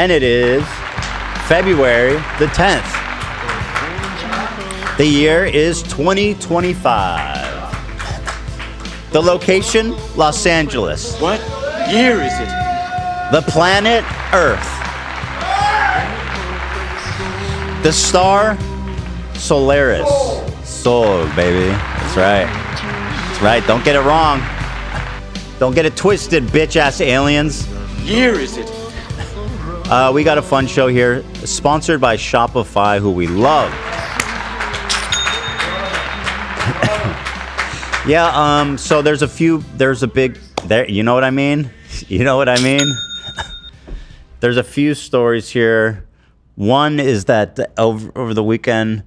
And it is February the 10th. The year is 2025. The location, Los Angeles. What year is it? The planet Earth. The star, Solaris. Sol, baby. That's right. That's right. Don't get it wrong. Don't get it twisted, bitch-ass aliens. Year is it? We got a fun show here, sponsored by Shopify, who we love. Yeah, so there's a big, you know what I mean? You know what I mean? There's a few stories here. One is that over the weekend,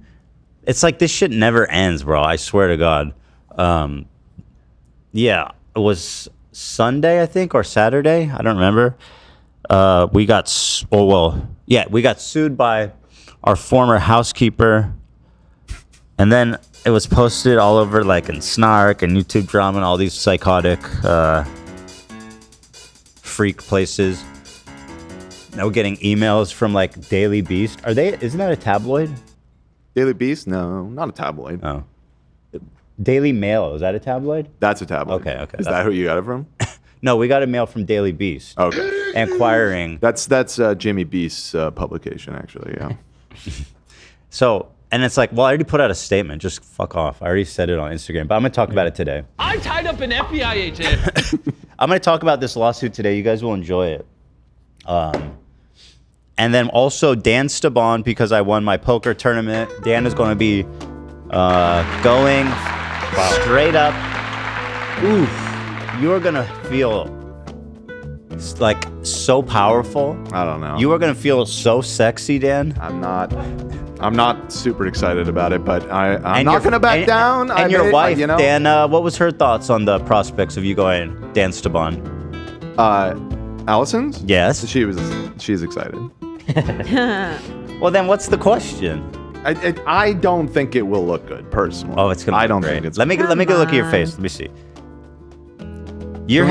it's like this shit never ends, bro. I swear to God. Yeah, it was Sunday, I think, or Saturday. I don't remember. We got sued by our former housekeeper, and then it was posted all over, like in Snark and YouTube Drama and all these psychotic freak places. Now we're getting emails from like Daily Beast. Isn't that a tabloid? Daily Beast? No, not a tabloid. Oh. Daily Mail, is that a tabloid? That's a tabloid. Okay. Is that who you got it from? No, we got a mail from Daily Beast. Okay. Inquiring. That's Jimmy Beast's publication, actually, yeah. So, and it's like, well, I already put out a statement. Just fuck off. I already said it on Instagram, but I'm going to talk about it today. I tied up an FBI agent. I'm going to talk about this lawsuit today. You guys will enjoy it. And then also Dansteban, because I won my poker tournament. Dan is going to be going straight up. Oof. You're going to feel like so powerful. I don't know. You are going to feel so sexy, Dan. I'm not super excited about it, but I'm not going to back down. And your wife, Dan, what was her thoughts on the prospects of you going Dansteban? Allison's? Yes. She's excited. Well, then what's the question? I don't think it will look good, personally. Oh, it's gonna. I don't great. think it's. Let me get a look at your face. Let me see. You're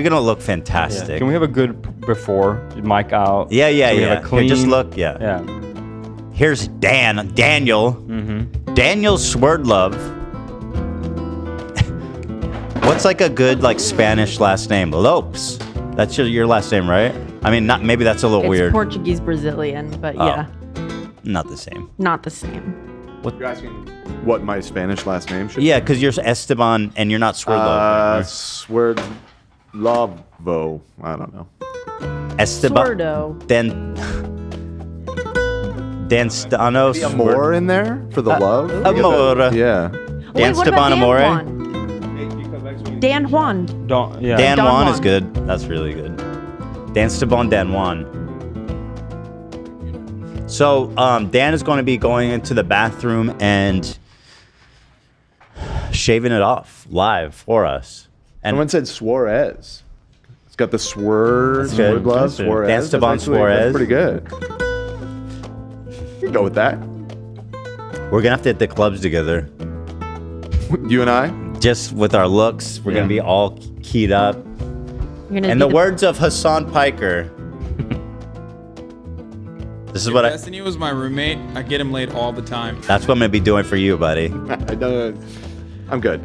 gonna look fantastic. Yeah. Can we have a good before? Mic out. Yeah. Have a clean... Here, just look. Yeah. Here's Daniel. Mm-hmm. Daniel Swerdlove. What's like a good like Spanish last name? Lopes. That's your last name, right? I mean, maybe that's a little weird. It's Portuguese Brazilian, but yeah. Not the same. Not the same. You're asking what my Spanish last name should be? Yeah, because you're Esteban and you're not Swerdlove. Swerdlovo. I don't know. Esteban. Swordo. Danstano. The Amor in there for the love? Amor. Yeah. Dansteban Amore. Dan Juan. Dan Juan is good. That's really good. Dansteban Dan Juan. So Dan is going to be going into the bathroom and shaving it off live for us. And someone said Suarez. It's got the sword glove. Suarez. Dansteban Suarez. That's pretty good. You can go with that. We're gonna have to hit the clubs together. You and I? Just with our looks, we're gonna be all keyed up. In the words of Hassan Piker, this is what Destiny was my roommate. I get him laid all the time. That's what I'm gonna be doing for you, buddy. I'm good.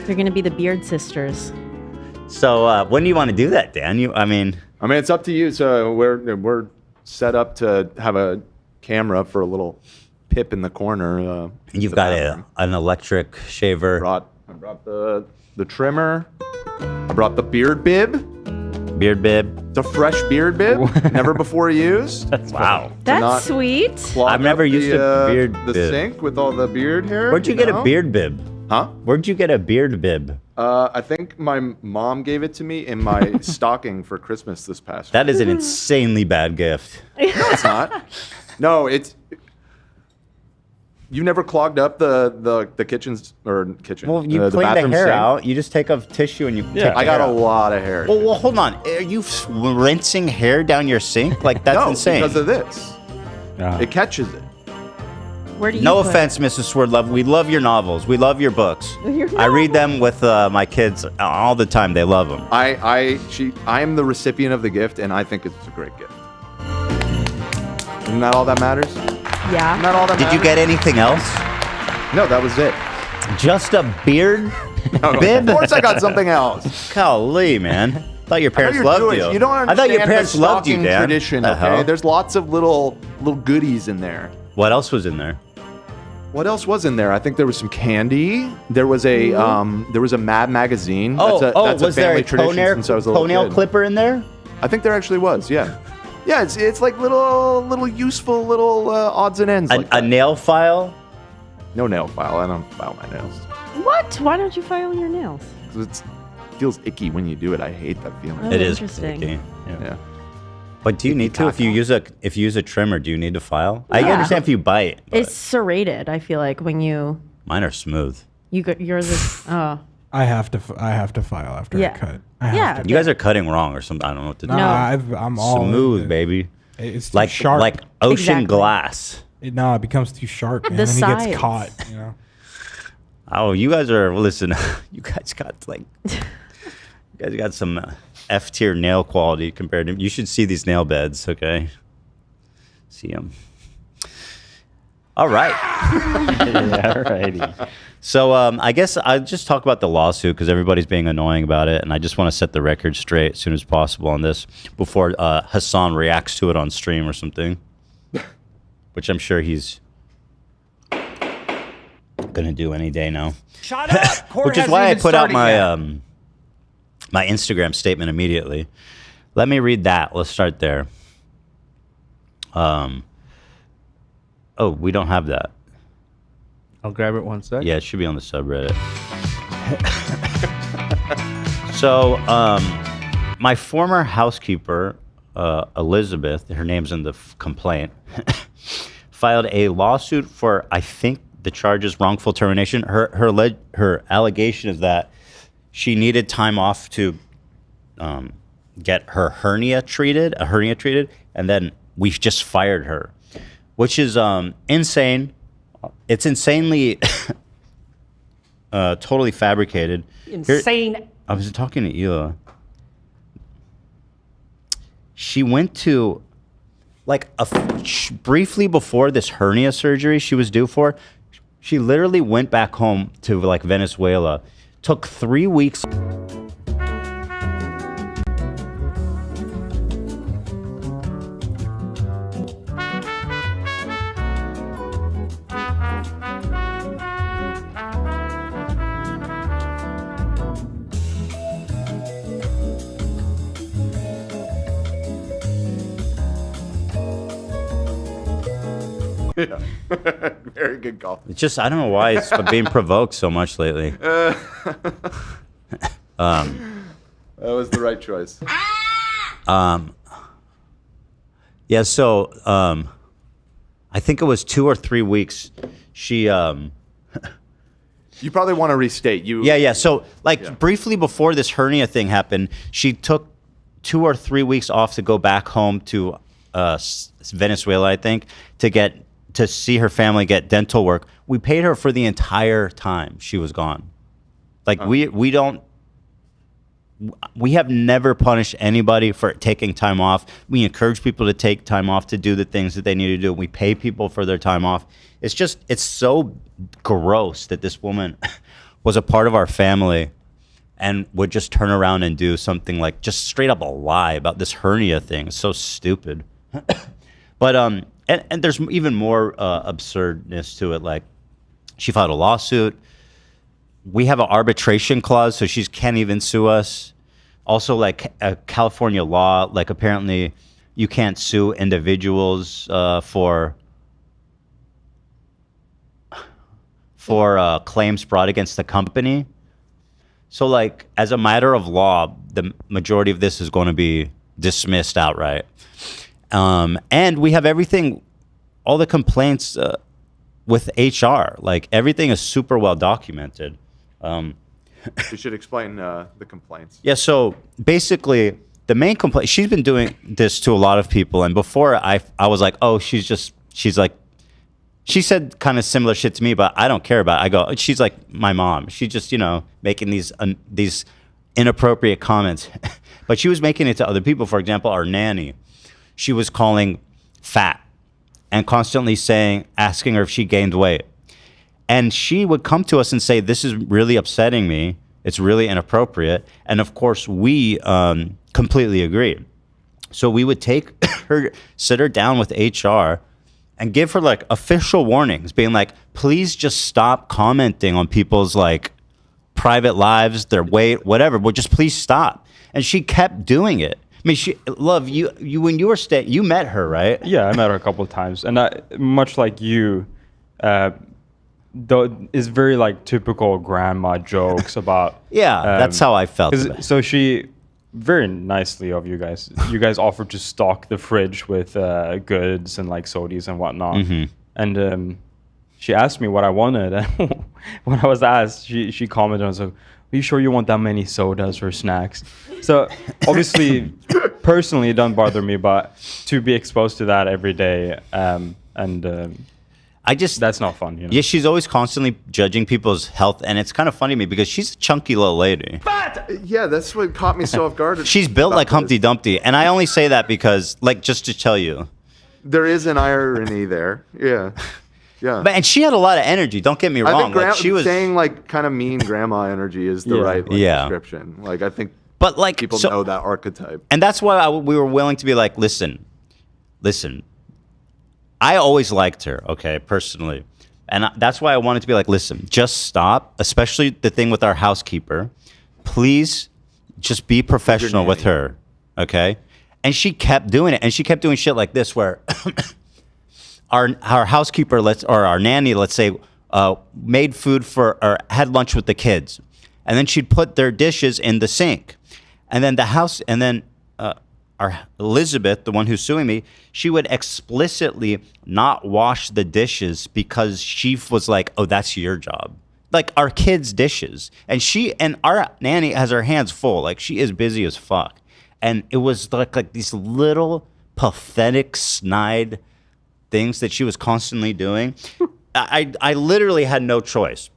You're gonna be the Beard Sisters. So when do you want to do that, Dan? I mean, it's up to you. So we're set up to have a camera for a little pip in the corner. You've got an electric shaver. I brought the trimmer. I brought the beard bib. Beard bib. It's a fresh beard bib, never before used. Wow. That's sweet. I've never used a beard the bib. sink with all the beard hair. Where'd you get a beard bib? Huh? Where'd you get a beard bib? I think my mom gave it to me in my stocking for Christmas this past year. That is an insanely bad gift. No, it's not. No, it's... You never clogged up the kitchen's kitchen. Well, you the clean the bathroom hair sink? out. You just take a tissue and you take I got a lot of hair. Well, hold on. Are you rinsing hair down your sink? Like, that's no, insane. because of this. It catches it. Where do you No put- offense, Mrs. Swordlove. We love your novels. We love your books. I read them with my kids all the time. They love them. I am the recipient of the gift, and I think it's a great gift. Isn't that all that matters? Isn't Yeah. that all that Did matters? you get anything else? No, that was it. Just a beard bib? Of course I got something else. Golly, man. Thought your I know parents you're loved Jewish. you. You don't understand I thought your parents the loved you, stocking Dan. tradition, The okay? hell? There's lots of little goodies in there. What else was in there? What else was in there? I think there was some candy. There was a Mad magazine. That's was a there family a tradition since I was a little toenail kid. clipper in there? I think there actually was. Yeah. Yeah, it's like little useful little odds and ends. Like A that. nail file? No nail file. I don't file my nails. What? Why don't you file your nails? 'Cause it feels icky when you do it. I hate that feeling. Oh, It is interesting. icky. Yeah. But do you need to if you use a trimmer? Do you need to file? I Yeah. understand if you bite. But It's serrated. I feel like when you mine are smooth. yours is I have to file after Yeah. I cut. I have Yeah. to. You guys are cutting wrong or something. I don't know what to do. Nah, No. I'm all Smooth, in it. baby. It's too Like sharp. like ocean Exactly. glass. No, it becomes too sharp, man. The and he sides. gets caught. You know. Oh, you guys are listen. You guys got like, you guys got some F tier nail quality compared to. You should see these nail beds. Okay, see them. All right. Yeah, alrighty. So I guess I just talk about the lawsuit because everybody's being annoying about it, and I just want to set the record straight as soon as possible on this before Hassan reacts to it on stream or something, which I'm sure he's gonna do any day now. Shut up! Court Which is hasn't why I even put out started my yet. my Instagram statement immediately. Let me read that. Let's start there. Oh, we don't have that. I'll grab it one sec. Yeah, it should be on the subreddit. So, my former housekeeper, Elizabeth, her name's in the complaint, filed a lawsuit for, I think, the charge is wrongful termination. Her allegation is that she needed time off to get her hernia treated, and then we just fired her, which is insane. It's insanely totally fabricated. Insane. I was talking to Ela. She went to, like, briefly before this hernia surgery she was due for, she literally went back home to, like, Venezuela, took 3 weeks. Yeah. Very good call. It's just, I don't know why it's being provoked so much lately. That was the right choice. Yeah, so I think it was 2 or 3 weeks. She You probably want to restate. Yeah. So, like, Yeah. briefly before this hernia thing happened, she took 2 or 3 weeks off to go back home to Venezuela, I think, to see her family get dental work. We paid her for the entire time she was gone. Like, we have never punished anybody for taking time off. We encourage people to take time off to do the things that they need to do. We pay people for their time off. It's so gross that this woman was a part of our family and would just turn around and do something like just straight up a lie about this hernia thing. It's so stupid. But and there's even more absurdness to it. Like, she filed a lawsuit. We have an arbitration clause, so she can't even sue us. Also, like, a California law, like, apparently you can't sue individuals for claims brought against the company. So, like, as a matter of law, the majority of this is going to be dismissed outright. And we have everything, all the complaints with HR. Like, everything is super well documented. You should explain the complaints. Yeah, so basically, the main complaint, she's been doing this to a lot of people. And before, I was like, oh, she's She said kind of similar shit to me, but I don't care about it. I go, she's like my mom. She's just, making these inappropriate comments. But she was making it to other people. For example, our nanny, she was calling fat and constantly asking her if she gained weight. And she would come to us and say, this is really upsetting me. It's really inappropriate. And of course, we completely agreed. So we would sit her down with HR and give her like official warnings, being like, please just stop commenting on people's like private lives, their weight, whatever, but just please stop. And she kept doing it. I mean, you when you were you met her, right? Yeah, I met her a couple of times. And much like you, though, is very like typical grandma jokes about. Yeah, that's how I felt. So she, very nicely of you guys offered to stock the fridge with goods and like sodies and whatnot. Mm-hmm. And she asked me what I wanted. And when I was asked, she commented, I was like, are you sure you want that many sodas or snacks? So obviously, personally, it doesn't bother me, but to be exposed to that every day, that's not fun. Yeah, she's always constantly judging people's health, and it's kind of funny to me because she's a chunky little lady. Yeah, that's what caught me so off guard. She's built like Humpty Dumpty, and I only say that because, like, just to tell you, there is an irony there. Yeah. Yeah. And she had a lot of energy. Don't get me wrong. I think she was saying like kind of mean grandma energy is the right description. Like I think, but like people know that archetype, and that's why we were willing to be like, listen. I always liked her, okay, personally, and that's why I wanted to be like, listen, just stop. Especially the thing with our housekeeper. Please, just be professional with her, okay? And she kept doing it, and she kept doing shit like this where. Our housekeeper, or our nanny, let's say, made food or had lunch with the kids, and then she'd put their dishes in the sink, and then our Elizabeth, the one who's suing me, she would explicitly not wash the dishes because she was like, "Oh, that's your job." Like our kids' dishes, and our nanny has her hands full. Like she is busy as fuck, and it was like these little pathetic snide things that she was constantly doing. I literally had no choice.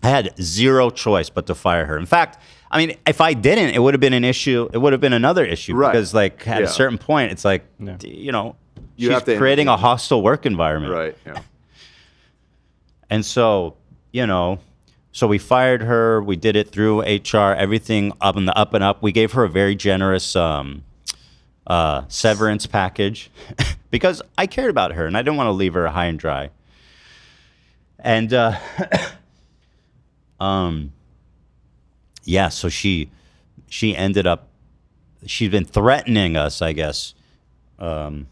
I had zero choice but to fire her. In fact, I mean, if I didn't, it would have been an issue. It would have been another issue because, like, at a certain point, it's like, she's creating a hostile work environment. Right. Yeah. And so, so we fired her. We did it through HR. Everything up and up. We gave her a very generous severance package because I cared about her and I didn't want to leave her high and dry. And so she ended up, she's been threatening us, I guess, for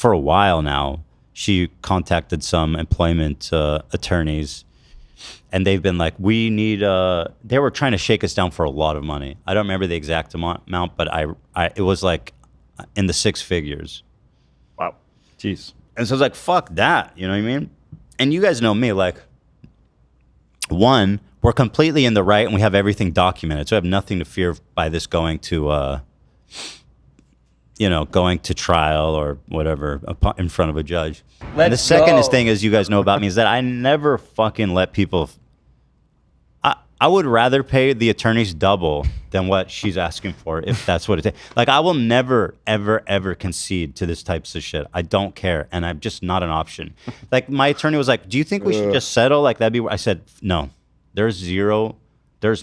a while now. She contacted some employment attorneys, and they've been like, we need they were trying to shake us down for a lot of money. I don't remember the exact amount, but it was like in the six figures. Wow. Jeez. And so I was like, fuck that, you know what I mean? And you guys know me, like, one, we're completely in the right and we have everything documented. So I have nothing to fear by this going to trial or whatever in front of a judge. And the second thing is, you guys know about me, is that I never fucking let people. I would rather pay the attorneys double than what she's asking for, if that's what it takes. Like, I will never, ever, ever concede to this types of shit. I don't care, and I'm just not an option. Like, my attorney was like, do you think we should just settle? Like, that'd be... I said, no. There's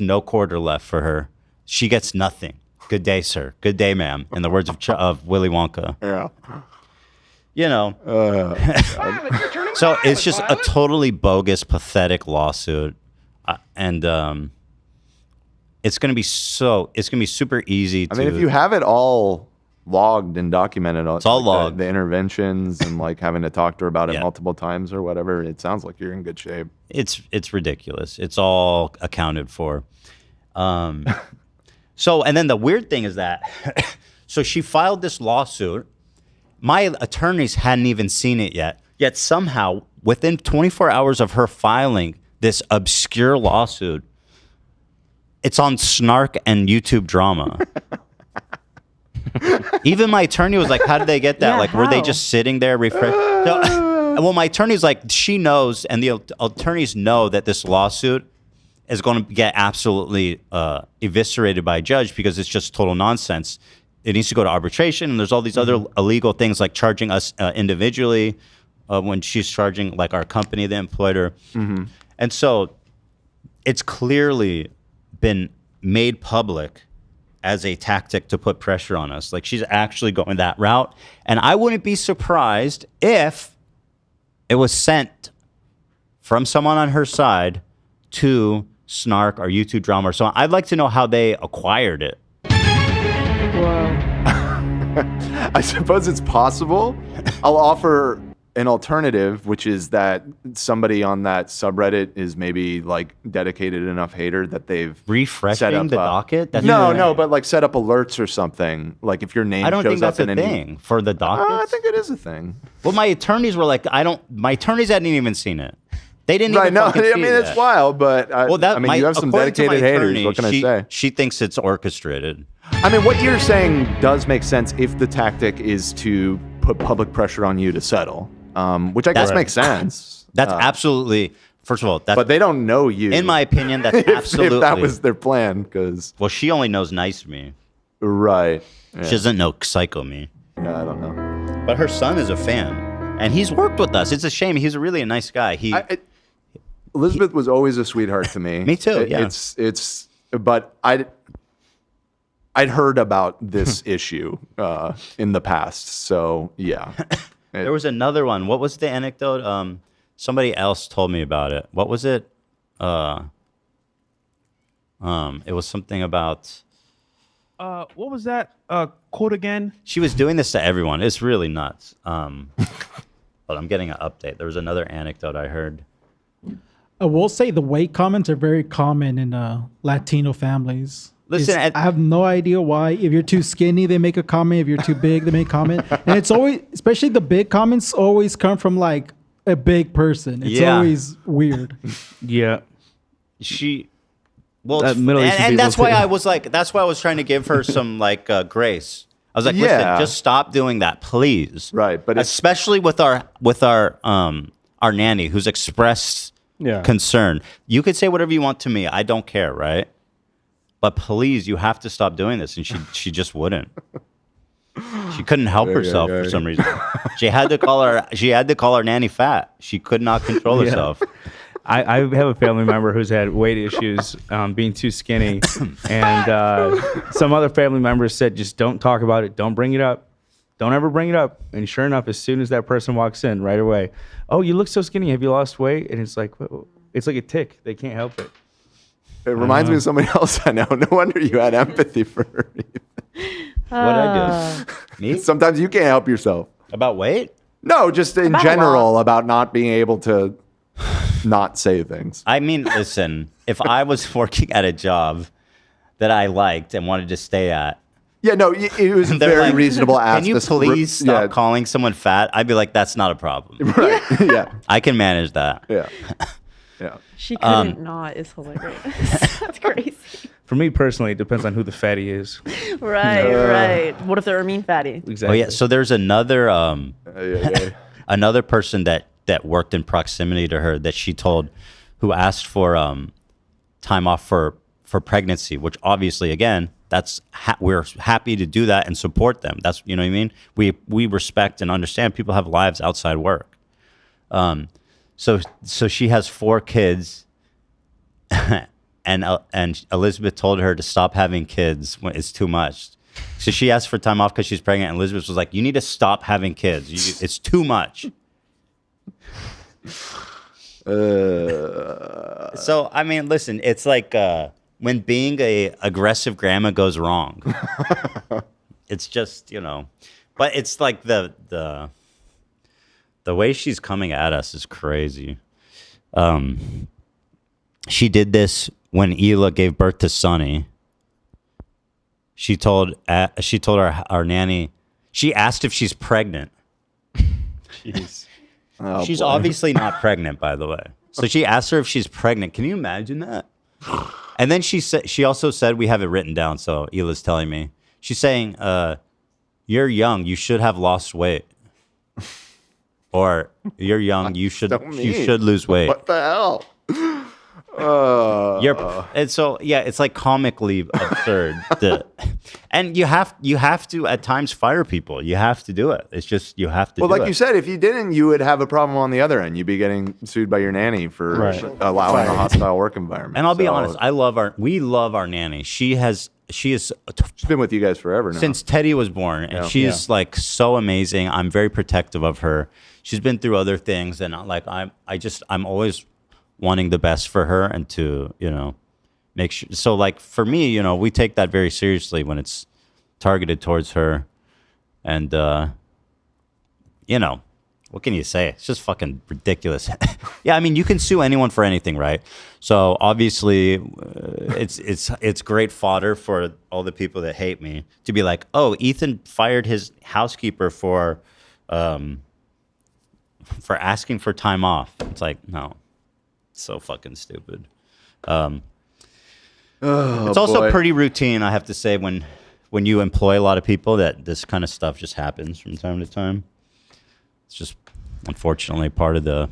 no quarter left for her. She gets nothing. Good day, sir. Good day, ma'am. In the words of Willy Wonka. Yeah. So it's just a totally bogus, pathetic lawsuit. And it's going to be super easy to... I mean, if you have it all logged and documented, it's all logged. The interventions and like having to talk to her about it multiple times or whatever, it sounds like you're in good shape. It's ridiculous. It's all accounted for. So, and then the weird thing is that, so she filed this lawsuit. My attorneys hadn't even seen it yet somehow within 24 hours of her filing this obscure lawsuit, it's on Snark and YouTube Drama. Even my attorney was like, how did they get that? Yeah, like, were they how? just sitting there well, my attorney's like, she knows, and the attorneys know that this lawsuit is going to get absolutely eviscerated by a judge because it's just total nonsense. It needs to go to arbitration, and there's all these other illegal things like charging us individually when she's charging like our company that employed her. And so it's clearly been made public as a tactic to put pressure on us. Like, she's actually going that route. And I wouldn't be surprised if it was sent from someone on her side to Snark or YouTube Drama or so on. I'd like to know how they acquired it. Whoa. I suppose it's possible. I'll offer an alternative, which is that somebody on that subreddit is maybe like dedicated enough hater that they've Refreshing set up the docket? That's no, but like set up alerts or something. Like if your name I don't shows think that's up a in any thing for the docket. I think it is a thing. Well, my attorneys were like, my attorneys hadn't even seen it. They didn't Right? even No, fucking I see mean that. it's wild, but I mean you have some according to my dedicated haters. attorney, What can I say? She thinks it's orchestrated. I mean, what you're saying does make sense if the tactic is to put public pressure on you to settle, which I guess That's- makes sense. That's absolutely, first of all, that's, But they don't know you. in my opinion, that's absolutely. if that was their plan, because well, she only knows nice me. right. Yeah. She doesn't know psycho me. Yeah, I don't know. But her son is a fan, and he's worked with us. It's a shame. He's a really nice guy. Elizabeth was always a sweetheart to me. Me too, yeah. But I'd heard about this issue in the past, so yeah. There was another one. What was the anecdote? Somebody else told me about it. What was it? It was something about. What was that quote again? She was doing this to everyone. It's really nuts. But I'm getting an update. There was another anecdote I heard. I will say the weight comments are very common in Latino families. Listen, I have no idea why. If you're too skinny, they make a comment. If you're too big, they make a comment. And it's always, especially the big comments, always come from like a big person. It's always weird. Yeah. Well, That Middle Eastern and people that's why too. I was like, that's why I was trying to give her some like grace. I was like, listen, Yeah. just stop doing that, please. Right, but especially with our nanny who's expressed concern. You could say whatever you want to me. I don't care, right? But please, you have to stop doing this. And she just wouldn't. She couldn't help herself for some reason. She had to call her nanny fat. She could not control herself. I have a family member who's had weight issues, being too skinny, and some other family members said, just don't talk about it. Don't bring it up. Don't ever bring it up. And sure enough, as soon as that person walks in, right away, oh, you look so skinny. Have you lost weight? And it's like a tick. They can't help it. It reminds me of somebody else I know. No wonder you had empathy for her. What did I do? Me? Sometimes you can't help yourself. About weight? No, just in About general about not being able to not say things. I mean, listen, if I was working at a job that I liked and wanted to stay at, Yeah, no, it was they're very like, reasonable to ask can you this. please stop calling someone fat? I'd be like, that's not a problem. Right. Yeah. I can manage that. Yeah. Yeah. She couldn't not is hilarious. That's crazy. For me personally, it depends on who the fatty is. Right. What if they're a mean fatty? Exactly. Oh yeah. So there's another Yeah. another person that worked in proximity to her that she told, who asked for time off for pregnancy, which obviously again, that's we're happy to do that and support them. That's, you know what I mean. We respect and understand people have lives outside work. So she has 4 kids, and Elizabeth told her to stop having kids when it's too much. So she asked for time off because she's pregnant, and Elizabeth was like, "You need to stop having kids. It's too much." So I mean, listen, it's like when being a aggressive grandma goes wrong. It's just, you know, but it's like the way she's coming at us is crazy. She did this when Hila gave birth to Sonny. She told our nanny. She asked if she's pregnant. Jeez. Oh, She's boy. obviously not pregnant, by the way. So she asked her if she's pregnant. Can you imagine that? And then she also said, we have it written down. So Hila's telling me. She's saying, you're young. You should have lost weight. Or you're young. You should lose weight. What the hell? And so it's like comically absurd. And you have to at times fire people. You have to do it. It's just you have to. Well, do like it. you said, if you didn't, you would have a problem on the other end. You'd be getting sued by your nanny for allowing a hostile work environment. And I'll be honest, we love our nanny. She is she's been with you guys forever now. Since Teddy was born, and she's like so amazing. I'm very protective of her. She's been through other things, and like I'm always wanting the best for her and to, make sure. So like for me, we take that very seriously when it's targeted towards her. And, what can you say? It's just fucking ridiculous. Yeah, I mean, you can sue anyone for anything, right? So obviously, it's great fodder for all the people that hate me to be like, oh, Ethan fired his housekeeper for asking for time off. It's like, no. So fucking stupid. It's also pretty routine, I have to say, when you employ a lot of people, that this kind of stuff just happens from time to time. It's just unfortunately part of the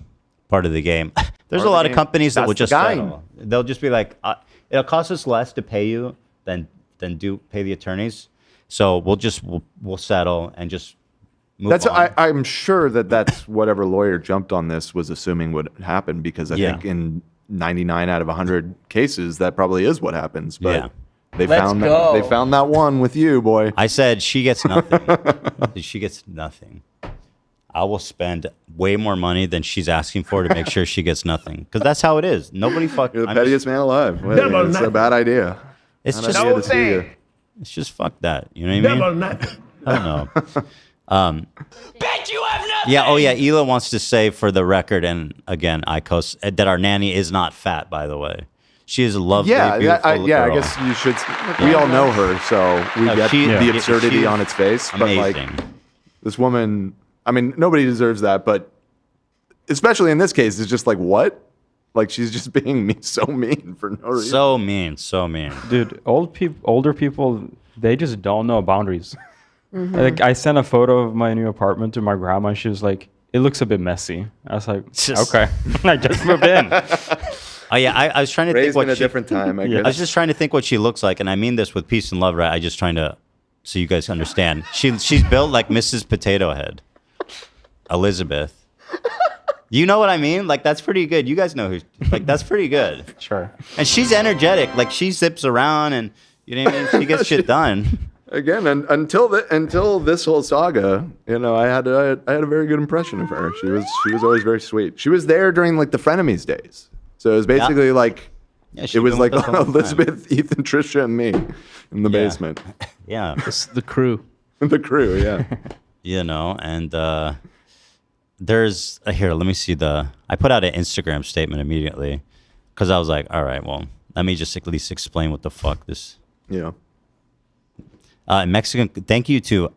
game. There's a lot of companies that will just settle. They'll just be like, it'll cost us less to pay you than pay the attorneys. So we'll settle and just move on. I'm sure that's whatever lawyer jumped on this was assuming would happen, because I think in 99 out of 100 cases that probably is what happens. But they found that one with you, boy. I said she gets nothing. She gets nothing. I will spend way more money than she's asking for to make sure she gets nothing, because that's how it is. Nobody You're the pettiest man alive. It's a bad idea. It's just It's just fuck that. You know what I mean? I don't know. Bet you have nothing. Yeah. Oh, yeah. Hila wants to say for the record, and again, Icos, that our nanny is not fat. By the way, she is a lovely, beautiful girl. I guess you should. We all know her, so we get the absurdity on its face. Amazing. But like this woman, I mean, nobody deserves that. But especially in this case, it's just like what? Like she's just being so mean for no reason. So mean. Dude, older people, they just don't know boundaries. Like I sent a photo of my new apartment to my grandma, and she was like, "It looks a bit messy." I was like, "Okay, I just moved in." Oh yeah, I was trying to think what a different time. I guess. I was just trying to think what she looks like, and I mean this with peace and love, right? I just trying to, so you guys understand. She's built like Mrs. Potato Head, Elizabeth. You know what I mean? Like that's pretty good. You guys know who? Like that's pretty good. Sure. And she's energetic. Like she zips around, and you know what I mean. She gets shit done. Again, until this whole saga, I had a very good impression of her. She was always very sweet. She was there during like the frenemies days, so it was basically like it was like Elizabeth, Ethan, Trisha, and me in the basement. Yeah, This is the crew. The crew, yeah. And there's here. Let me see I put out an Instagram statement immediately because I was like, all right, well, let me just at least explain what the fuck this. Yeah. In Mexican, thank you to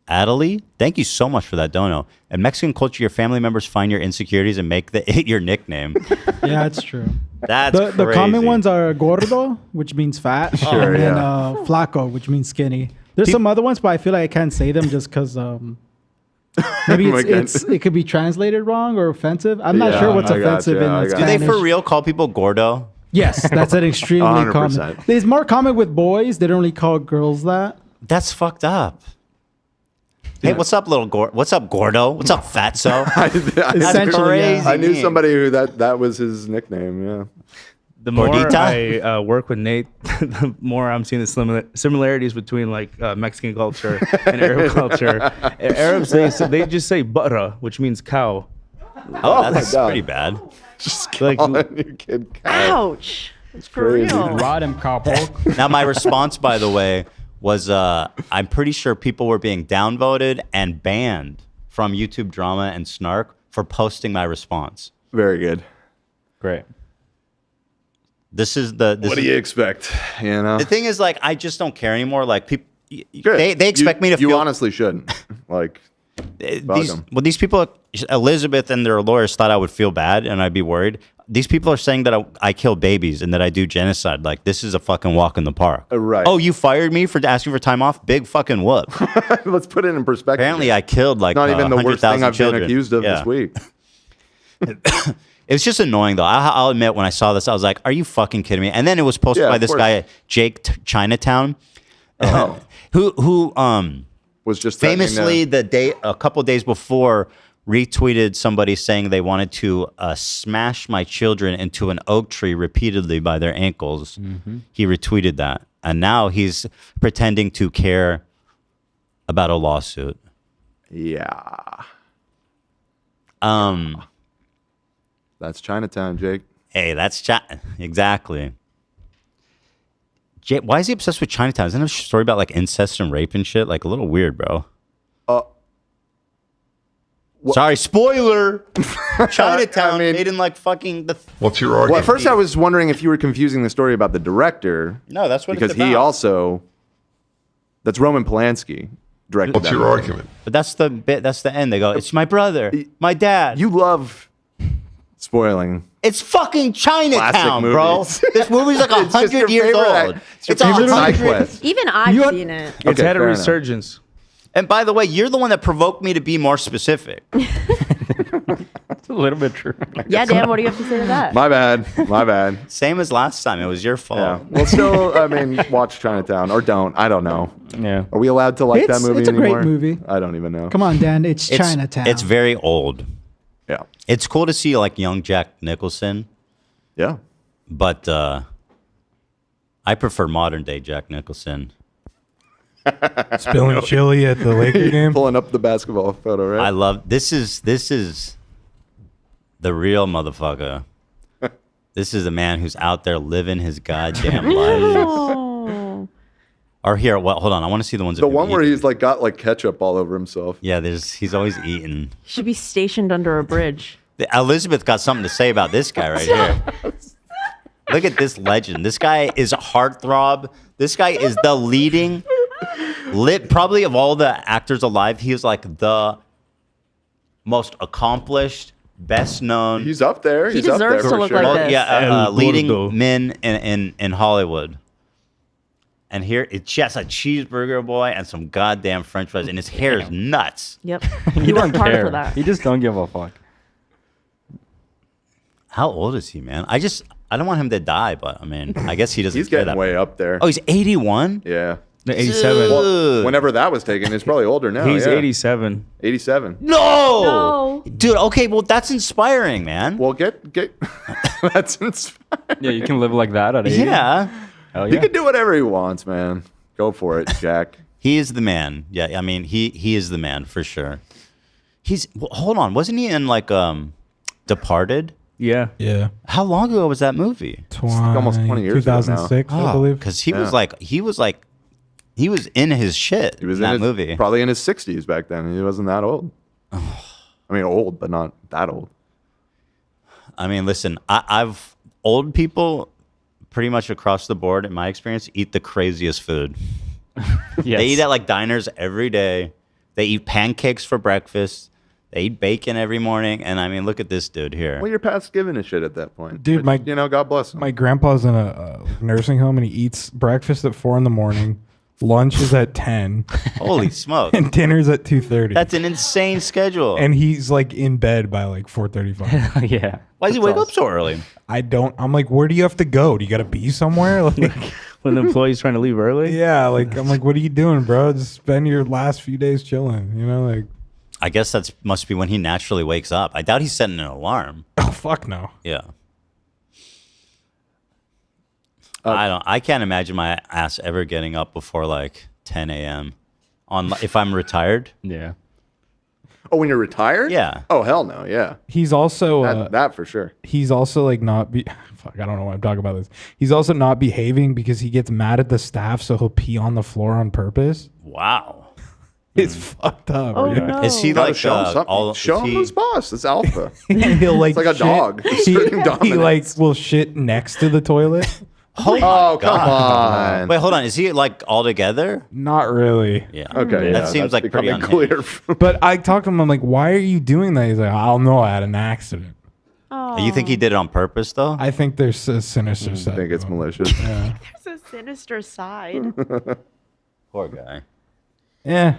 Adelie. Thank you so much for that dono. In Mexican culture, your family members find your insecurities and make it your nickname. Yeah, it's true. That's the common ones are gordo, which means fat, Sure, and then flaco, which means skinny. There's some other ones, but I feel like I can't say them just because maybe it could be translated wrong or offensive. I'm not sure what's offensive in Spanish. Do they for real call people gordo? Yes, that's an extremely common. It's more common with boys. They don't really call girls that. That's fucked up. Hey, what's up, what's up, gordo? What's up, fatso? Essentially, crazy. I knew somebody who that was his nickname. Yeah. The more Gordita? I work with Nate, the more I'm seeing the similarities between like Mexican culture and Arab culture. Arabs, they just say butter, which means cow. Oh, that's pretty bad. Just Like- calling your kid cow. Ouch. It's for crazy. real. Rod him, couple. Now, my response, by the way, was I'm pretty sure people were being downvoted and banned from YouTube Drama and Snark for posting my response. Very good. Great. What do you expect? The thing is, like, I just don't care anymore. Like, people, Good. they expect me to feel. You honestly shouldn't. Like, these people, Elizabeth and their lawyers thought I would feel bad and I'd be worried. these people are saying that I kill babies and that I do genocide. Like, this is a fucking walk in the park. Right. Oh, you fired me for asking for time off? Big fucking whoop. Let's put it in perspective. Apparently, I killed like not even the worst thing 100,000 I've children. been accused of this week. It's just annoying, though. I'll admit, when I saw this, I was like, "Are you fucking kidding me?" And then it was posted by this guy, Jake Chinatown, who was just famously a couple days before retweeted somebody saying they wanted to smash my children into an oak tree repeatedly by their ankles. Mm-hmm. He retweeted that, and now he's pretending to care about a lawsuit. Yeah. That's Chinatown, Jake. Hey, that's exactly. Jake, why is he obsessed with Chinatown? Isn't there a story about like incest and rape and shit? Like a little weird, bro. Sorry, spoiler. Chinatown made in like fucking What's your argument? Well, at first I was wondering if you were confusing the story about the director. No, that's what because it's about. he also. That's Roman Polanski directed. What's your argument? But that's the bit. That's the end. They go, "It's my brother, my dad." You love spoiling. It's fucking Chinatown, bro. movies. This movie's like It's just 100 your years favorite old. act- it's It's your favorite 100. side quest. Even I've seen it. It's Okay, had a fair enough. resurgence. And by the way, you're the one that provoked me to be more specific. It's a little bit true. Yeah, Dan, what do you have to say to that? My bad. My bad. Same as last time. It was your fault. Yeah. Well, still, I mean, watch Chinatown or don't. I don't know. Yeah. Are we allowed to like that movie It's a great anymore? movie. I don't even know. Come on, Dan. It's Chinatown. It's very old. Yeah. It's cool to see like young Jack Nicholson, Yeah. but I prefer modern day Jack Nicholson. Spilling chili at the Laker game. Pulling up the basketball photo, right? I love this is the real motherfucker. This is a man who's out there living his goddamn life. Oh. Or here, well, hold on. I want to see the ones. the that people one where eat. he's like got like ketchup all over himself. Yeah, he's always eating. Should be stationed under a bridge. Elizabeth got something to say about this guy right here. Look at this legend. This guy is a heartthrob. This guy is the leading probably of all the actors alive. He is like the most accomplished, best known. He's up there. He He's up there deserves to for look sure. like this. Yeah, leading Gordo. men in Hollywood. And here it's just a cheeseburger boy and some goddamn French fries, and his hair is nuts. Yep. He He don't worked hard care. for that. He just don't give a fuck. How old is he, man? I don't want him to die, but I mean, I guess he doesn't. He's care getting that way up there. Oh, he's 81. Yeah. The 87. Well, whenever that was taken, it's probably older now. He's yeah. 87. 87. No! No. Dude. Okay, well that's inspiring, man. Well, get that's inspiring. Yeah, you can live like that at 80. Yeah, Hell He yeah. can do whatever he wants, man. Go for it, Jack. he is the man. Yeah, I mean, he is the man for sure. Hold on, wasn't he in like Departed? Yeah. Yeah. How long ago was that movie? almost 20 years ago now. 2006, I believe. Because he was in his shit. He was in that his, movie. probably in his 60s back then. He wasn't that old. I mean, old, but not that old. I mean, listen, I've old people pretty much across the board, in my experience, eat the craziest food. Yes. They eat at like diners every day. They eat pancakes for breakfast. They eat bacon every morning. And I mean, look at this dude here. Well, you're past giving a shit at that point. Dude, But, God bless him. My grandpa's in a nursing home and he eats breakfast at 4 a.m. Lunch is at 10 Holy smoke. and dinner's at 2:30. That's an insane schedule. And he's like in bed by like 4:35. Yeah. Why does he wake up so early? I'm like, where do you have to go? Do you got to be somewhere? Like, When the employee's trying to leave early. yeah, like I'm like, what are you doing, bro? Just spend your last few days chilling, like. I guess that must be when he naturally wakes up. I doubt he's setting an alarm. Oh fuck no. Yeah. I can't imagine my ass ever getting up before like 10 a.m. if I'm retired. Yeah. Oh, when you're retired? Yeah. Oh, hell no. Yeah. He's also That for sure. he's also like not fuck, I don't know why I'm talking about this. He's also not behaving because he gets mad at the staff, so he'll pee on the floor on purpose. Wow. It's fucked up. Oh, dude. no. Is he Gotta like show him something. Show him who's boss. It's alpha. He'll like It's like a shit- dog. He, Asserting he dominance. like will shit next to the toilet. Oh, come on. Wait, hold on. Is he like all together? Not really. Yeah. Okay. That yeah, seems that's like pretty becoming unhinged. clear. But I talked to him. I'm like, why are you doing that? He's like, I'll know I had an accident. Oh. You think he did it on purpose, though? I think there's a sinister I side. think it's to him. malicious. Yeah. There's a sinister side. Poor guy. Yeah.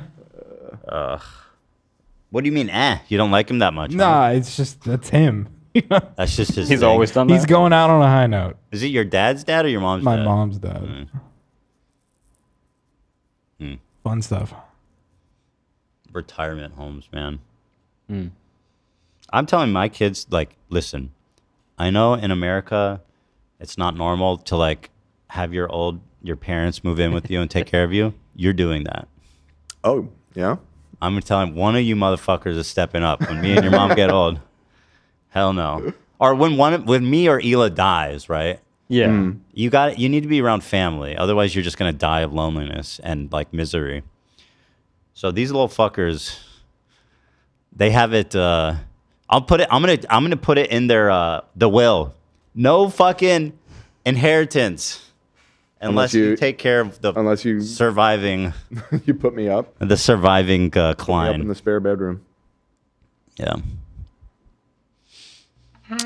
What do you mean, You don't like him that much? huh? Nah, it's just that's him. That's just his He's thing. always done He's that. going out on a high note. Is it your dad's dad or your mom's My dad? mom's dad. Fun stuff. Retirement homes, man. I'm telling my kids, like, listen, I know in America it's not normal to like have your parents move in with you and take care of you. You're doing that. Oh, yeah? I'm gonna tell him one of you motherfuckers is stepping up when me and your mom get old. Hell no. Or when me or Hila dies, right? Yeah. You need to be around family. Otherwise you're just gonna die of loneliness and like misery. So these little fuckers, they have it. I'm gonna put it in their the will. No fucking inheritance unless you take care of the surviving. You put me up. The surviving Put me up client. in the spare bedroom. Yeah. We're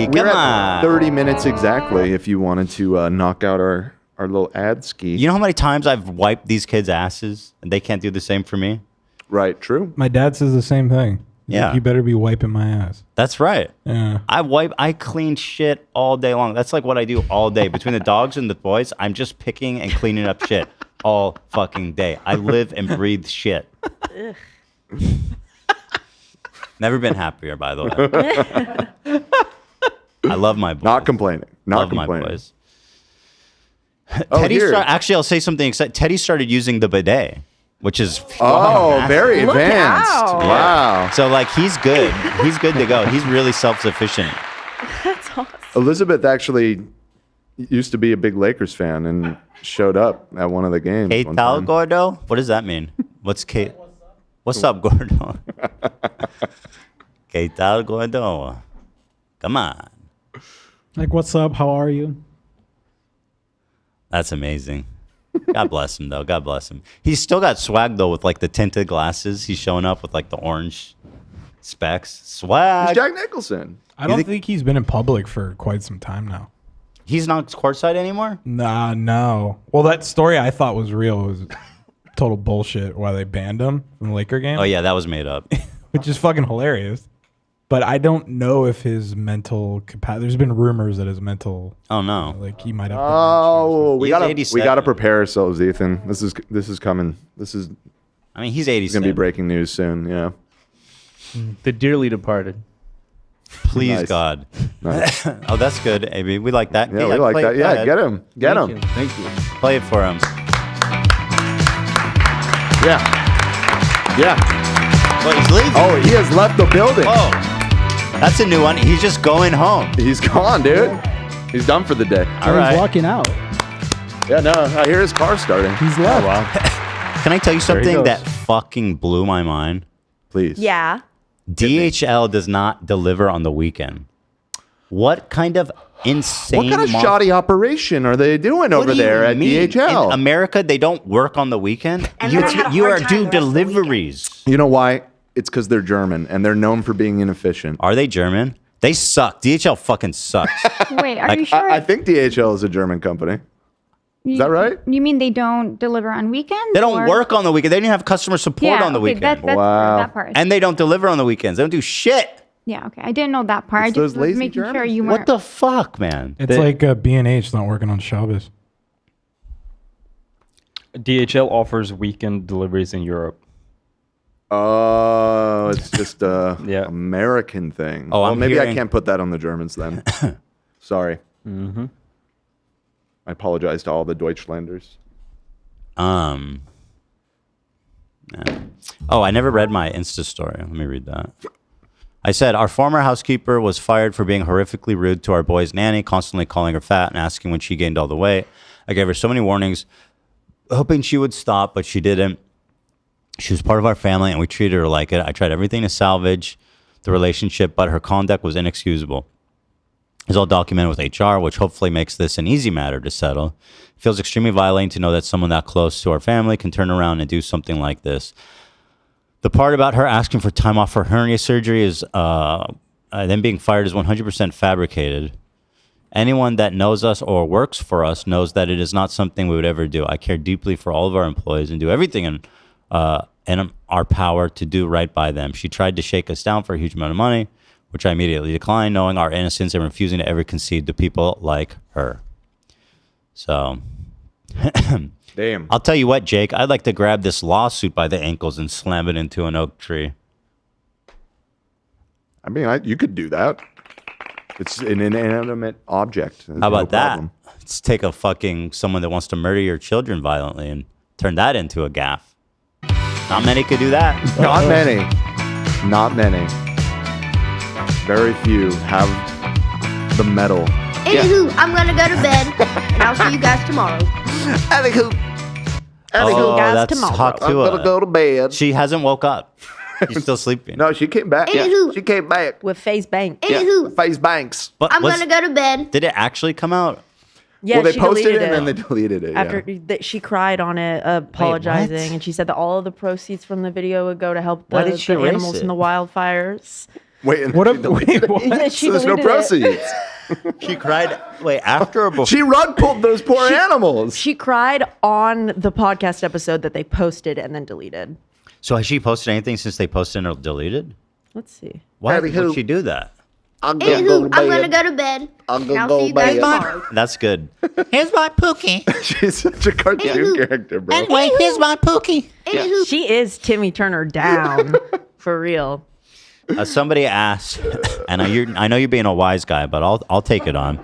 come at on. 30 minutes exactly if you wanted to knock out our little ad ski. You know how many times I've wiped these kids' asses and they can't do the same for me? Right, true. My dad says the same thing. He's Yeah. like, you better be wiping my ass. That's right. Yeah. I clean shit all day long. That's like what I do all day. Between the dogs and the boys, I'm just picking and cleaning up shit all fucking day. I live and breathe shit. Never been happier, by the way. I love my boys. Not complaining. Not love complaining. my boys. Oh, Teddy here. actually, I'll say something exciting. Teddy started using the bidet, which is very Look advanced. out. Wow. So like he's good. He's good to go. He's really self-sufficient. That's awesome. Elizabeth actually used to be a big Lakers fan and showed up at one of the games. Hey, one tal, time. Gordo? What does that mean? What's Kate? What's up, Gordo? Que tal, Gordo? Come on. Like, what's up? How are you? That's amazing. God bless him, though. God bless him. He's still got swag, though, with like the tinted glasses. He's showing up with like the orange specs. Swag. He's Jack Nicholson. I don't think he's been in public for quite some time now. He's not courtside anymore? Nah, no. Well, that story I thought was real. It was total bullshit why they banned him from the Laker game. Oh, yeah, that was made up. Which is fucking hilarious. But I don't know if his mental capacity. There's been rumors that his mental. Oh no! Like he might have. Oh, we He's gotta 87. prepare ourselves, Ethan. This is coming. This is. I mean, he's It's 87. gonna be breaking news soon. Yeah. The dearly departed. Please, Nice. God. Nice. Oh, that's good, AB. We like that. Yeah, we like play that. it. Go Yeah, ahead. get him. Get Thank him. you. Thank you. Play it for him. Yeah. Yeah. Well, he's leaving. Oh, he has left the building. Oh, that's a new one. He's just going home. He's gone, dude. He's done for the day. All right. He's walking out. Yeah, no, I hear his car starting. He's left. Can I tell you There he something goes. that fucking blew my mind? Please. Yeah. DHL does not deliver on the weekend. What kind of insane... What kind of shoddy operation are they doing What over do you there at mean? DHL? In America, they don't work on the weekend? And then I had a You hard are time due the rest of the weekend. deliveries. You know why? It's because they're German and they're known for being inefficient. Are they German? They suck. DHL fucking sucks. Wait, are Like, you sure? I think DHL is a German company. Is that right? You mean they don't deliver on weekends? They don't or- work on the weekend. They don't even have customer support Yeah, on the okay, weekend. that's Wow. that part. And they don't deliver on the weekends. They don't do shit. Yeah, okay. I didn't know that part. It's I just those was lazy making sure Germans. you What weren't. the fuck, man? It's like B&H not working on Shabbos. DHL offers weekend deliveries in Europe. Oh, it's just a Yeah. American thing. Oh, well, I'm maybe hearing- I can't put that on the Germans then. Sorry. Mm-hmm. I apologize to all the Deutschlanders. Oh, I never read my Insta story. Let me read that. I said, our former housekeeper was fired for being horrifically rude to our boy's nanny, constantly calling her fat and asking when she gained all the weight. I gave her so many warnings, hoping she would stop, but she didn't. She was part of our family, and we treated her like it. I tried everything to salvage the relationship, but her conduct was inexcusable. It's all documented with HR, which hopefully makes this an easy matter to settle. It feels extremely violating to know that someone that close to our family can turn around and do something like this. The part about her asking for time off for hernia surgery is them being fired is 100% fabricated. Anyone that knows us or works for us knows that it is not something we would ever do. I care deeply for all of our employees and do everything in our power to do right by them. She tried to shake us down for a huge amount of money, which I immediately declined, knowing our innocence and refusing to ever concede to people like her. So, Damn. I'll tell you what, Jake, I'd like to grab this lawsuit by the ankles and slam it into an oak tree. I mean, you could do that. It's an inanimate object. There's How about no problem. that? Let's take someone that wants to murder your children violently and turn that into a gaffe. Not many could do that. Not many. Not many. Very few have the metal. Anywho, I'm gonna go to bed, and I'll see you guys tomorrow. Anywho. Oh, guys, that's tomorrow. talk I'm to gonna her. go to bed. She hasn't woke up. She's still sleeping. No, she came back. Anywho. She came back. With Face Bank. Anywho, Face Banks. But I'm gonna go to bed. Did it actually come out? Yeah, well, they she posted deleted it and then they deleted it. After yeah. that, she cried on it, apologizing, and she said that all of the proceeds from the video would go to help Why the did she erase animals it? in the wildfires. Wait, and What she if? deleted Wait, it. what? She So there's no deleted it. proceeds. She cried. Wait, after or before? She rug pulled those poor animals. She cried on the podcast episode that they posted and then deleted. So has she posted anything since they posted or deleted? Let's see. Why Anywho. would she do that? Anywho, I'm gonna go to bed, and I'll see you guys tomorrow. That's good. Here's my Pookie. She's such a cartoon Anywho. character, bro. Anyway, here's my Pookie. Anywho, She is Timmy Turner down for real. Somebody asked, and I know you're being a wise guy, but I'll take it on.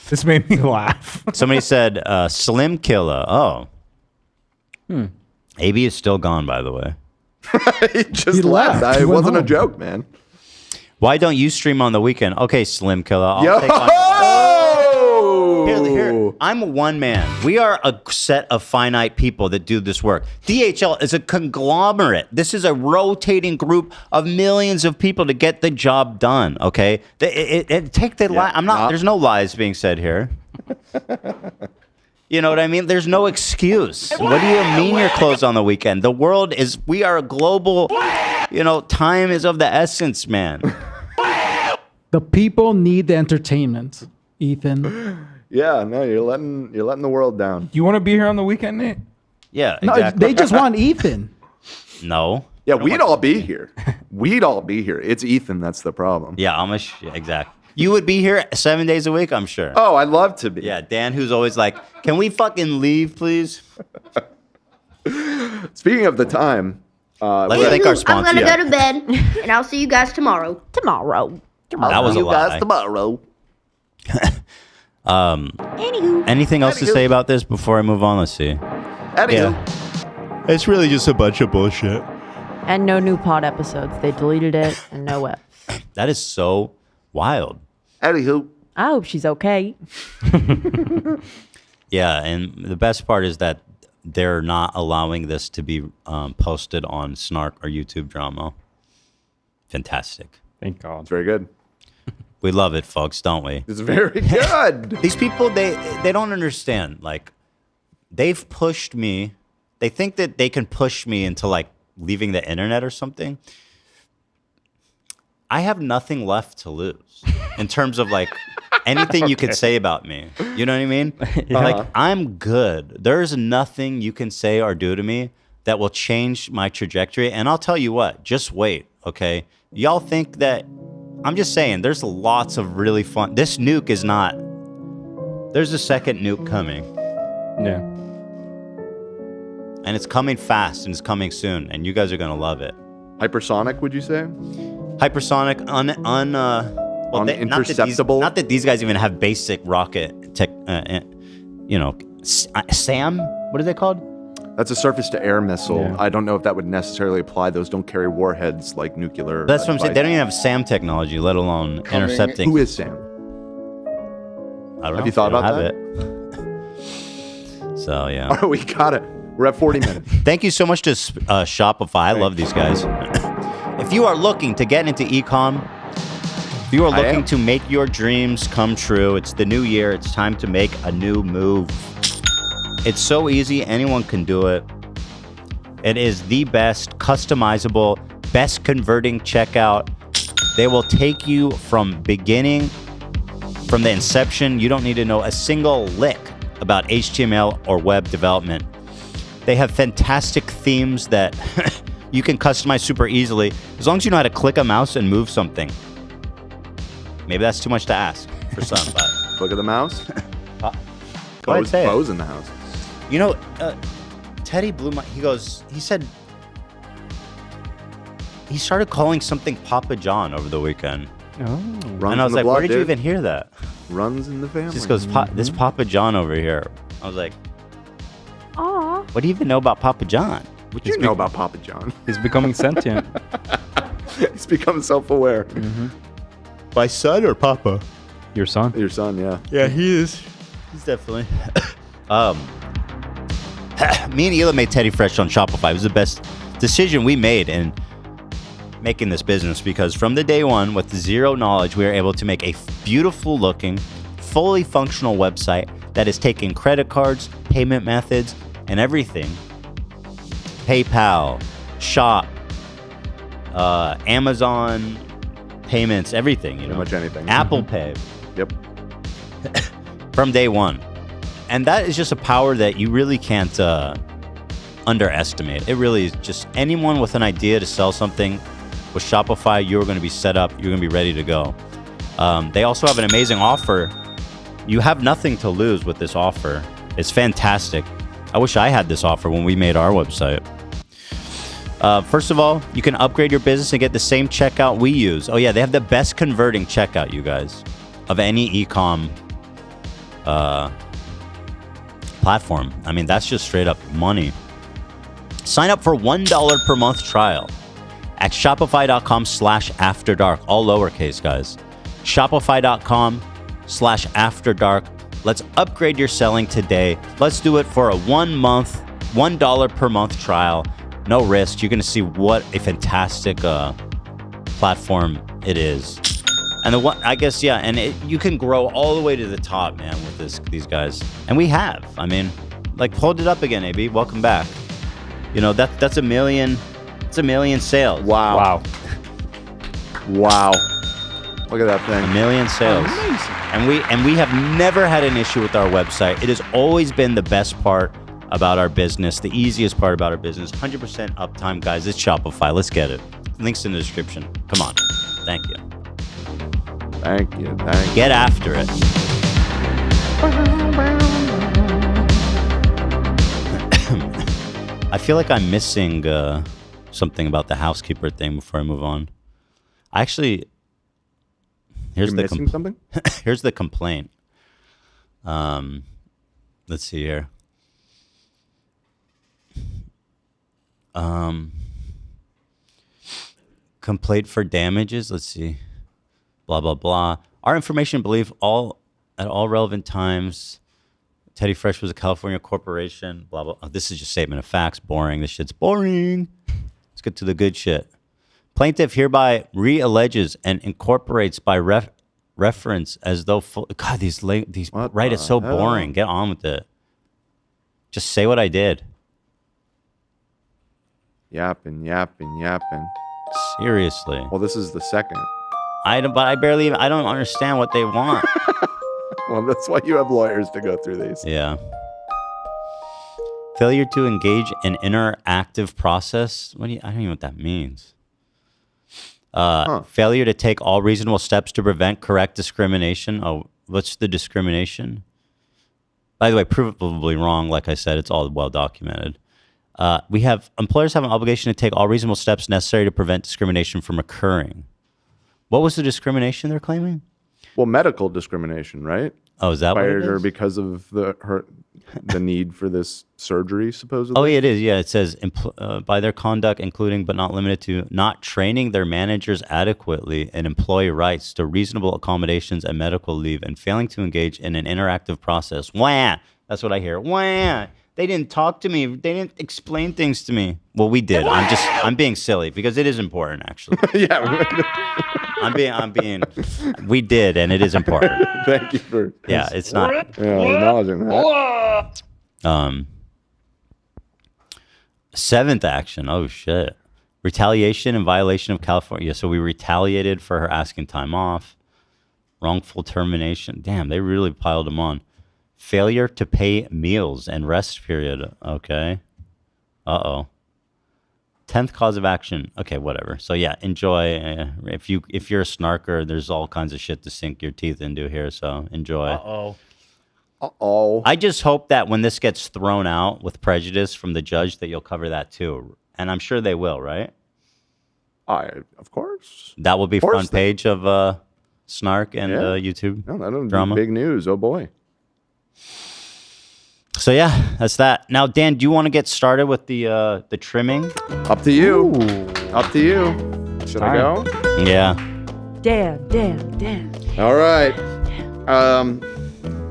This made me laugh. Somebody said Slim Killer. Oh. AB is still gone, by the way. He just He left. left. He It went wasn't a home. joke, man. Why don't you stream on the weekend? Okay, Slim Killer. I'll Yo! take on. Here, I'm one man. We are a set of finite people that do this work. DHL is a conglomerate. This is a rotating group of millions of people to get the job done. Okay, take the lie. I'm not. There's no lies being said here. You know what I mean? There's no excuse. What do you mean you're closed on the weekend? The world is. We are a global. You know, time is of the essence, man. The people need the entertainment, Ethan. Yeah, no, you're letting the world down. You want to be here on the weekend, Nate? Yeah, No, exactly. they just want Ethan. No. Yeah, we'd all be here. We'd all be here. It's Ethan that's the problem. Yeah, exactly. You would be here 7 days a week, I'm sure. Oh, I'd love to be. Yeah, Dan, who's always like, can we fucking leave, please? Speaking of the time, Let's we're- thank our I'm sponsor. gonna go to bed, and I'll see you guys tomorrow. Tomorrow. That was a you guys lie. tomorrow. Anything else to say about this before I move on? Let's see. Anywho, It's really just a bunch of bullshit. And no new pod episodes. They deleted it and no web. That is so wild. anywho, I hope she's okay. Yeah, and the best part is that they're not allowing this to be posted on Snark or YouTube Drama. Fantastic. Thank God. it's very good. We love it, folks, don't we? It's very good. These people, they don't understand. Like, they've pushed me. They think that they can push me into, like, leaving the internet or something. I have nothing left to lose in terms of, like, anything you could say about me. You know what I mean? Like, I'm good. There's nothing you can say or do to me that will change my trajectory. And I'll tell you what, just wait, okay? Y'all think that, I'm just saying, there's lots of really fun. This nuke is not, there's a second nuke coming. Yeah. And it's coming fast and it's coming soon. And you guys are going to love it. Hypersonic, would you say? Hypersonic, Uninterceptable? Not that these guys even have basic rocket tech, SAM? What are they called? That's a surface-to-air missile. Yeah. I don't know if that would necessarily apply. Those don't carry warheads like nuclear. That's what I'm saying. They don't devices. even have SAM technology, let alone Coming- intercepting. Who is Sam? I don't know. Have you thought They don't about have it. So, yeah. Oh, we got it. We're at 40 minutes. Thank you so much to Shopify. I love these guys. If you are looking to get into e-com, if you are I looking am. to make your dreams come true, it's the new year. It's time to make a new move. It's so easy. Anyone can do it. It is the best customizable, best converting checkout They will take you from the inception. You don't need to know a single lick about HTML or web development. They have fantastic themes that you can customize super easily as long as you know how to click a mouse and move something. Maybe that's too much to ask for some, but Click of the mouse. Go ahead, say it. Bo's in the house. You know, Teddy blew my. He said he started calling something Papa John over the weekend. Oh. And I was like, where did you even hear that? Runs in the family. He just goes, this Papa John over here. I was like, Aw. what do you even know about Papa John? What do you know about Papa John? He's becoming sentient. He's become self-aware. My son or Papa? Your son. Your son, yeah. Yeah, he is. He's definitely. Me and Hila made Teddy Fresh on Shopify. It was the best decision we made in making this business because from the day one, with zero knowledge, we were able to make a beautiful looking, fully functional website that is taking credit cards, payment methods, and everything. PayPal, Shop, Amazon payments, everything, you know. Pretty much anything. Apple Pay. Yep. From day one. And that is just a power that you really can't underestimate. It really is just anyone with an idea to sell something with Shopify, you're going to be set up. You're going to be ready to go. They also have an amazing offer. You have nothing to lose with this offer. It's fantastic. I wish I had this offer when we made our website. First of all, you can upgrade your business and get the same checkout we use. Oh yeah, they have the best converting checkout, you guys, of any e-com platform. I mean, that's just straight up money. Sign up for $1 per month trial at shopify.com/afterdark, all lowercase, guys. Shopify.com/afterdark. Let's upgrade your selling today. Let's do it for a $1 per month trial. No risk. You're going to see what a fantastic platform it is. And I guess, yeah, and you can grow all the way to the top, man, with these guys. And we have. I mean, like, hold it up again, AB. Welcome back. You know, that's a million. It's a million sales. Wow. Wow. Look at that thing. A million sales. And we have never had an issue with our website. It has always been the best part about our business, the easiest part about our business. 100% uptime, guys. It's Shopify. Let's get it. Links in the description. Come on. Thank you. Thank you. Get after it. I feel like I'm missing something about the housekeeper thing before I move on. Here's something? Here's the complaint. Let's see here. Complaint for damages. Let's see. Blah, blah, blah. Our information believe at all relevant times, Teddy Fresh was a California corporation. Blah, blah. Oh, this is just statement of facts. Boring. This shit's boring. Let's get to the good shit. Plaintiff hereby re-alleges and incorporates by reference as though God, these right, it's so boring. Get on with it. Just say what I did. Yapping. Seriously. Well, this is the second. I don't understand what they want. Well, that's why you have lawyers to go through these. Yeah. Failure to engage in interactive process. I don't even know what that means. Failure to take all reasonable steps to prevent correct discrimination. Oh, what's the discrimination? By the way, provably wrong. Like I said, it's all well documented. Employers have an obligation to take all reasonable steps necessary to prevent discrimination from occurring. What was the discrimination they're claiming? Well, medical discrimination, right? Oh, is that what it is? Or because of the need for this surgery, supposedly? Oh, yeah, it is. Yeah, it says by their conduct, including but not limited to not training their managers adequately in employee rights to reasonable accommodations and medical leave, and failing to engage in an interactive process. Wah! That's what I hear. Wah! They didn't talk to me. They didn't explain things to me. Well, we did. I'm being silly because it is important, actually. Yeah. We did, and it is important. Thank you for. Yeah, it's not. Yeah, acknowledging that. Seventh action. Oh shit. Retaliation in violation of California. So we retaliated for her asking time off. Wrongful termination. Damn, they really piled them on. Failure to pay meals and rest period. Okay. Uh-oh. 10th cause of action. Okay, whatever. So yeah, enjoy. If you're a snarker, there's all kinds of shit to sink your teeth into here. So enjoy. Uh-oh. I just hope that when this gets thrown out with prejudice from the judge, that you'll cover that too. And I'm sure they will, right? Of course. That will be front page of Snark and YouTube No, that'll drama. be big news. Oh boy. So yeah, that's that. Now, Dan, do you want to get started with the trimming? Up to you. Up to you. Should I go? Yeah. Dan. All right.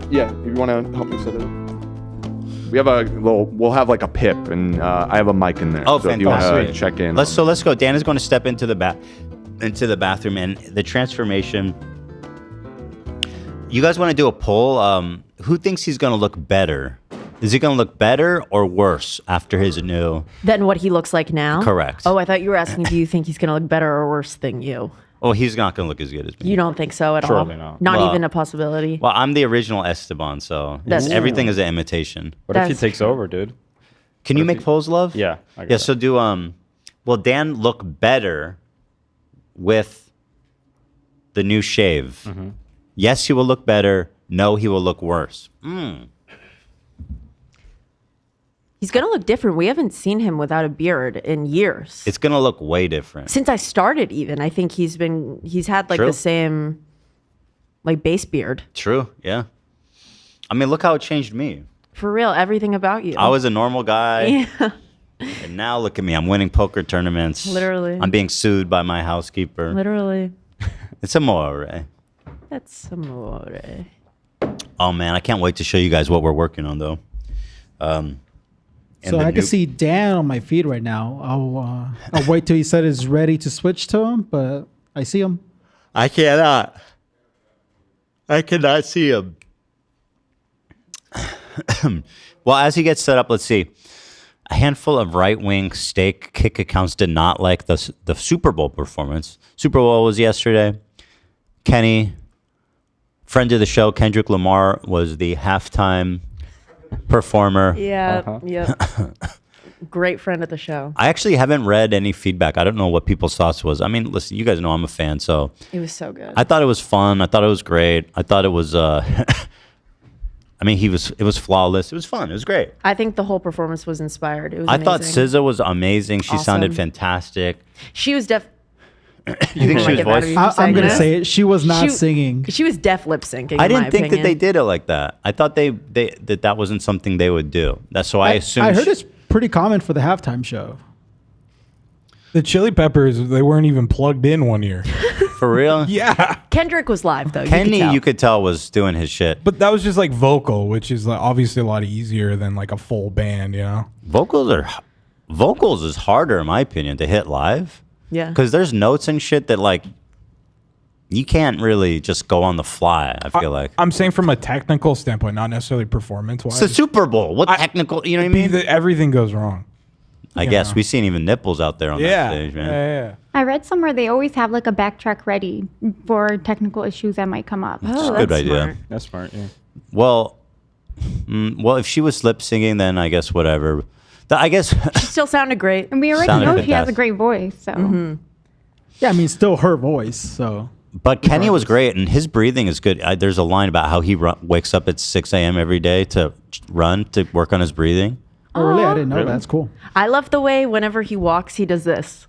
Yeah, you want to help me set it up? We have we'll have like a pip, and I have a mic in there. Oh, so if you want to fantastic. check in. Let's go. Dan is going to step into the bathroom, and the transformation. You guys want to do a poll? Who thinks he's going to look better? Is he going to look better or worse after his new? Than what he looks like now? Correct. Oh, I thought you were asking, do you think he's going to look better or worse than you? Oh, he's not going to look as good as me. You don't think so at all? Surely not. Not even a possibility? Well, I'm the original Esteban, so everything is an imitation. What if he takes over, dude? Can you make polls, love? Yeah. Yeah, so do, will Dan look better with the new shave? Mm-hmm. Yes, he will look better. No, he will look worse. He's going to look different. We haven't seen him without a beard in years. It's going to look way different. Since I started even, I think he's had like True. the same like base beard. True, yeah. I mean, look how it changed me. For real, everything about you. I was a normal guy. Yeah. And now look at me. I'm winning poker tournaments. Literally. I'm being sued by my housekeeper. Literally. It's amore. That's amore. Oh, man. I can't wait to show you guys what we're working on, though. So I can see Dan on my feed right now. I'll wait till he said it's ready to switch to him, but I see him. I cannot. I cannot see him. Well, as he gets set up, let's see. A handful of right-wing stake kick accounts did not like the Super Bowl performance. Super Bowl was yesterday. Kenny, friend of the show, Kendrick Lamar, was the halftime performer. Yeah, yep. Great friend of the show. I actually haven't read any feedback. I don't know what people's thoughts was. I mean, listen, you guys know I'm a fan, so It was so good. I thought it was fun. I thought it was great. I thought it was I mean, it was flawless. It was fun. It was great. I think the whole performance was inspired. It was I amazing. thought SZA was amazing. She sounded Awesome. fantastic. She was deaf. You think she was voice? I'm going to say it. She was not singing. She was deaf lip syncing. I didn't think that they did it like that. I thought that wasn't something they would do. That's so I assumed. I heard it's pretty common for the halftime show. The Chili Peppers, they weren't even plugged in one year. For real? Yeah. Kendrick was live though. Kenny, you you could tell, was doing his shit. But that was just like vocal, which is like obviously a lot easier than like a full band, you know? Vocals is harder, in my opinion, to hit live. Yeah. Because there's notes and shit that like you can't really just go on the fly. I feel like I'm saying from a technical standpoint, not necessarily performance-wise. it's the Super Bowl. What technical? You know what I mean? Everything goes wrong. I guess we've seen even nipples out there on that stage, man. Yeah. I read somewhere they always have like a backtrack ready for technical issues that might come up. That's a good idea. That's smart, yeah. Well, if she was lip singing, then I guess whatever. I guess She still sounded great. And we already Sounded know she has a fantastic. great voice, so. Yeah, I mean, it's still her voice, so. But Kenny was great, and his breathing is good. There's a line about how he wakes up at 6 a.m. every day to run to work on his breathing. Oh, really? I didn't know Really? that. That's cool. I love the way whenever he walks, he does this.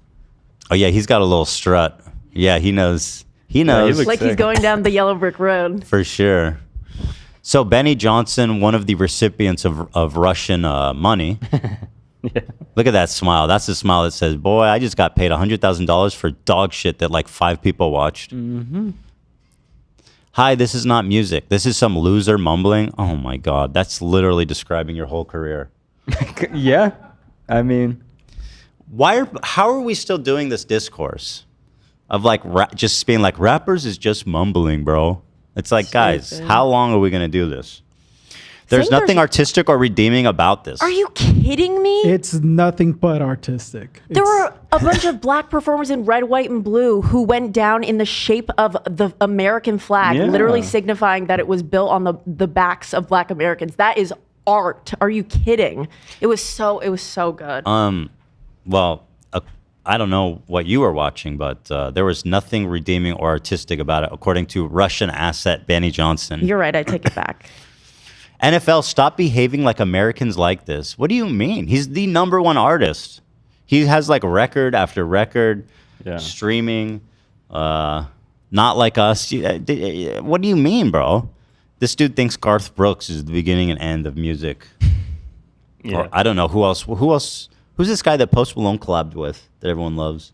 Oh yeah, he's got a little strut. Yeah, he knows. He knows. Like he's going down the yellow brick road. For sure. So Benny Johnson, one of the recipients of Russian money. Look at that smile. That's the smile that says, "Boy, I just got paid $100,000 for dog shit that like 5 people watched." Hi, this is not music. This is some loser mumbling. Oh my God, that's literally describing your whole career. Yeah. I mean, how are we still doing this discourse of like just being like rappers is just mumbling, bro? It's like, guys, how long are we gonna do this? There's saying nothing artistic or redeeming about this. Are you kidding me? It's nothing but artistic. There It's- were a bunch of black performers in red, white, and blue who went down in the shape of the American flag, Yeah. literally signifying that it was built on the backs of black Americans. That is art. Are you kidding? It was so good. Well, I don't know what you were watching, but there was nothing redeeming or artistic about it, according to Russian asset Benny Johnson. You're right. I take it back. NFL, stop behaving like Americans like this. What do you mean? He's the #1 artist. He has like record after record, streaming. Not like us. What do you mean, bro? This dude thinks Garth Brooks is the beginning and end of music. Yeah. Or I don't know who else. Who's this guy that Post Malone collabed with that everyone loves?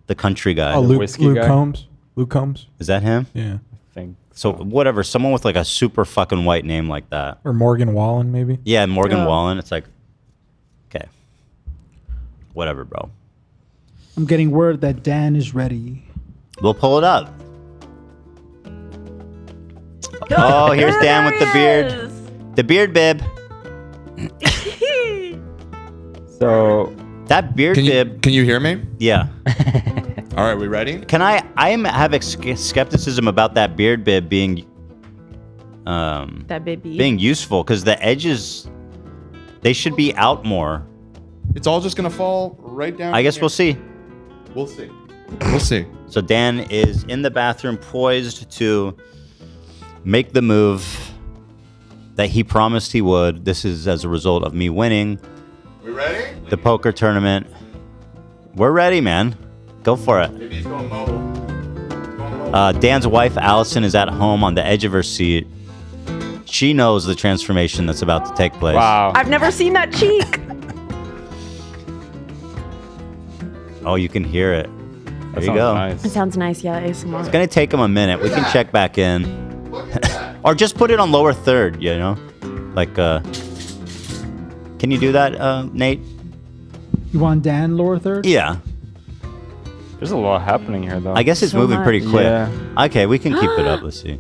The country guy. Oh, Luke guy? Combs. Luke Combs. Is that him? Yeah. I think. So whatever, someone with like a super fucking white name like that. Or Morgan Wallen, maybe. Yeah, Morgan Yeah. Wallen. It's like, okay, whatever, bro. I'm getting word that Dan is ready. We'll pull it up. Oh, here's Dan with the beard. The beard bib. So that beard bib. Can you hear me? Yeah. All right, we ready? Can I have skepticism about that beard bib being that baby being useful, because the edges, they should be out more. It's all just gonna fall right down. I guess here. we'll see. We'll see. We'll see. So Dan is in the bathroom, poised to make the move that he promised he would. This is as a result of me winning. We ready? The poker tournament. We're ready, man. Go for it. Maybe he's going mobile. Dan's wife, Allison, is at home on the edge of her seat. She knows the transformation that's about to take place. Wow. I've never seen that cheek. Oh, you can hear it. There you sounds go. nice. It sounds nice, yeah. ASMR. It's going to take him a minute. We can check back in. Or just put it on lower third, you know? Like, can you do that, Nate? You want Dan lower third? Yeah. There's a lot happening here, though. I guess it's So moving pretty much. quick. Yeah. Okay, we can keep it up. Let's see.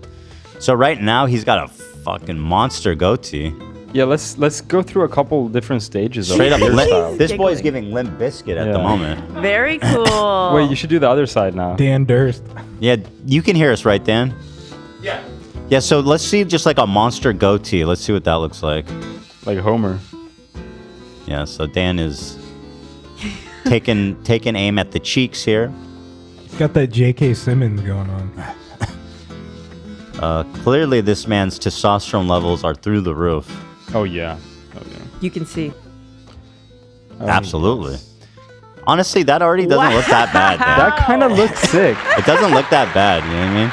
So right now, he's got a fucking monster goatee. Yeah, let's go through a couple different stages of Straight up, your style. this boy's giving Limp Bizkit at the Yeah. moment. Very cool. Wait, you should do the other side now. Dan Durst. Yeah, you can hear us, right, Dan? Yeah. Yeah, so let's see just like a monster goatee. Let's see what that looks like. Like Homer. Yeah, so Dan is taking aim at the cheeks here. He's got that J.K. Simmons going on. Clearly, this man's testosterone levels are through the roof. Oh yeah. You can see. Absolutely. Honestly, that already doesn't look that bad. Dan. That kind of looks sick. It doesn't look that bad. You know what I mean?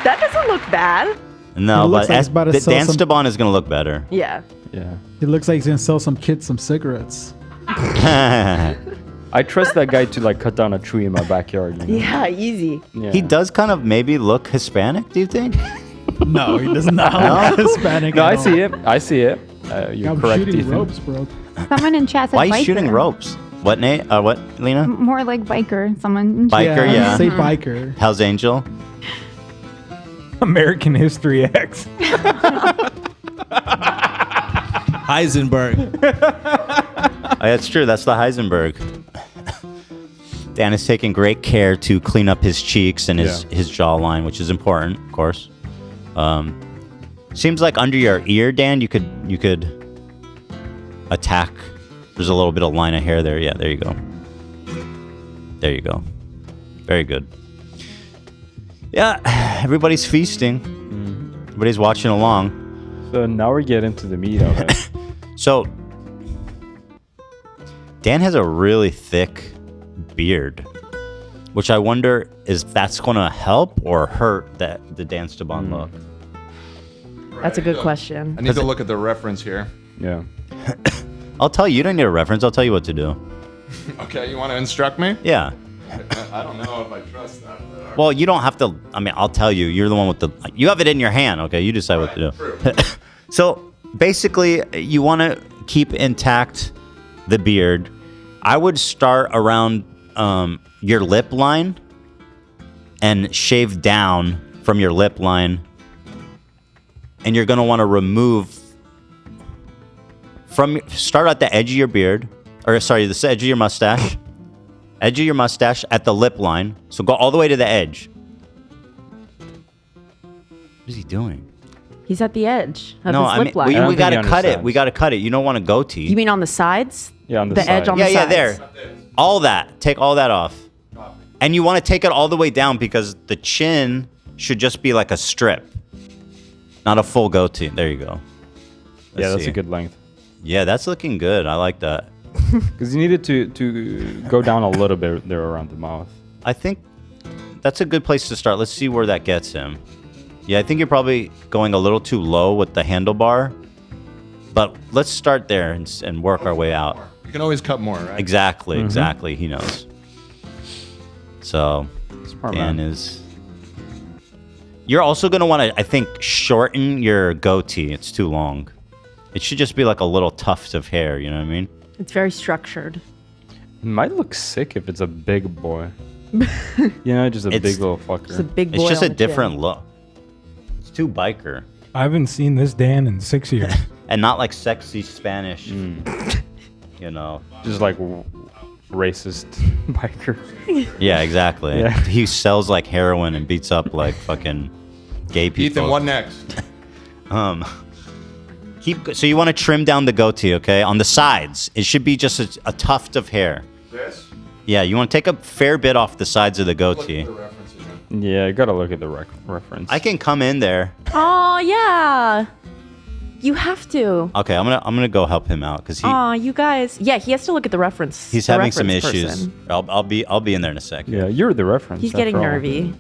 That doesn't look bad. No, It looks but like he's about to sell some- Dansteban is going to look better. Yeah. Yeah. It looks like he's gonna sell some kids some cigarettes. I trust that guy to like cut down a tree in my backyard. You know? Yeah, easy. Yeah. He does kind of maybe look Hispanic, do you think? No, he does not look Hispanic. No, at I all. see it. I see it. You're I'm correct, shooting Ethan. ropes, bro. Someone in chat said Why are you biker. shooting ropes? What, Nate? What, Lena? More like biker. Someone. In chat. Biker, yeah. Say biker. Hell's Angel? American History X. Heisenberg. Oh, that's true. That's the Heisenberg. Dan is taking great care to clean up his cheeks and his jawline, which is important, of course. Seems like under your ear, Dan, you could attack. There's a little bit of line of hair there. Yeah, there you go. There you go. Very good. Yeah, everybody's feasting. Everybody's watching along. So now we get into the meat of it. So, Dan has a really thick beard, which I wonder is that's going to help or hurt the Dansteban look. That's a good question. I need to look at the reference here. Yeah. I'll tell you. You don't need a reference. I'll tell you what to do. Okay, you want to instruct me? Yeah. I don't know if I trust that. Though. Well, you don't have to. I mean, I'll tell you. You're the one with the. You have it in your hand. Okay, you decide what to do. So basically, you want to keep intact the beard. I would start around your lip line and shave down from your lip line and you're gonna want to remove start at the edge of your beard, or sorry, the edge of your mustache. Edge of your mustache at the lip line. So go all the way to the edge. What is he doing? He's at the edge of No, his I lip mean, line. we gotta cut it. We gotta cut it. You don't want a goatee. You mean on the sides? Yeah, on the edge on the sides. Yeah, there. All that. Take all that off. And you want to take it all the way down because the chin should just be like a strip, not a full goatee. There you go. Yeah, that's a good length. Yeah, that's looking good. I like that. Because you needed to go down a little bit there around the mouth. I think that's a good place to start. Let's see where that gets him. Yeah, I think you're probably going a little too low with the handlebar. But let's start there and work our way out. You can always cut more, right? Exactly, exactly. He knows. So, Smart Dan man. is... You're also going to want to, I think, shorten your goatee. It's too long. It should just be like a little tuft of hair, you know what I mean? It's very structured. It might look sick if it's a big boy. You know, just a big little fucker. It's a big boy. It's just a on the different chin. look. It's too biker. I haven't seen this Dan in 6 years. And not like sexy Spanish, you know. Just like racist biker. Yeah, exactly. Yeah. He sells like heroin and beats up like fucking gay people. Ethan, what next? So you want to trim down the goatee, okay? On the sides, it should be just a tuft of hair. This? Yeah, you want to take a fair bit off the sides of the goatee. Yeah, you gotta look at the reference. I can come in there. Oh yeah, you have to. Okay, I'm gonna go help him out because Oh, you guys. Yeah, he has to look at the reference. he's the having some reference issues. person. I'll be in there in a second. Yeah, you're the reference. He's getting nervy.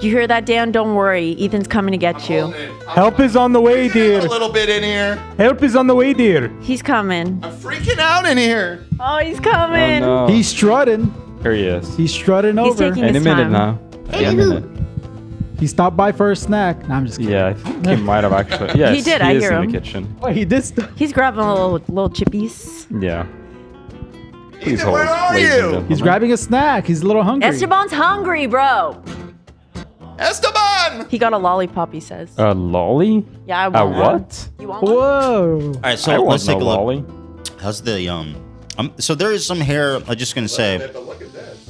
You hear that, Dan? Don't worry. Ethan's coming to get you. Help is on the way, dear. A little bit in here. Help is on the way, dear. He's coming. I'm freaking out in here. Oh, he's coming. Oh, no. He's strutting. Here he is. He's strutting He's over. taking Any his minute time. now. Any minute. He stopped by for a snack. No, I'm just kidding. Yeah, I think he might have actually. Yes, He did, I is hear in him. the kitchen. Wait, he did stuff. He's grabbing a little chippies. Yeah. Please Ethan, hold, where are ladies and you? gentlemen. He's grabbing a snack. He's a little hungry. Esteban's hungry, bro. Esteban! He got a lollipop, he says. A lolly? Yeah, I A want one. what? You want one? Whoa. All right, I so want let's take no a look. lolly. How's the so there is some hair. I'm just gonna say. But look at this.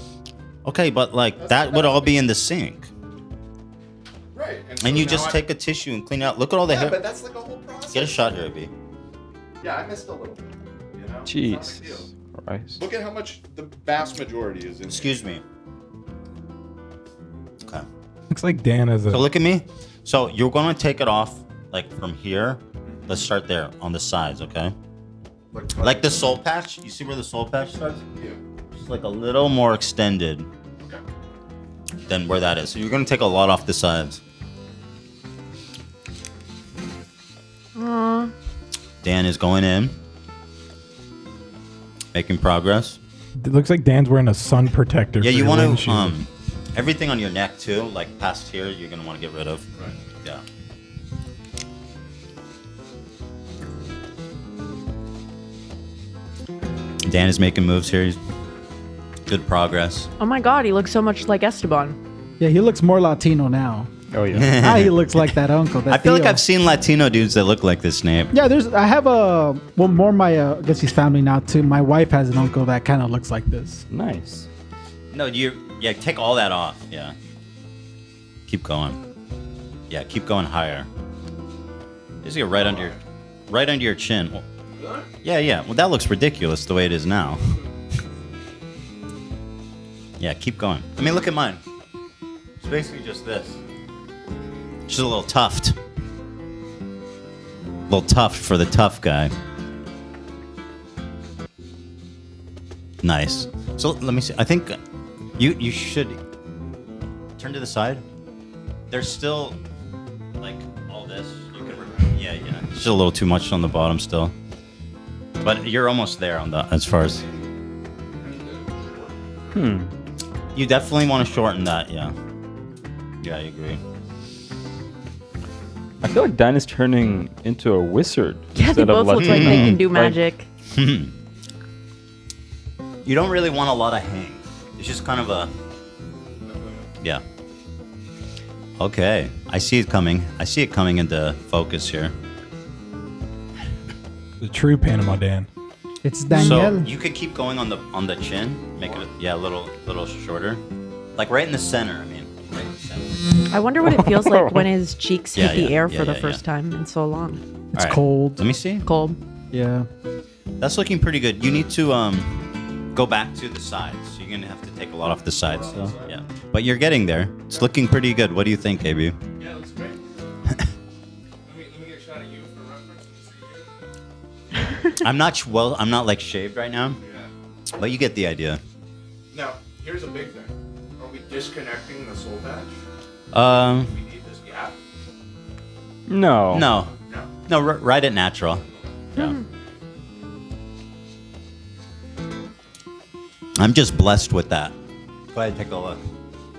Okay, but like that would all be in the sink, Right. and you now just take a tissue and clean it out. Look at all the Yeah, hair. but that's like a whole process. Get a shot here, AB. Yeah, I missed a little bit. You know? It's not a big Jeez. deal. Christ. Look at how much the vast majority is in Excuse me. Okay. Looks like Dan has So a. look at me. So you're gonna take it off like from here. Let's start there on the sides, okay? Like the soul patch. You see where the soul patch starts? Yeah. Just like a little more extended than where that is. So you're gonna take a lot off the sides. Dan is going in, making progress. It looks like Dan's wearing a sun protector. Yeah, for you your want to windshield. everything on your neck too, like past here, you're gonna want to get rid of. Right. Yeah. Dan is making moves here. He's good progress. Oh my God, he looks so much like Esteban. Yeah, he looks more Latino now. Oh yeah. Now he looks like that uncle. That I feel like Theo. I've seen Latino dudes that look like this name. Yeah, I have a, well, more my, I guess he's family now too. My wife has an uncle that kind of looks like this. Nice. No, yeah, take all that off. Yeah. Keep going. Yeah, keep going higher. Just get right under your chin. Well, yeah. Well, that looks ridiculous the way it is now. Yeah, keep going. I mean, look at mine. It's basically just this. Just a little tuft. Little tuft for the tough guy. Nice. So let me see. I think you should turn to the side. There's still like all this. You can yeah. It's just a little too much on the bottom still. But you're almost there on the as far as. You definitely want to shorten that. Yeah. Yeah, I agree. I feel like Dan is turning into a wizard. Yeah, they instead of both look like they can do Like, magic. You don't really want a lot of hang. It's just kind of a. Yeah. Okay. I see it coming. I see it coming into focus here. The true Panama Dan. It's Danielle. So you could keep going on the chin, make it a little shorter, like right in the center. I mean, right in the center. I wonder what it feels like when his cheeks hit the air for the yeah. first time in so long. It's cold. Let me see. Cold. Yeah. That's looking pretty good. You need to go back to the sides. So you're gonna have to take a lot off the sides. So, yeah, but you're getting there. It's looking pretty good. What do you think, AB? Yeah, it looks great. let me get a shot of you for reference. I'm not like shaved right now, but you get the idea. Now, here's a big thing. Are we disconnecting the soul patch? Um. We need this gap. No, right at natural. Yeah. I'm just blessed with that. Go ahead, take a look.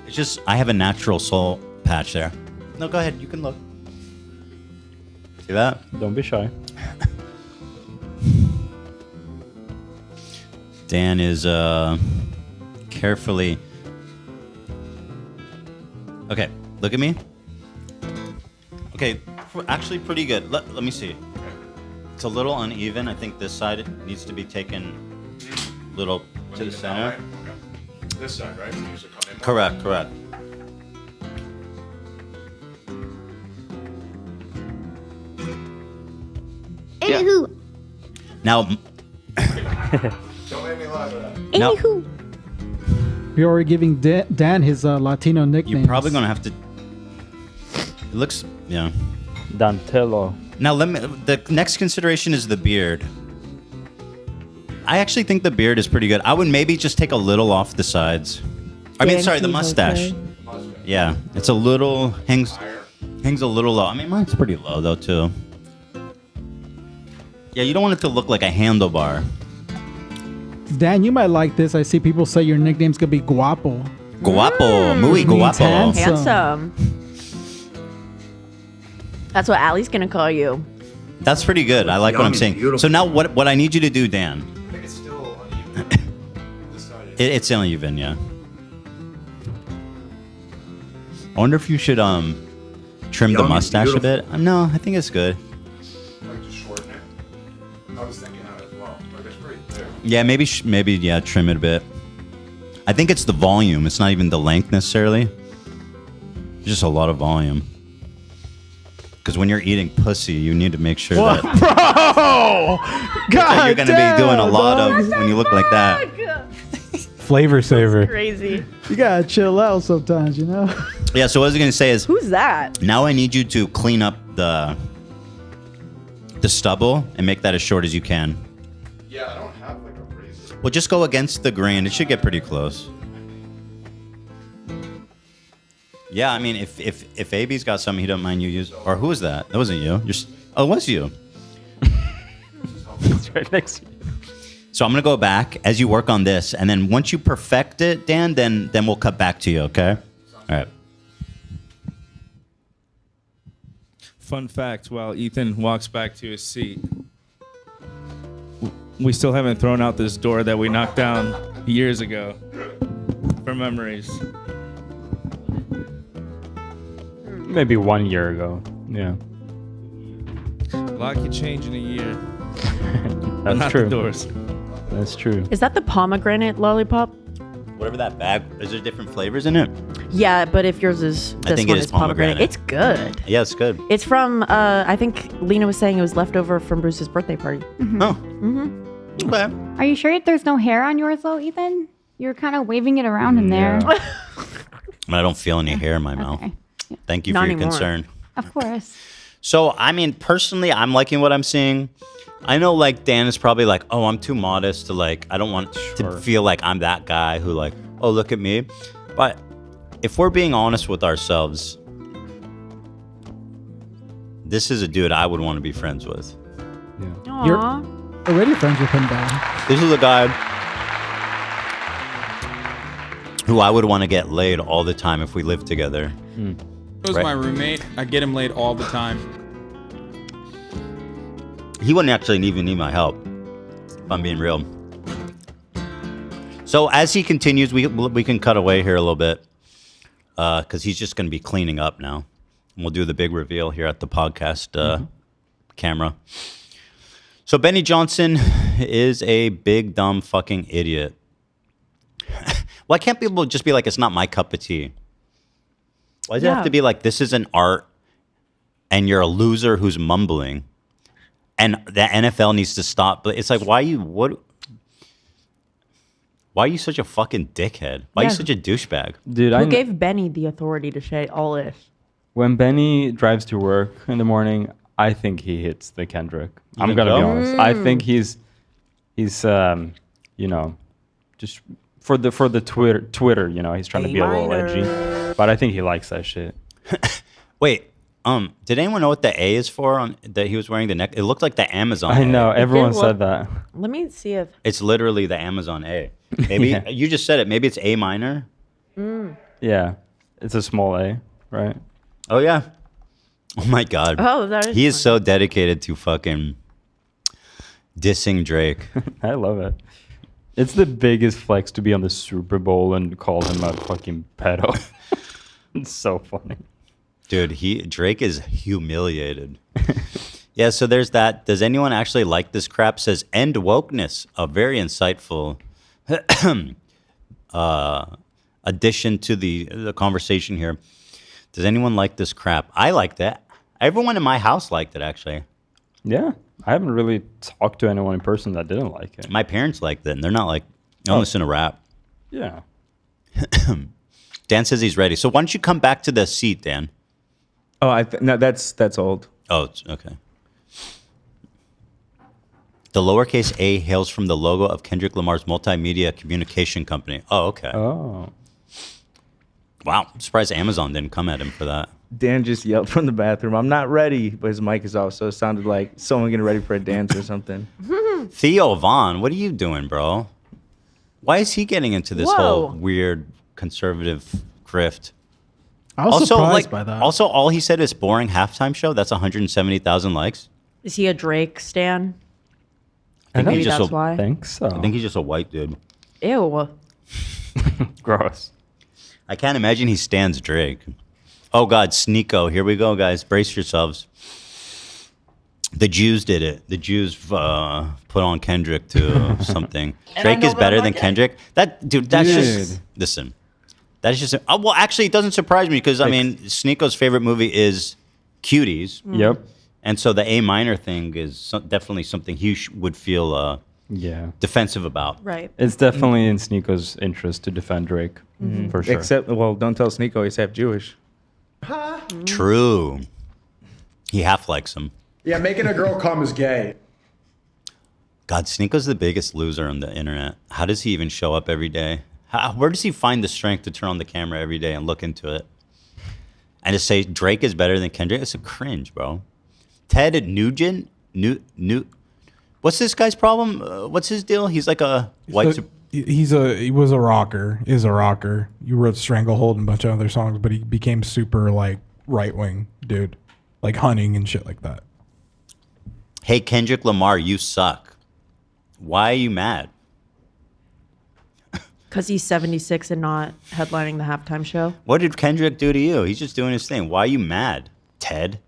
It's just I have a natural soul patch there. No, go ahead. You can look. See that? Don't be shy. Dan is carefully. Okay, look at me. Okay, actually pretty good. Let me see. It's a little uneven. I think this side needs to be taken a little to the center. Okay. This side, right? We used to come in more. Correct. Anywho. Now. Don't make me laugh at that. Now, Anywho. You're already giving Dan his Latino nickname. you're probably gonna have to. It looks, yeah. Dantello. Now the next consideration is the beard. I actually think the beard is pretty good. I would maybe just take a little off the sides. I mean, sorry, the mustache. Yeah, it's a little hangs a little low. I mean, mine's pretty low though too. Yeah, you don't want it to look like a handlebar. Dan, you might like this. I see people say your nickname's gonna be Guapo. Guapo, muy Means guapo. Handsome. That's what Allie's gonna call you. That's pretty good. I like what I'm saying. So now what I need you to do, Dan. I think it's still uneven. This side is. It's uneven, yeah. I wonder if you should trim the mustache a bit. No, I think it's good. Like just shorten it. I was thinking that as well. Like it's pretty thick. Yeah, maybe trim it a bit. I think it's the volume. It's not even the length necessarily. Just a lot of volume. Because when you're eating pussy, you need to make sure that Bro! God you're going to be doing a lot of when you look like that. Flavor saver. Crazy. You gotta chill out sometimes, you know? Yeah, so what I was going to say is, Who's that? now I need you to clean up the stubble and make that as short as you can. Yeah, I don't have like a razor. Well, just go against the grain. It should get pretty close. Yeah, I mean, if AB's got something he don't mind you use, or who was that? That wasn't you. Oh, it was you. It's right next to you. So I'm gonna go back as you work on this, and then once you perfect it, Dan, then we'll cut back to you. Okay? All right. Fun fact: while Ethan walks back to his seat, we still haven't thrown out this door that we knocked down years ago for memories. Maybe 1 year ago. Yeah. A lot can change in a year. That's not true. The doors. That's true. Is that the pomegranate lollipop? Whatever that bag. Is there different flavors in it? Yeah, but if yours is I this think one it is is pomegranate, pomegranate. it's good. Yeah, it's good. It's from I think Lena was saying it was left over from Bruce's birthday party. Oh. Mm-hmm. Okay. Are you sure there's no hair on yours though, Ethan? You're kind of waving it around in there. But I don't feel any hair in my mouth. Okay. Thank you Not for your anymore. concern. Of course. So, I mean, personally, I'm liking what I'm seeing. I know, like, Dan is probably like, oh, I'm too modest to, like, I don't want to feel like I'm that guy who, like, oh, look at me. But if we're being honest with ourselves, this is a dude I would want to be friends with. Yeah. You're Aw. already friends with him, Dan. This is a guy who I would want to get laid all the time if we lived together. If it was Right. my roommate, I get him laid all the time. He wouldn't actually even need my help, if I'm being real. So as he continues, we can cut away here a little bit, because he's just going to be cleaning up now. We'll do the big reveal here at the podcast camera. So Benny Johnson is a big, dumb fucking idiot. Why can't people just be like, it's not my cup of tea? Why does it have to be like, this is an art and you're a loser who's mumbling and the NFL needs to stop? But it's like, why are you such a fucking dickhead? Why are you such a douchebag? Dude, Who gave Benny the authority to say all this? When Benny drives to work in the morning, I think he hits the Kendrick. I'm gonna be honest. I think he's just for the Twitter, he's trying to be a little edgy. But I think he likes that shit. Wait, did anyone know what the A is for that he was wearing the neck? It looked like the Amazon I know, A. everyone said that. Let me see if It's literally the Amazon A. Maybe you just said it. Maybe it's A minor. Yeah, it's a small A, right? Oh yeah. Oh my God. Oh, that is he is so dedicated to fucking dissing Drake. I love it. It's the biggest flex to be on the Super Bowl and call him a fucking pedo. It's so funny. Dude, Drake is humiliated. Yeah, so there's that. Does anyone actually like this crap? Says end wokeness. A very insightful addition to the conversation here. Does anyone like this crap? I liked it. Everyone in my house liked it, actually. Yeah. I haven't really talked to anyone in person that didn't like it. My parents liked it, and they're not like, I don't listen to rap. Yeah. Dan says he's ready. So why don't you come back to the seat, Dan? Oh, no, that's old. Oh, okay. The lowercase a hails from the logo of Kendrick Lamar's multimedia communication company. Oh, okay. Oh. Wow. I'm surprised Amazon didn't come at him for that. Dan just yelled from the bathroom, "I'm not ready," but his mic is off, so it sounded like someone getting ready for a dance or something. Theo Vaughn, what are you doing, bro? Why is he getting into this whole weird conservative grift? I was surprised by that. Also, all he said is boring halftime show. That's 170,000 likes. Is he a Drake stan? I think that's why. I think so. I think he's just a white dude. Ew. Gross. I can't imagine he stands Drake. Oh God, Sneeko. Here we go, guys. Brace yourselves. The Jews did it. The Jews put on Kendrick to something. Drake is better than Kendrick. That's just listen. That's just well. Actually, it doesn't surprise me because I mean, Sneeko's favorite movie is Cuties. Yep. And so the A minor thing is definitely something he would feel defensive about. Right. It's definitely in Sneeko's interest to defend Drake, for sure. Except, well, don't tell Sneeko he's half Jewish. True. He half likes him. Yeah, making a girl come is gay. God, Sneeko's the biggest loser on the internet. How does he even show up every day? Where does he find the strength to turn on the camera every day and look into it? And to say Drake is better than Kendrick? It's a cringe, bro. Ted Nugent? What's this guy's problem? What's his deal? He's like a white... He was a rocker. Is a rocker. You wrote Stranglehold and a bunch of other songs, but he became super like right wing dude, like hunting and shit like that. Hey Kendrick Lamar, you suck. Why are you mad? Because he's 76 and not headlining the halftime show. What did Kendrick do to you? He's just doing his thing. Why are you mad, Ted?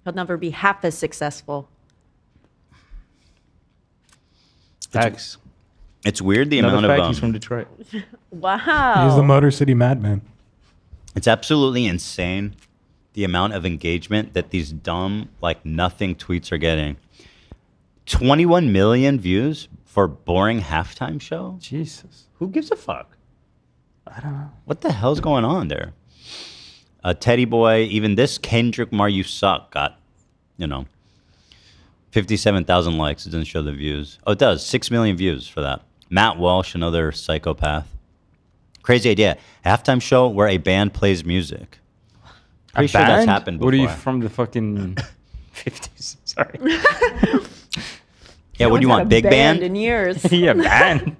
He'll never be half as successful. Facts. It's weird the Another amount fact, of... he's from Detroit. Wow. He's the Motor City Madman. It's absolutely insane the amount of engagement that these dumb, like nothing tweets are getting. 21 million views for boring halftime show? Jesus. Who gives a fuck? I don't know. What the hell's going on there? Teddy Boy, even this Kendrick Lamar, you suck, got, 57,000 likes. It doesn't show the views. Oh, it does. 6 million views for that. Matt Walsh, another psychopath. Crazy idea. Halftime show where a band plays music. Pretty sure that's happened before. What are you from the fucking 50s? Sorry. Yeah, what do you want? Big band? In years. Yeah, band.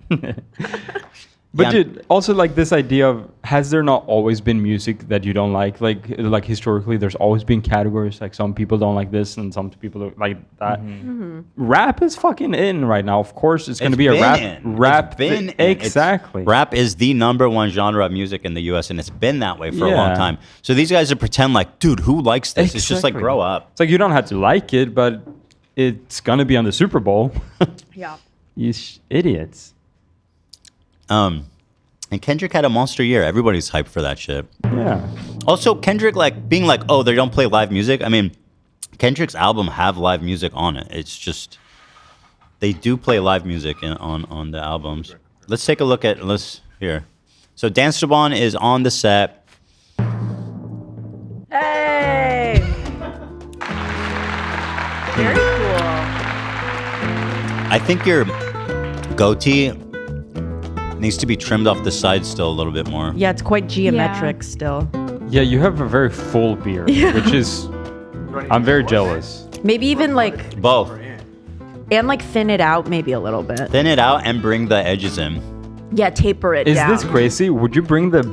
But dude, also like this idea of, has there not always been music that you don't like? Like historically, there's always been categories. Like some people don't like this, and some people don't like that. Rap is fucking in right now. Of course, it's going to be a rap. Exactly. Rap is the #1 genre of music in the U.S. and it's been that way for a long time. So these guys are pretend like, dude, who likes this? It's just like grow up. It's like you don't have to like it, but it's going to be on the Super Bowl. Yeah. You idiots. And Kendrick had a monster year. Everybody's hyped for that shit. Yeah. Also, Kendrick being like, oh, they don't play live music. I mean, Kendrick's album have live music on it. It's just they do play live music on the albums. Let's take a look at here. So Dansteban is on the set. Hey. Very cool. I think your goatee needs to be trimmed off the side still a little bit more. Yeah, it's quite geometric still. Yeah, you have a very full beard, which is, I'm very jealous. Maybe even like both. And like thin it out maybe a little bit. Thin it out and bring the edges in. Yeah, taper it Is down. this crazy? Would you bring the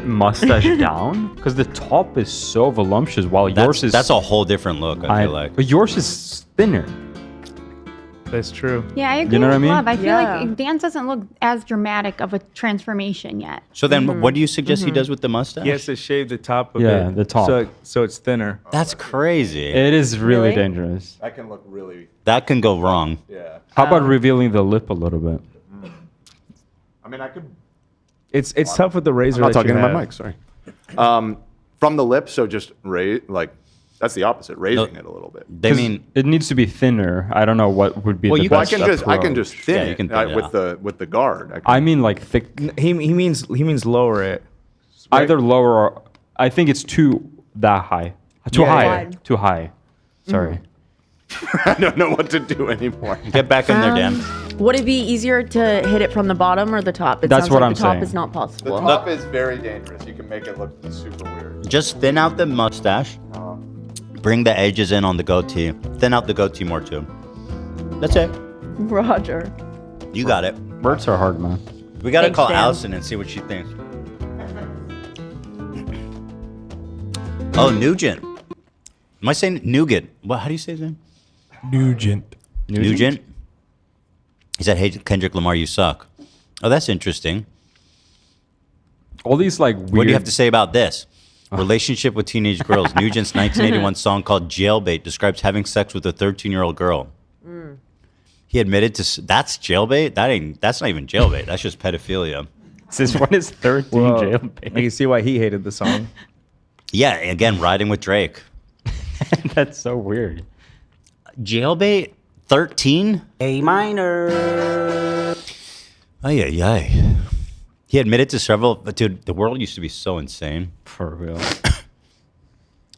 mustache down? Because the top is so voluptuous while yours is... That's a whole different look, I feel like. But yours is thinner. That's true. Yeah, I agree You know what I with mean? Love. I feel like Dance doesn't look as dramatic of a transformation yet. So then what do you suggest he does with the mustache? He has to shave the top of it. Yeah, the top. So it's thinner. That's crazy. It is really dangerous. That can look really. That can go wrong. Yeah. How about revealing the lip a little bit? I mean, I could. It's tough with the razor. I'm not that talking you to my have. mic. Sorry. From the lip, so just raise that's the opposite, raising it a little bit. They mean it needs to be thinner. I don't know what would be the best I can just thin Yeah, it you can thin it with the guard. I mean like thick. He means lower it. Either lower or I think it's too high. Too high. Too high. Sorry. I don't know what to do anymore. Get back in there, Dan. Would it be easier to hit it from the bottom or the top? It That's sounds what like I'm the top saying. is not The possible. top is very dangerous. You can make it look super weird. Just thin out the mustache. Bring the edges in on the goatee. Thin out the goatee more too. That's it. Roger. You got it. Birds are hard, man. We got to Thanks, call Dan. Allison and see what she thinks. Oh, Nugent. Am I saying Nougat? What? How do you say his name? Nugent. Nugent? He said, hey, Kendrick Lamar, you suck. Oh, that's interesting. All these like weird... What do you have to say about this? Relationship with teenage girls. Nugent's 1981 song called Jailbait describes having sex with a 13-year-old girl. He admitted to... That's jailbait? That's not even jailbait. That's just pedophilia. This one is 13 jailbait. I can see why he hated the song. Yeah, again, riding with Drake. That's so weird. Jailbait? 13? A minor. Ay, ay, ay. He admitted to several... Dude, the world used to be so insane. For real.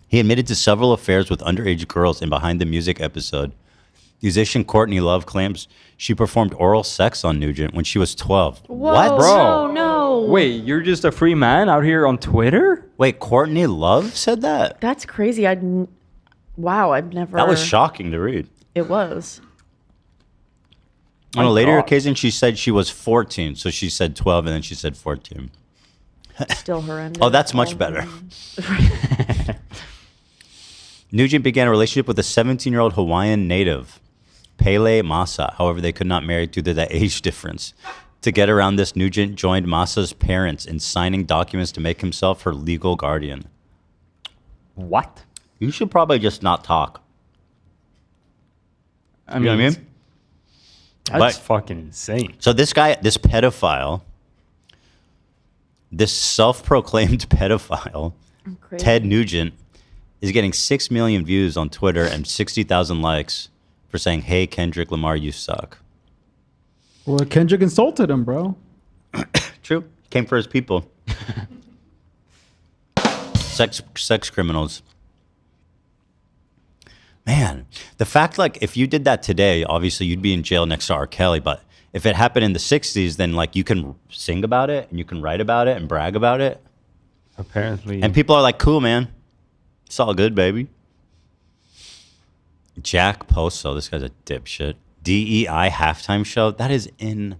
He admitted to several affairs with underage girls in Behind the Music episode. Musician Courtney Love claims she performed oral sex on Nugent when she was 12. Whoa, What? Bro. No. Wait, you're just a free man out here on Twitter? Wait, Courtney Love said that? That's crazy. Wow, I've never... That was shocking to read. It was. On a later God. occasion, she said she was 14. So she said 12 and then she said 14. Still horrendous. Oh, that's much better. Nugent began a relationship with a 17-year-old Hawaiian native, Pele Massa. However, they could not marry due to the age difference. To get around this, Nugent joined Massa's parents in signing documents to make himself her legal guardian. What? You should probably just not talk. I You know what I mean? That's But- fucking insane. So this guy, this pedophile, this self-proclaimed pedophile, Crazy. Ted Nugent, is getting 6 million views on Twitter and 60,000 likes for saying, hey, Kendrick Lamar, you suck. Well, Kendrick insulted him, bro. True. Came for his people. Sex criminals. Man, the fact, like, if you did that today, obviously you'd be in jail next to R. Kelly, but if it happened in the 60s, then, like, you can sing about it and you can write about it and brag about it. Apparently. And people are like, cool, man. It's all good, baby. Jack Poso, this guy's a dipshit. DEI halftime show. That is insane.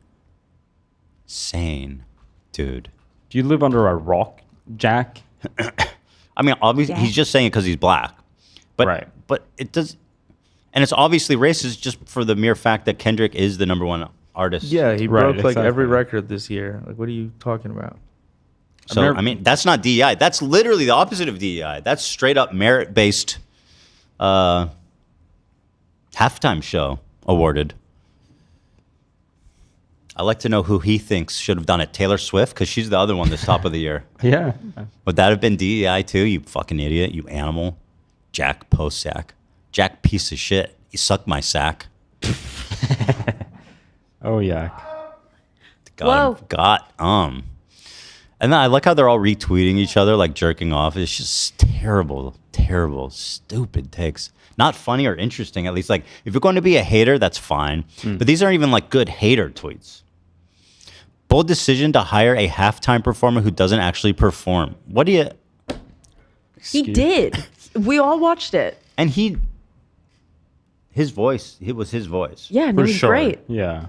Dude. Do you live under a rock, Jack? I mean, obviously, he's just saying it because he's black. But, but it does... And it's obviously racist just for the mere fact that Kendrick is the #1 artist. Yeah, he broke like every record this year. Like, what are you talking about? So, I mean, that's not DEI. That's literally the opposite of DEI. That's straight up merit-based halftime show awarded. I'd like to know who he thinks should have done it. Taylor Swift? Because she's the other one that's top of the year. Yeah. Would that have been DEI too, you fucking idiot, you animal? Jack Post-sack. Jack piece of shit. You suck my sack. Oh, yeah. Got And then I like how they're all retweeting each other, like jerking off. It's just terrible, terrible, stupid takes. Not funny or interesting, at least. Like, if you're going to be a hater, that's fine. But these aren't even like good hater tweets. Bold decision to hire a halftime performer who doesn't actually perform. What do you... He did. We all watched it. And his voice, it was his voice. Yeah, no, he's great. Yeah.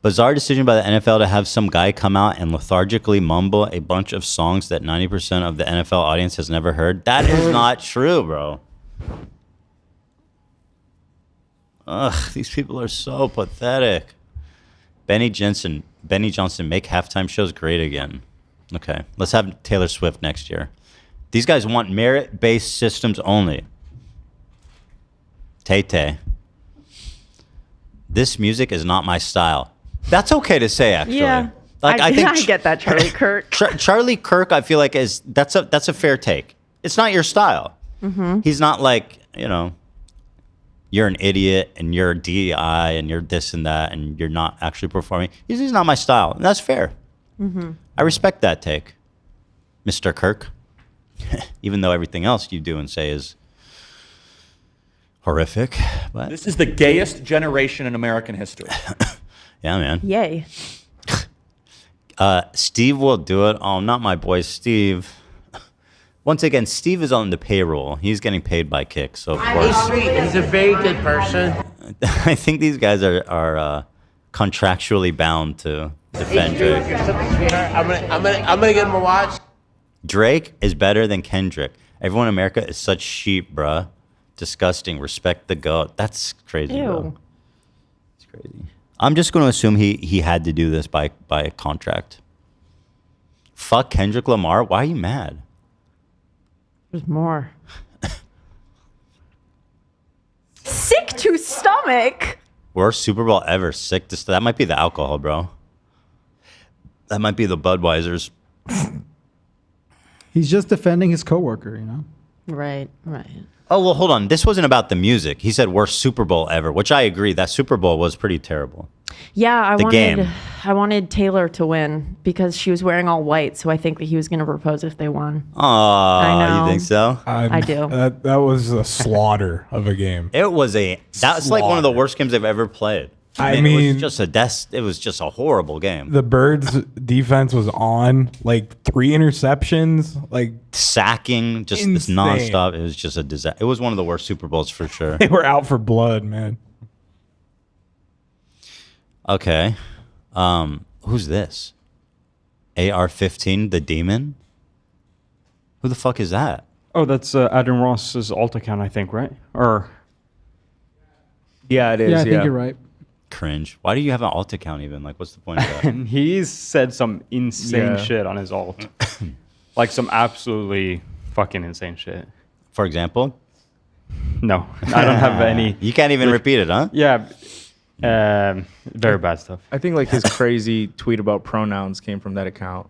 Bizarre decision by the NFL to have some guy come out and lethargically mumble a bunch of songs that 90% of the NFL audience has never heard. That is not true, bro. Ugh, these people are so pathetic. Benny Johnson, make halftime shows great again. Okay, let's have Taylor Swift next year. These guys want merit-based systems only. Tay-Tay. This music is not my style. That's okay to say, actually. Yeah. Like, I think I get that, Charlie Kirk. Charlie Kirk, I feel like that's a fair take. It's not your style. Mm-hmm. He's not like, you're an idiot and you're DEI and you're this and that and you're not actually performing. He's not my style. And that's fair. Mm-hmm. I respect that take, Mr. Kirk. Even though everything else you do and say is horrific. But this is the gayest generation in American history. Yeah, man. Yay. Steve will do it. Oh, not my boy Steve. Once again, Steve is on the payroll. He's getting paid by Kick, so of course. He's a very good person. I think these guys are contractually bound to defend Drake. I'm gonna get him a watch. Drake is better than Kendrick. Everyone in America is such sheep, bruh. Disgusting. Respect the GOAT. That's crazy, bro. It's crazy. I'm just going to assume he had to do this by contract. Fuck Kendrick Lamar. Why are you mad? There's more. Sick to stomach. Worst Super Bowl ever. Sick to that might be the alcohol, bro. That might be the Budweisers. He's just defending his coworker, Right. Oh, well, hold on. This wasn't about the music. He said worst Super Bowl ever, which I agree. That Super Bowl was pretty terrible. Yeah, game. I wanted Taylor to win because she was wearing all white, so I think that he was going to propose if they won. Oh, I know. you think so? I do. That was a slaughter of a game. That's like one of the worst games I've ever played. I mean, it was just a horrible game. The Birds defense was on, like 3 interceptions, like sacking, just this nonstop. It was just a disaster. It was one of the worst Super Bowls for sure. They were out for blood, man. Okay. Who's this? AR-15, the demon? Who the fuck is that? Oh, that's Adam Ross's alt account, I think, right? Or yeah, it is. Yeah, I think you're right. Cringe. Why do you have an alt account even? Like, what's the point of that? And he's said some insane shit on his alt. Like some absolutely fucking insane shit. For example? No, I don't have any. You can't even repeat it, huh? Yeah. Very bad stuff. I think like his crazy tweet about pronouns came from that account.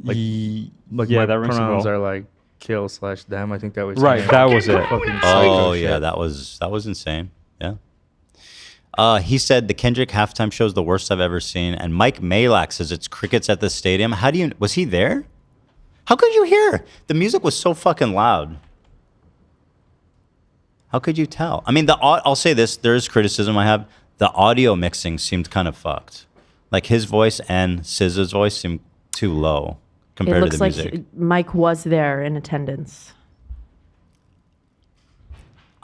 Like, yeah, my that rings a pronouns bell. are like kill/them. I think that was Right, that was it. Oh yeah, that was insane. Yeah. He said the Kendrick halftime show is the worst I've ever seen, and Mike Malak says it's crickets at the stadium. Was he there? How could you hear? The music was so fucking loud. How could you tell? I mean, I'll say this: there is criticism I have. The audio mixing seemed kind of fucked. Like his voice and SZA's voice seemed too low compared to the music. It looks like Mike was there in attendance.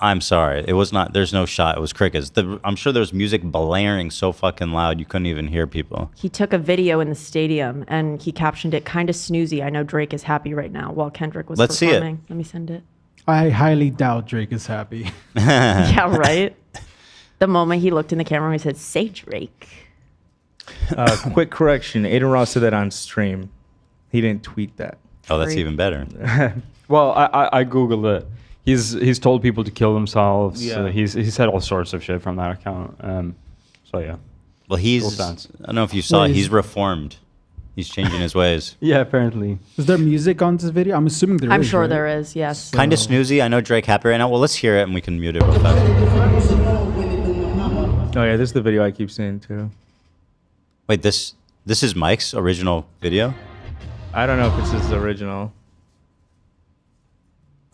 I'm sorry. It was not. There's no shot. It was crickets. I'm sure there was music blaring so fucking loud you couldn't even hear people. He took a video in the stadium and he captioned it kind of snoozy. I know Drake is happy right now while Kendrick was Let's performing. see it. Let me send it. I highly doubt Drake is happy. Yeah, right? The moment he looked in the camera, he said, "Say Drake." Quick correction. Aiden Ross said that on stream. He didn't tweet that. Oh, that's even better. Well, I Googled it. He's told people to kill themselves. Yeah. He's said all sorts of shit from that account. So yeah. Well, I don't know if you saw it. He's reformed. He's changing his ways. Yeah, apparently. Is there music on this video? I'm assuming there is. I'm sure right? there is, yes. Kind of snoozy. I know Drake happy right now. Well, let's hear it and we can mute it real fast. Oh yeah, this is the video I keep seeing too. Wait, this is Mike's original video? I don't know if it's his original.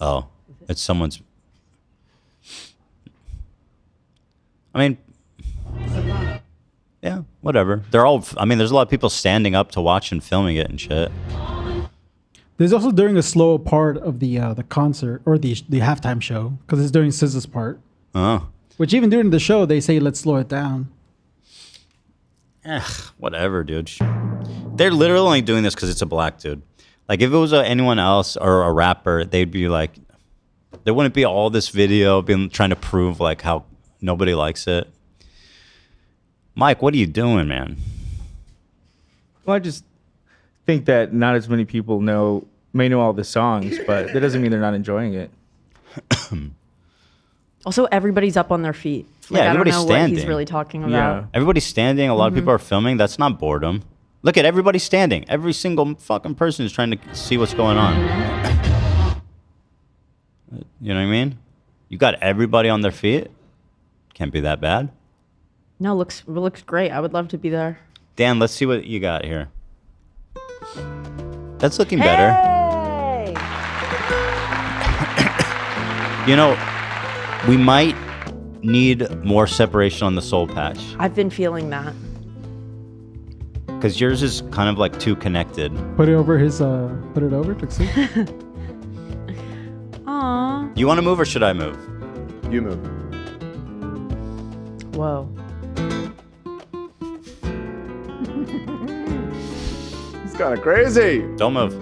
Oh, it's someone's. I mean, yeah, whatever. They're all. I mean, there's a lot of people standing up to watch and filming it and shit. There's also during a slow part of the concert or the halftime show because it's during SZA's part. Oh. Which even during the show they say let's slow it down. Whatever, dude. They're literally only doing this because it's a black dude. Like, if it was anyone else or a rapper, they'd be like, there wouldn't be all this video being trying to prove like how nobody likes it. Mike, what are you doing, man? Well, I just think that not as many people may know all the songs, but that doesn't mean they're not enjoying it. Also, everybody's up on their feet. Like, Yeah, everybody's I don't know standing. what he's really talking about. Everybody's standing. A lot of people are filming. That's not boredom. Look at everybody standing. Every single fucking person is trying to see what's going on. You know what I mean? You got everybody on their feet. Can't be that bad. No, looks great. I would love to be there. Dan, let's see what you got here. That's looking better. You know, we might need more separation on the soul patch. I've been feeling that. Because yours is kind of like too connected. Put it over Trixie. Aww. You want to move or should I move? You move. Whoa. It's kind of crazy. Don't move.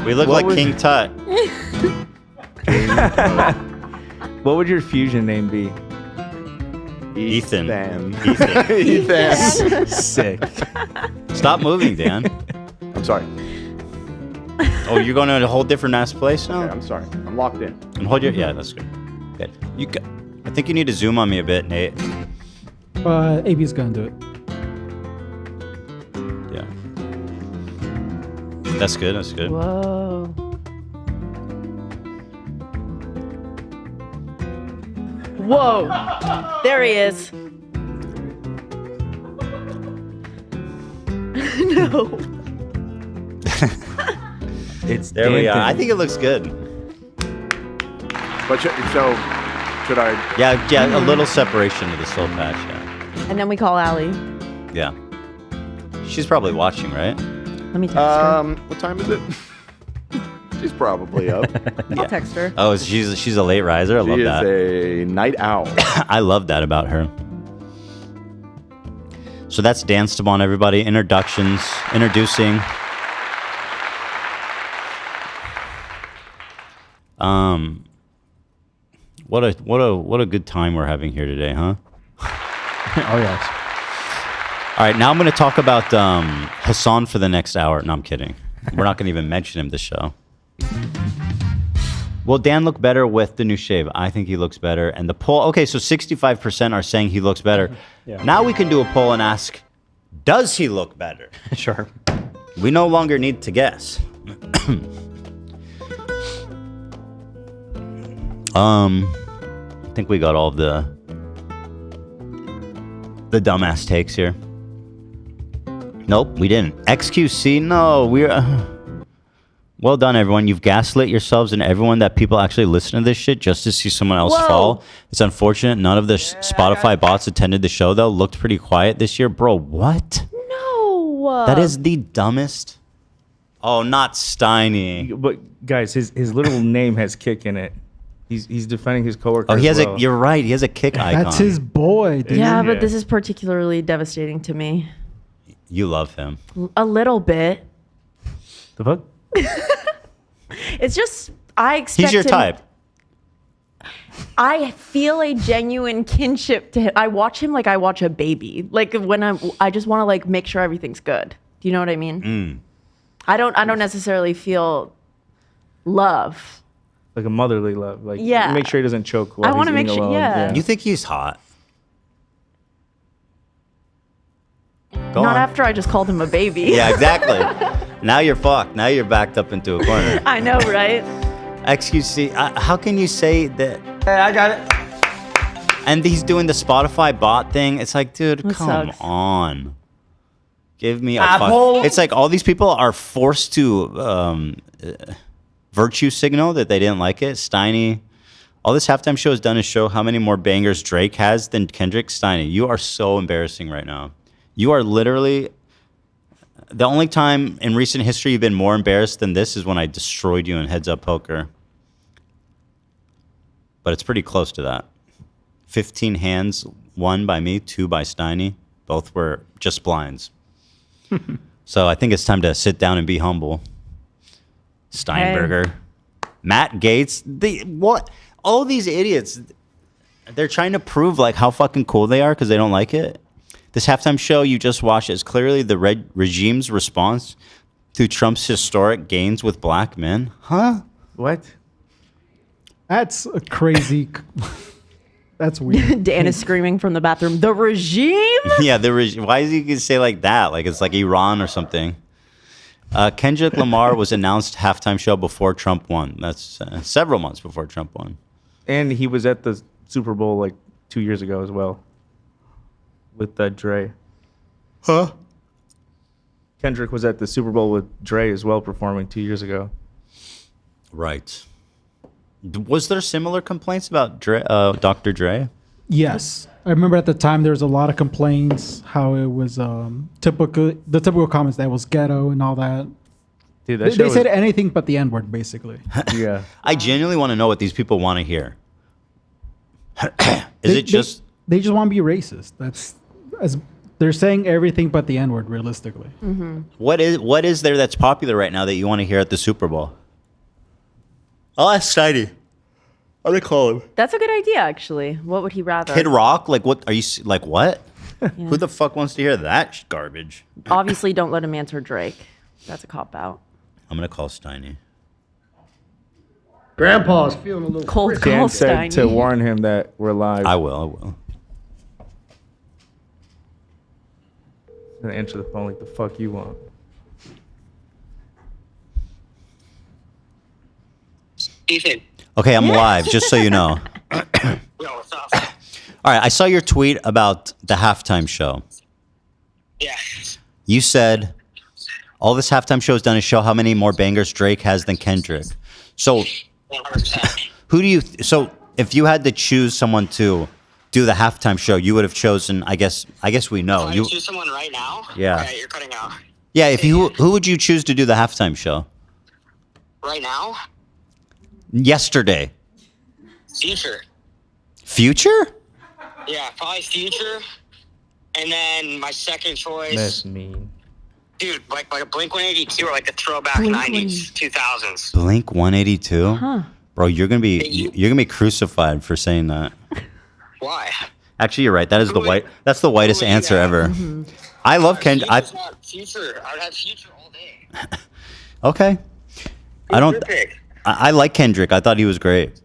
We look like King Tut. What would your fusion name be? Ethan. Ethan. Sick. Stop moving, Dan. I'm sorry. Oh, you're going to a whole different ass place now? Okay, I'm sorry. I'm locked in. And hold your. Yeah, that's good. Good. I think you need to zoom on me a bit, Nate. AB's gonna do it. Yeah. That's good. That's good. Whoa. Whoa. There he is. No. It's there we are. dancing. I think it looks good. But should I? Yeah, a little separation to the soul patch. Yeah. And then we call Allie. Yeah. She's probably watching, right? Let me text her. What time is it? She's probably up. I'll text her. Oh, she's a late riser. I love that. She is a night owl. I love that about her. So that's Dansteban, everybody. Introducing. What a good time we're having here today, huh? Oh yes. All right, now I'm going to talk about Hassan for the next hour. No, I'm kidding. We're not going to even mention him this show. Will Dan look better with the new shave? I think he looks better. And the poll, okay, so 65% are saying he looks better. Yeah. Now we can do a poll and ask, does he look better? Sure. We no longer need to guess. I think we got all the dumbass takes here. Nope, we didn't. XQC, no, we're... well done, everyone. You've gaslit yourselves and everyone that people actually listen to this shit just to see someone else fall. It's unfortunate. None of the Spotify bots attended the show, though. Looked pretty quiet this year. Bro, what? No. That is the dumbest... Oh, not Steiny. But guys, his little name has kick in it. He's defending his coworker. Oh, he has well. a. You're right. He has a kick icon. That's his boy, dude. Yeah, but this is particularly devastating to me. You love him. A little bit. The fuck? It's just I expect. He's your him- type. I feel a genuine kinship to him. I watch him like I watch a baby. Like when I just want to like make sure everything's good. Do you know what I mean? I don't necessarily feel love. Like a motherly love. Like Yeah. make sure he doesn't choke while I wanna he's make eating sure- alone. yeah. You think he's hot? Go Not on. after I just called him a baby. Yeah, exactly. Now you're fucked. Now you're backed up into a corner. I know, right? XQC, how can you say that? I got it. And he's doing the Spotify bot thing. It's like, dude, That come sucks. on. Give me a Apple. fuck. It's like all these people are forced to virtue signal that they didn't like it. Steiny, all this halftime show has done is show how many more bangers Drake has than Kendrick. Steiny, you are so embarrassing right now. You are literally... The only time in recent history you've been more embarrassed than this is when I destroyed you in Heads Up Poker. But it's pretty close to that. 15 hands, 1 by me, 2 by Steiny. Both were just blinds. So I think it's time to sit down and be humble. Steinberger. Matt Gates. What? All these idiots, they're trying to prove like how fucking cool they are because they don't like it. This halftime show you just watched is clearly the regime's response to Trump's historic gains with black men. Huh? What? That's a crazy. That's weird. Dan is screaming from the bathroom. The regime? Yeah, the regime. Why is he gonna say like that? Like it's like Iran or something. Kendrick Lamar was announced halftime show before Trump won. That's several months before Trump won. And he was at the Super Bowl like 2 years ago as well. With Dre. Huh? Kendrick was at the Super Bowl with Dre as well, performing 2 years ago. Right. Was there similar complaints about Dr. Dre? Yes, I remember at the time there was a lot of complaints how it was the typical comments that it was ghetto and all that. Dude, that They said anything but the N-word, basically. Yeah. I genuinely want to know what these people want to hear. Is it just... They just want to be racist. That's as they're saying everything but the N-word, realistically. Mm-hmm. What is there that's popular right now that you want to hear at the Super Bowl? I'll ask Steiny. I'm gonna call him. That's a good idea, actually. What would he rather? Kid Rock? Like what? Are you like what? Who the fuck wants to hear that garbage? Obviously, don't let him answer Drake. That's a cop out. I'm gonna call Steiny. Grandpa's feeling a little cold. Dan Call said to Steiny. warn him that we're live. I will. And answer the phone like the fuck you want. Ethan. Okay, I'm live, just so you know. Yo, what's up? All right, I saw your tweet about the halftime show. Yeah. You said, all this halftime show has done is show how many more bangers Drake has than Kendrick. So, 100%. who do you... So, if you had to choose someone to do the halftime show, you would have chosen, I guess we know. You choose someone right now? Yeah. Okay, you're cutting out. Yeah, if you... Who would you choose to do the halftime show? Right now? Yesterday. Future. Future? Yeah, probably Future. And then my second choice... That's mean. Dude, like a Blink-182 or like the throwback 90s, 2000s. Blink 182? Huh. Bro, you're gonna be crucified for saying that. Why? Actually, you're right. That's the whitest answer ever. I love Kendrick. Future. I would have Future all day. Okay. I like Kendrick. I thought he was great.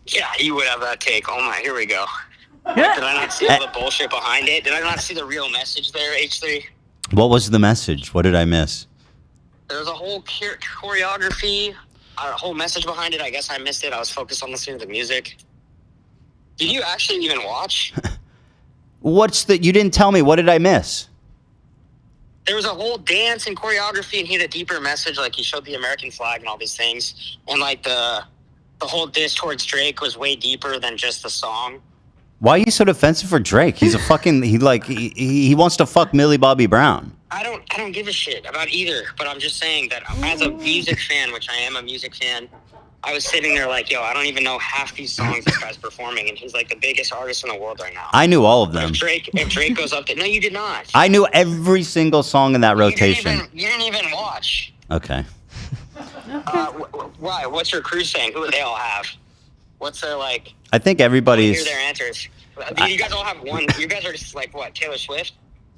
Yeah, you would have that take. Oh my, here we go. Did I not see all the bullshit behind it? Did I not see the real message there, H3? What was the message? What did I miss? There was a whole choreography, a whole message behind it. I guess I missed it. I was focused on listening to the music. Did you actually even watch? You didn't tell me. What did I miss? There was a whole dance and choreography, and he had a deeper message. Like, he showed the American flag and all these things. And, like, the whole diss towards Drake was way deeper than just the song. Why are you so defensive for Drake? He's a fucking... He wants to fuck Millie Bobby Brown. I don't give a shit about either. But I'm just saying that as a music fan, which I am a music fan, I was sitting there like, yo, I don't even know half these songs this guy's performing, and he's like the biggest artist in the world right now. I knew all of them. If Drake goes up there, no, you did not. I knew every single song in that rotation. You didn't even watch. Okay. Why? What's your crew saying? Who do they all have? What's their like? I think everybody's. Hear their answers. Do you guys all have one? You guys are just like what? Taylor Swift?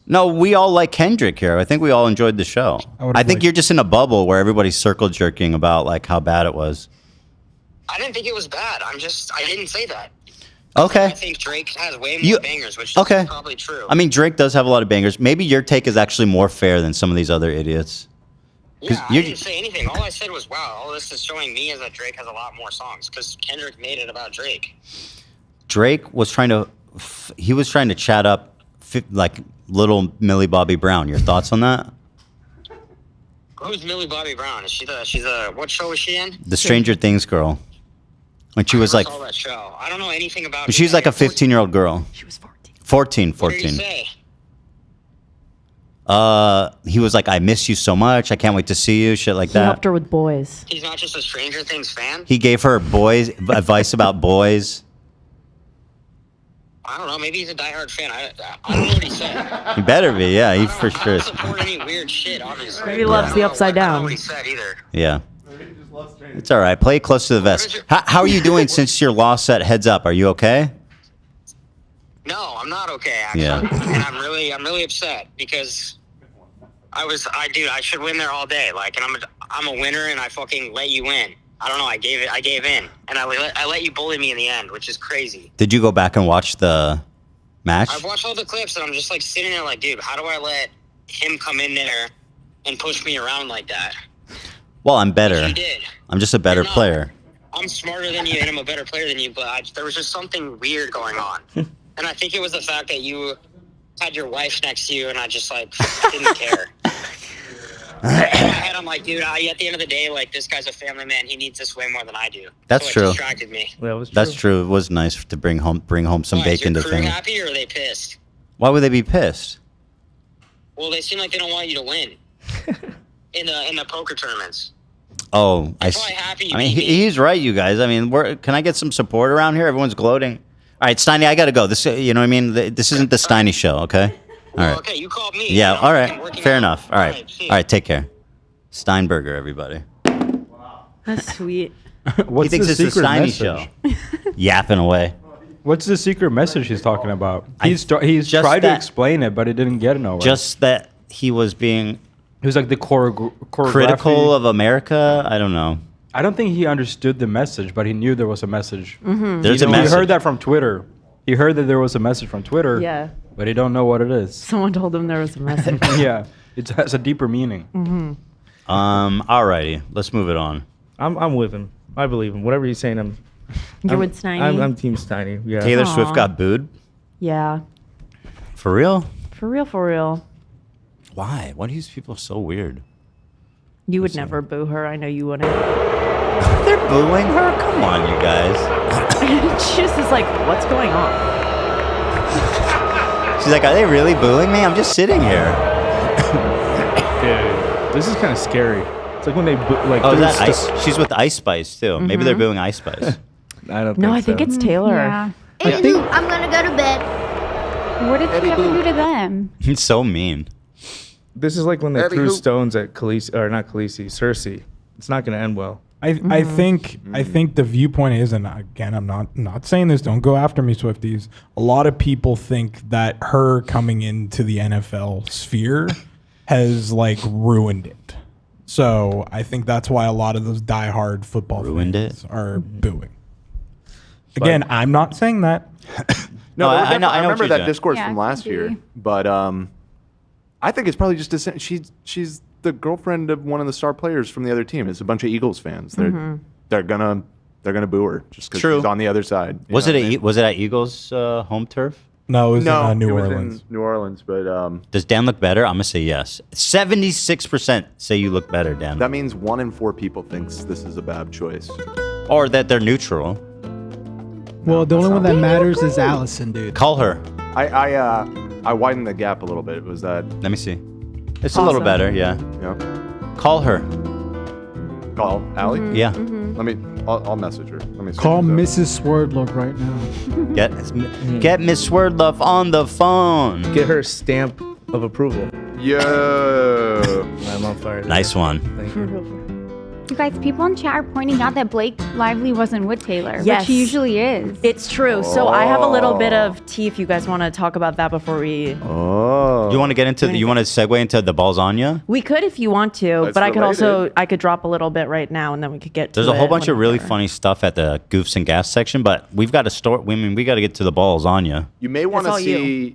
No, we all like Kendrick here. I think we all enjoyed the show. I think you're just in a bubble where everybody's circle jerking about like how bad it was. I didn't think it was bad. I didn't say that. Okay. I think Drake has way more bangers, which is probably true. I mean, Drake does have a lot of bangers. Maybe your take is actually more fair than some of these other idiots. Yeah, I didn't say anything. All I said was, wow, all this is showing me is that Drake has a lot more songs because Kendrick made it about Drake. Drake was trying to chat up like little Millie Bobby Brown. Your thoughts on that? Who's Millie Bobby Brown? Is she's a, what show is she in? The Stranger Things girl. When she was like, saw that show. I don't know anything about. She's like a 15-year-old girl. She was 14. 14. What did he say? He was like, I miss you so much. I can't wait to see you. Shit like He that. helped her with boys. He's not just a Stranger Things fan. He gave her advice about boys. I don't know. Maybe he's a diehard fan. I don't know what he said. He better be. Yeah, he for sure. I don't support any weird shit, obviously. He loves the upside down. I don't know what he said either. Yeah. It's all right. Play it close to the vest. How are you doing since your loss at Heads Up? Are you okay? No, I'm not okay, actually. Yeah. And I'm really upset because I should win there all day. Like, and I'm a winner, and I fucking let you win. I don't know. I gave in, and I let you bully me in the end, which is crazy. Did you go back and watch the match? I've watched all the clips, and I'm just like sitting there, like, dude, how do I let him come in there and push me around like that? Well, I'm better. You did. I'm just a better player. I'm smarter than you, and I'm a better player than you, but there was just something weird going on. And I think it was the fact that you had your wife next to you, and I just, like, didn't care. In my head, I'm like, dude, at the end of the day, like, this guy's a family man. He needs this way more than I do. That's so true. It distracted me. That's true. It was nice to bring home some bacon to Is your crew things. happy, or are they pissed? Why would they be pissed? Well, they seem like they don't want you to win in the poker tournaments. Oh, I mean, he's right, you guys. I mean, can I get some support around here? Everyone's gloating. All right, Steiny, I got to go. This, you know what I mean? This isn't the Steiny show, okay? All right. Okay, you called me. Yeah, You know, all I'm right. working Fair out. enough. All right. All right, take care. Steinberger, everybody. That's sweet. What's he thinks the it's the secret Steiny message? show. Yapping away. What's the secret message he's talking about? He's tried to explain it, but he didn't get it nowhere. Just that he was being... He was like the choreography. Critical of America? I don't know. I don't think he understood the message, but he knew there was a message. Mhm. There's a He message. heard that from Twitter. He heard that there was a message from Twitter. Yeah. But he don't know what it is. Someone told him there was a message. Yeah. It has a deeper meaning. Mm-hmm. Alrighty. Let's move it on. I'm with him. I believe him. Whatever he's saying, You're with Steiny? I'm Team Steiny. Yeah. Taylor Aw. Swift got booed? Yeah. For real? For real, for real. Why? Why are these people so weird? You would never boo her. I know you wouldn't. They're booing her? Come on, you guys. She just is like, what's going on? She's like, are they really booing me? I'm just sitting here. Dude, this is kind of scary. It's like when they like. Oh, is threw that stu- Ice? She's with Ice Spice, too. Maybe they're Mhm. booing Ice Spice. I don't. No, I think it's Taylor. Yeah. Anywho, I'm gonna go to bed. What did she ever do to them? He's so mean. This is like when they Eddie threw who? stones at Khaleesi, or not Khaleesi, Cersei. It's not going to end well. I think the viewpoint is, and again, I'm not saying this. Don't go after me, Swifties. A lot of people think that her coming into the NFL sphere has like ruined it. So I think that's why a lot of those diehard football fans are booing. Again, I'm not saying that. No, I I know what remember you're that doing. discourse Yeah, from it last could year, be. but I think it's probably just she's the girlfriend of one of the star players from the other team. It's a bunch of Eagles fans. They're gonna boo her just because True. she's on the other side. You Was know it what I mean? was it at Eagles home turf? No, it was No, in New it was Orleans. in New Orleans, but Does Dan look better? I'm gonna say yes. 76% say you look better, Dan. that means 1 in 4 people thinks this is a bad choice. Or that they're neutral. Well, the only one that matters is Allison, dude. Call her. I widened the gap a little bit. Was that? Let me see. It's a little better, yeah. Call her. Call Allie? Yeah. I'll message her. Let me see Call who's up. Mrs. Swerdlove right now. Get Miss Swerdlove on the phone. Get her stamp of approval. Yo. I'm on fire. Nice one. Thank you. You guys, people in chat are pointing out that Blake Lively wasn't with Taylor, Yes. which he usually is. It's true. So I have a little bit of tea if you guys want to talk about that before we... Oh. You want to get into you want to segue into the balls on ya? We could if you want to, That's but I could also... related. I could drop a little bit right now and then we could get to There's a whole it bunch of really whenever. funny stuff at the goofs and gas section, but we've got to store. We got to get to the balls on ya. You may want to all you. see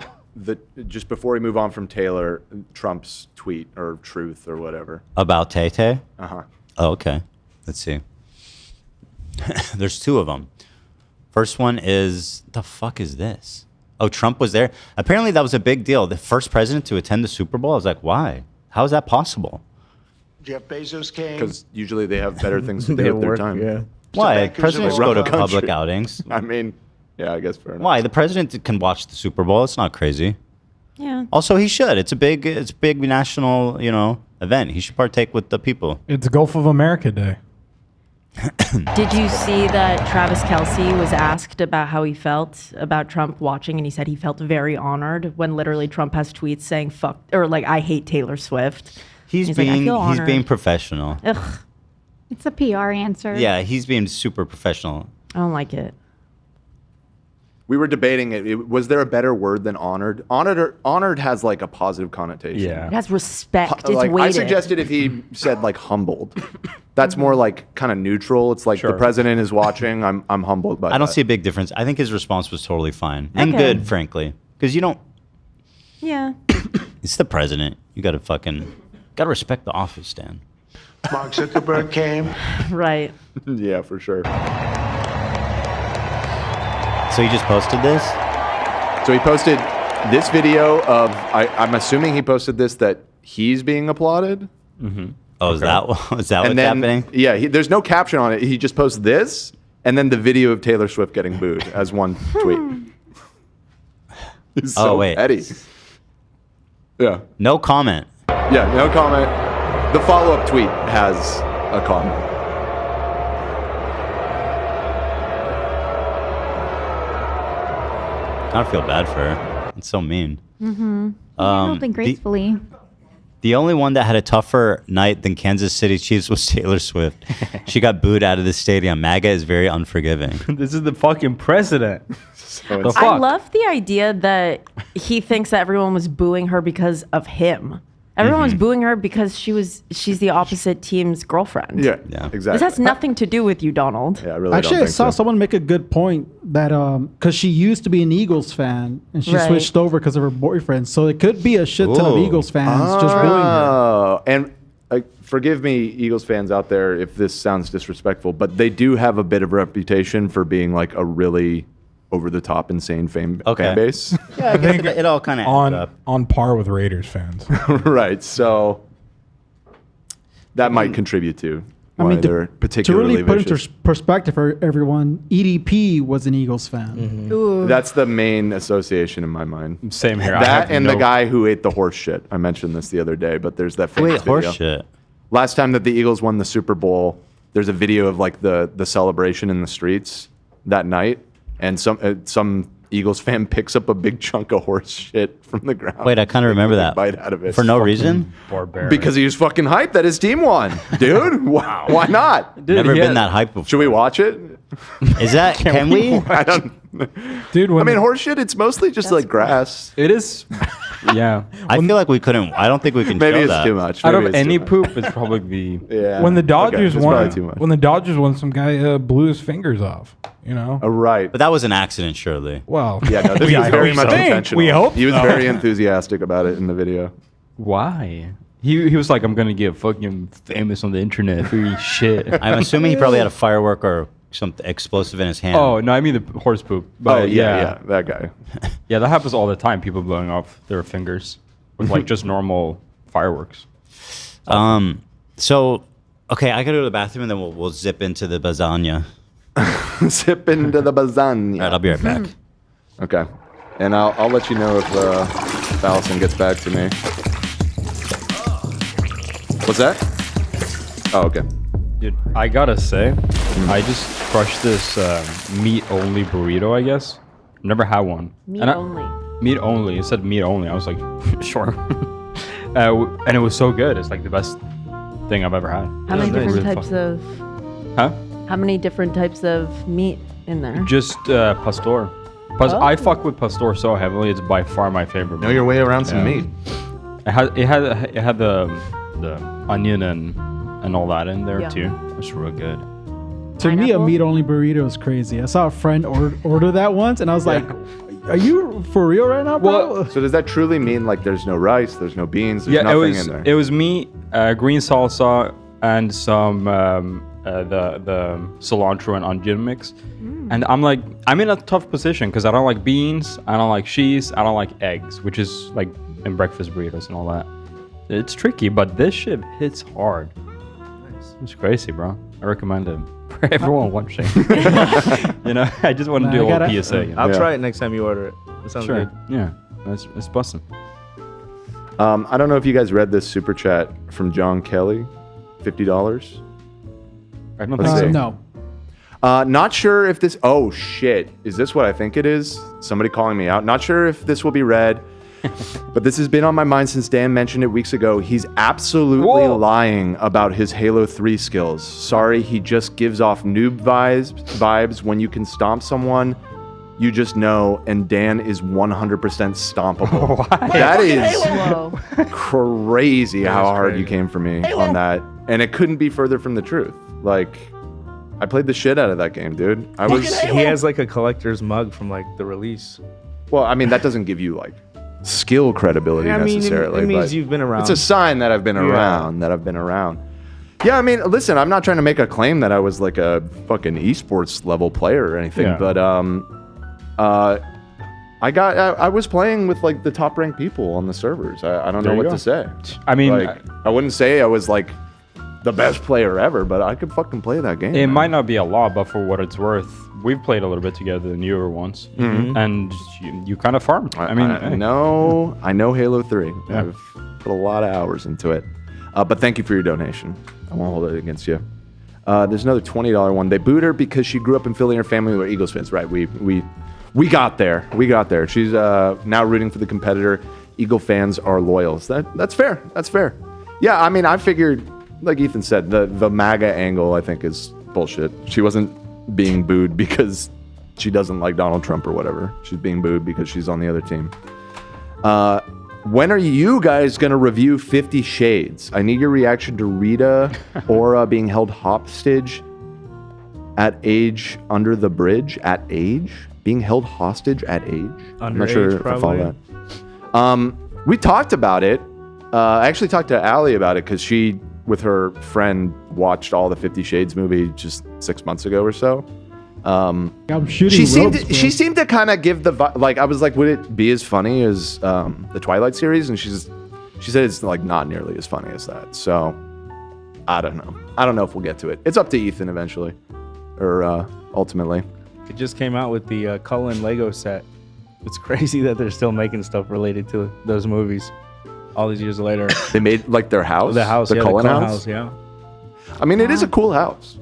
just before we move on from Taylor, Trump's tweet or truth or whatever. About Tay Tay? Uh-huh. Oh, okay. Let's see. There's two of them. First one is, the fuck is this? Oh, Trump was there. Apparently that was a big deal. The first president to attend the Super Bowl. I was like, why? How is that possible? Jeff Bezos came. Because usually they have better things to They do with their work, time. yeah. Why? bankers Presidents of go to the public country. outings. I mean, yeah, I guess fair enough. Why? The president can watch the Super Bowl. It's not crazy. Yeah. Also, he should. It's a big national, event. He should partake with the people. It's Gulf of America Day. Did you see that Travis Kelce was asked about how he felt about Trump watching, and he said he felt very honored when literally Trump has tweets saying "fuck" or like "I hate Taylor Swift." He's like, "I feel being honored." professional. Ugh, It's a PR answer. Yeah, he's being super professional. I don't like it. We were debating it. Was there a better word than honored? Honored has like a positive connotation. Yeah. It has respect. It's Like, I weighted. suggested if he said like humbled. That's more like kind of neutral. It's like the president is watching. I'm humbled by I don't that. see a big difference. I think his response was totally fine and Okay. good, frankly, because you don't. Yeah. It's the president. You gotta respect the office, Dan. Mark Zuckerberg came. Right. Yeah, for sure. So he just posted this? So he posted this video of, I'm assuming he posted this that he's being applauded. Mm-hmm. Oh, is that what's And then, happening? Yeah, there's no caption on it. He just posts this and then the video of Taylor Swift getting booed as one tweet. He's so petty. Yeah. No comment. Yeah, no comment. The follow-up tweet has a comment. I feel bad for her. It's so mean. Mm-hmm. Handled it gracefully. The only one that had a tougher night than Kansas City Chiefs was Taylor Swift. She got booed out of the stadium. MAGA is very unforgiving. This is the fucking president. The I fuck? love the idea that he thinks that everyone was booing her because of him. Everyone was booing her because she's the opposite team's girlfriend. Yeah, exactly. This has nothing to do with you, Donald. Yeah, I really Actually, I saw someone make a good point that because she used to be an Eagles fan and she Right. switched over because of her boyfriend, so it could be a shit ton of Ooh. Eagles fans just booing her. Oh, and forgive me, Eagles fans out there, if this sounds disrespectful, but they do have a bit of a reputation for being like a really over-the-top, insane fan base. Yeah, I guess it all kind of adds up. on par with Raiders fans. Right, so that might contribute to I why mean, they're to particularly really put vicious. into perspective for everyone, EDP was an Eagles fan. Ooh. That's the main association in my mind. Same here. I That have and the no- guy who ate the horse shit. I mentioned this the other day, but there's that Who famous ate horse video. shit? Last time that the Eagles won the Super Bowl, there's a video of like the celebration in the streets that night, and some Eagles fan picks up a big chunk of horse shit from the ground. Wait, I kind of remember Take a that. bite out of it. For no reason? Barbarian. Because he was fucking hyped that his team won, dude. Wow. Why not? Dude, Never he been had- that hype before. Should we watch it? Is that, can we? I don't. Dude, I mean, horse shit. It's mostly just like grass. It is. Yeah. I feel like we couldn't, I don't think we can Maybe show it's that. too much. Out Maybe of it's too any much. poop, it's probably the. Yeah. When the Dodgers it's won, probably too much. when the Dodgers won, some guy blew his fingers off. You know. Oh, right. But that was an accident, surely. Well, Yeah, no, this we was very hope much so. intentional. We hope he was so. very enthusiastic about it in the video. Why? He was like, I'm gonna get fucking famous on the internet for shit. I'm assuming he probably had a firework or something explosive in his hand. Oh no, I mean the horse poop. But yeah, that guy. Yeah, that happens all the time. People blowing off their fingers with like just normal fireworks. So, okay, I gotta go to the bathroom and then we'll zip into the lasagna. Sip into the lasagna. All right, I'll be right back. Okay, and I'll let you know if Allison gets back to me. What's that? Oh, okay. Dude, I gotta say, I just crushed this meat-only burrito, I guess. Never had one. Meat only. Meat only. It said meat only. I was like, sure. And it was so good. It's like the best thing I've ever had. How many different Really types fun. of? Huh? How many different types of meat in there? Just pastor. I fuck with pastor so heavily. It's by far my favorite. Know your way around some meat. It had the onion and all that in there Yeah. too. It's real good. To me, a meat-only burrito is crazy. I saw a friend order that once, and I was like, "Are you for real right now, bro?" So does that truly mean like there's no rice, there's no beans, there's nothing in there? It was meat, green salsa, and some the cilantro and onion mix. And I'm like, I'm in a tough position because I don't like beans, I don't like cheese, I don't like eggs, which is like in breakfast burritos and all that. It's tricky, but this shit hits hard. It's crazy, bro. I recommend it for everyone watching. You know, I just want to do a little PSA. You know? I'll try it next time you order it. That sounds Sure. good. Yeah, it's busting. I don't know if you guys read this super chat from John Kelly, $50. I don't Let's think so. see. No. Not sure if this. Oh shit! Is this what I think it is? Somebody calling me out. Not sure if this will be read, but this has been on my mind since Dan mentioned it weeks ago. He's absolutely lying about his Halo 3 skills. Sorry, he just gives off noob vibes when you can stomp someone. You just know, and Dan is 100% stompable. That is crazy how hard you came for me on that, and it couldn't be further from the truth. Like, I played the shit out of that game, dude. He has like a collector's mug from like the release. Well, I mean, that doesn't give you like skill credibility Yeah, I mean, necessarily. it means but you've been around. It's a sign that I've been around. Yeah, I mean, listen, I'm not trying to make a claim that I was like a fucking esports level player or anything, Yeah. but I was playing with like the top ranked people on the servers. I don't know There you what go. to say. I mean, like, I wouldn't say I was like the best player ever, but I could fucking play that game. It man. might not be a lot, but for what it's worth, we've played a little bit together the newer ones, and you kind of farmed. I mean, I know Halo 3. Yeah. I've put a lot of hours into it. But thank you for your donation. I won't hold it against you. There's another $20 one. They booed her because she grew up in Philly and her family were Eagles fans. Right, we got there. We got there. She's now rooting for the competitor. Eagle fans are loyals. That's fair. That's fair. Yeah, I mean, I figured, like Ethan said, the MAGA angle, I think, is bullshit. She wasn't being booed because she doesn't like Donald Trump or whatever. She's being booed because she's on the other team. When are you guys going to review 50 Shades? I need your reaction to Rita Ora being held hostage at age under the bridge. At age? Being held hostage at age? I'm not sure if I follow that. We talked about it. I actually talked to Allie about it because she, with her friend, watched all the 50 Shades movie just 6 months ago or so. I'm shooting She seemed to kind of give the like. I was like, would it be as funny as the Twilight series? And she said it's like not nearly as funny as that. So I don't know. I don't know if we'll get to it. It's up to Ethan eventually, or ultimately. It just came out with the Cullen Lego set. It's crazy that they're still making stuff related to those movies all these years later. They made like their house, The house, the yeah, Cullen the Cullen house. yeah. I mean, it is a cool house.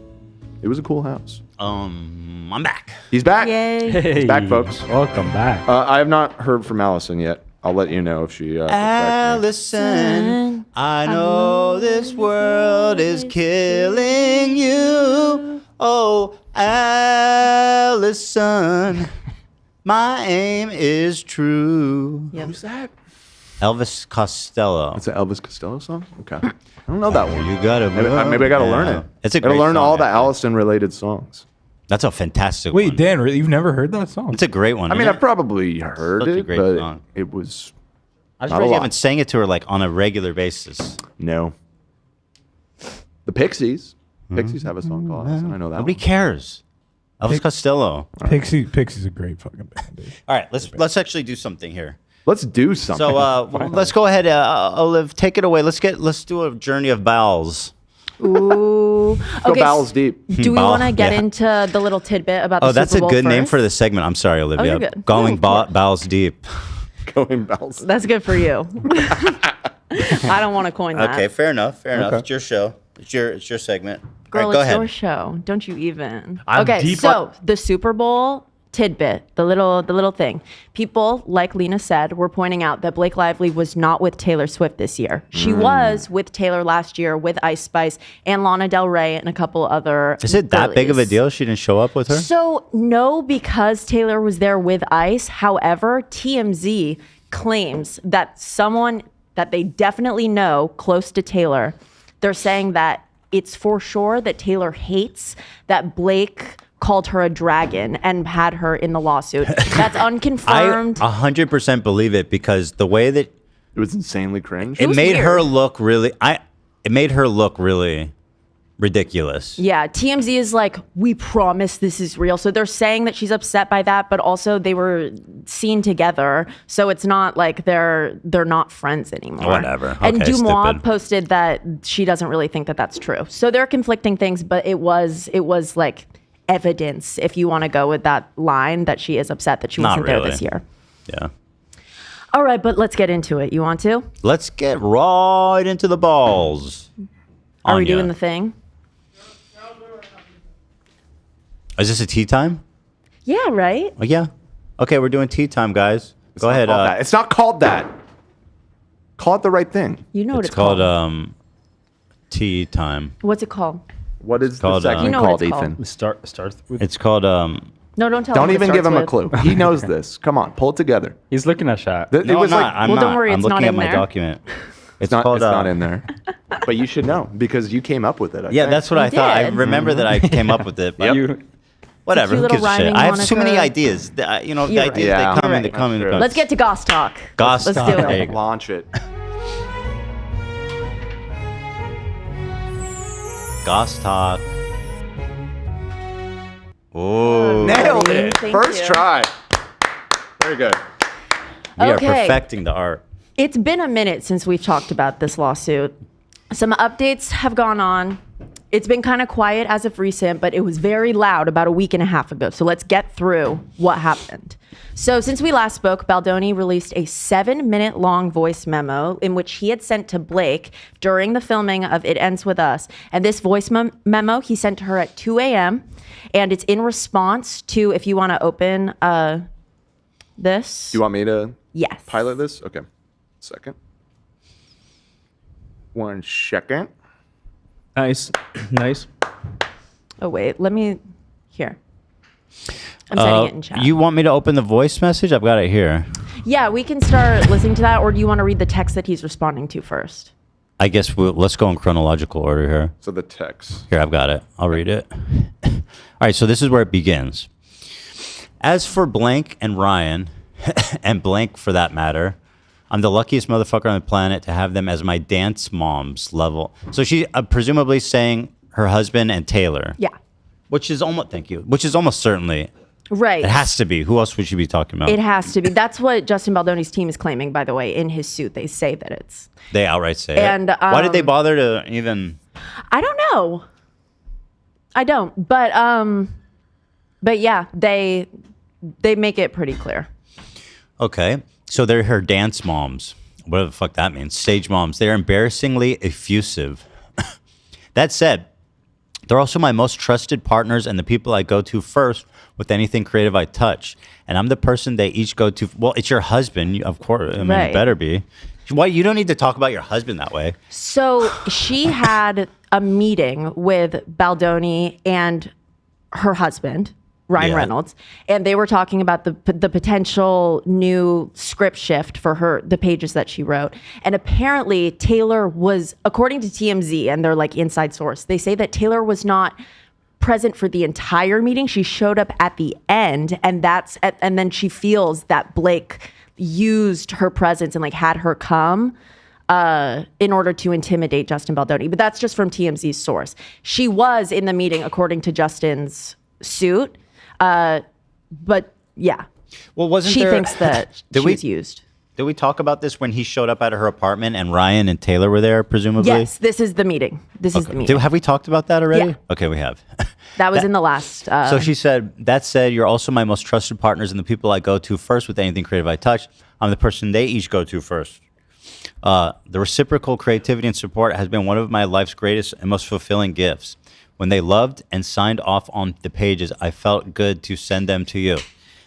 It was a cool house. I'm back. He's back. Yay. He's back, folks. Welcome back. I have not heard from Allison yet. I'll let you know if she. Allison, I know this world is killing you. Oh, Allison, my aim is true. Yep. Who's that? Elvis Costello. It's an Elvis Costello song. Okay, I don't know that one. You gotta Maybe I gotta learn it. It's a gotta great learn song, all the actually. Allison related songs. That's a fantastic Wait, one. Dan, really? You've never heard that song? It's a great one. I mean, isn't I've probably heard Such a it, great but song. it was. I was not a surprised you lot. haven't sang it to her like on a regular basis. No. The Pixies. Pixies have a song called Allison. I know that. Nobody one. cares. Elvis Costello. Pixie's a great fucking band, dude. All right, let's actually do something here. Let's do something. So let's go ahead, Olive, take it away. Let's do a journey of bowels. Ooh. Go Okay. bowels deep. Do we Bowel- want to get yeah. into the little tidbit about the Oh, that's Super a Bowl good name first? for the segment. I'm sorry, Olivia. you're good. Going No, of course. bowels deep. Going bowels. That's good for you. I don't want to coin that. Okay, fair enough. Fair enough. Okay. It's your show. It's your segment. Girl, All right, go it's ahead. your show. Don't you even. I'm Okay, deep so the Super Bowl tidbit, the little thing. People, like Lena said, were pointing out that Blake Lively was not with Taylor Swift this year. She was with Taylor last year with Ice Spice and Lana Del Rey and a couple other Is it that big of a girlies. deal? She didn't show up with her. So no, because Taylor was there with Ice. However, TMZ claims that someone that they definitely know close to Taylor, they're saying that it's for sure that Taylor hates that Blake called her a dragon and had her in the lawsuit. That's unconfirmed. I 100% believe it because the way that it was insanely cringe. It was made her weird. look really. It made her look really ridiculous. Yeah, TMZ is like, we promise this is real. So they're saying that she's upset by that, but also they were seen together. So it's not like they're not friends anymore. Whatever. And Okay, Dumois stupid. posted that she doesn't really think that that's true. So they're conflicting things, but it was like evidence, if you want to go with that line, that she is upset that she Not wasn't there really. this year. Yeah. All right, but let's get into it. You want to? Let's get right into the balls. Are we Anya. doing the thing? Is this a tea time? Yeah, right? Oh, yeah. Okay, we're doing tea time, guys. Go not ahead. called that. It's not called that. Call it the right thing. You know what It's it's called. tea time. What's it called? What is called, the segment You know what called, it's Ethan? called. Starts with. It's called No, don't tell Don't him. what it even give him a starts clue. He knows this. Come on, pull it together. He's looking at chat. It No, was I'm like not. I'm Well, not. don't worry, I'm it's looking not at in my there. document. It's not, called. it's not in there. But you should know because you came up with it. I Yeah, think. that's what I thought. I did. remember that I came up with it. But Yep. whatever. It's a Who cute gives a little shit? I have rhyming too many moniker. ideas. The You're ideas right. they Yeah. come and they You're come and they right. come. Let's get to Goss Talk. Goss Let's Talk. do There you it. go. Launch it. Goss talk. Oh, Nailed it. Thank First you. try. Very good. we are Okay. perfecting the art. It's been a minute since we've talked about this lawsuit. Some updates have gone on. It's been kind of quiet as of recent, but it was very loud about a week and a half ago. So let's get through what happened. So since we last spoke, Baldoni released a 7-minute long voice memo in which he had sent to Blake during the filming of It Ends With Us. And this voice memo he sent to her at 2 a.m. And it's in response to, if you want to open this. Do you want me to Yes. pilot this? Okay. Second. 1 second. Nice. Nice. Oh, wait. Let me. Here. I'm sending it in chat. You want me to open the voice message? I've got it here. Yeah, we can start listening to that, or do you want to read the text that he's responding to first? I guess let's go in chronological order here. So the text. Here, I've got it. I'll read it. All right, so this is where it begins. As for Blank and Ryan, and Blank for that matter, I'm the luckiest motherfucker on the planet to have them as my dance moms level. So she presumably saying her husband and Taylor. Yeah. Which is almost, thank you, which is almost certainly, Right. it has to be. Who else would she be talking about? It has to be. That's what Justin Baldoni's team is claiming, by the way, in his suit. They say that it's. They outright say And, it. Why did they um, bother to even... I don't know. I don't. But yeah, they make it pretty clear. Okay, so they're her dance moms. Whatever the fuck that means. Stage moms. They're embarrassingly effusive. That said, they're also my most trusted partners and the people I go to first with anything creative I touch. And I'm the person they each go to. Well, it's your husband, of course. I mean, Right. it better be. Why you don't need to talk about your husband that way. So she had a meeting with Baldoni and her husband, Ryan Yeah. Reynolds, and they were talking about the potential new script shift for the pages that she wrote. And apparently Taylor was, according to TMZ, and they're like inside source, they say that Taylor was not present for the entire meeting. She showed up at the end, and then she feels that Blake used her presence and like had her come in order to intimidate Justin Baldoni. But that's just from TMZ's source. She was in the meeting according to Justin's suit. But yeah. Well, wasn't she there... thinks that she was used. Did we talk about this when he showed up at her apartment and Ryan and Taylor were there, presumably? Yes, this is the meeting. This is the meeting. Have we talked about that already? Yeah. Okay, we have. That was in the last. So she said, that said, you're also my most trusted partners and the people I go to first with anything creative I touch. I'm the person they each go to first. The reciprocal creativity and support has been one of my life's greatest and most fulfilling gifts. When they loved and signed off on the pages, I felt good to send them to you.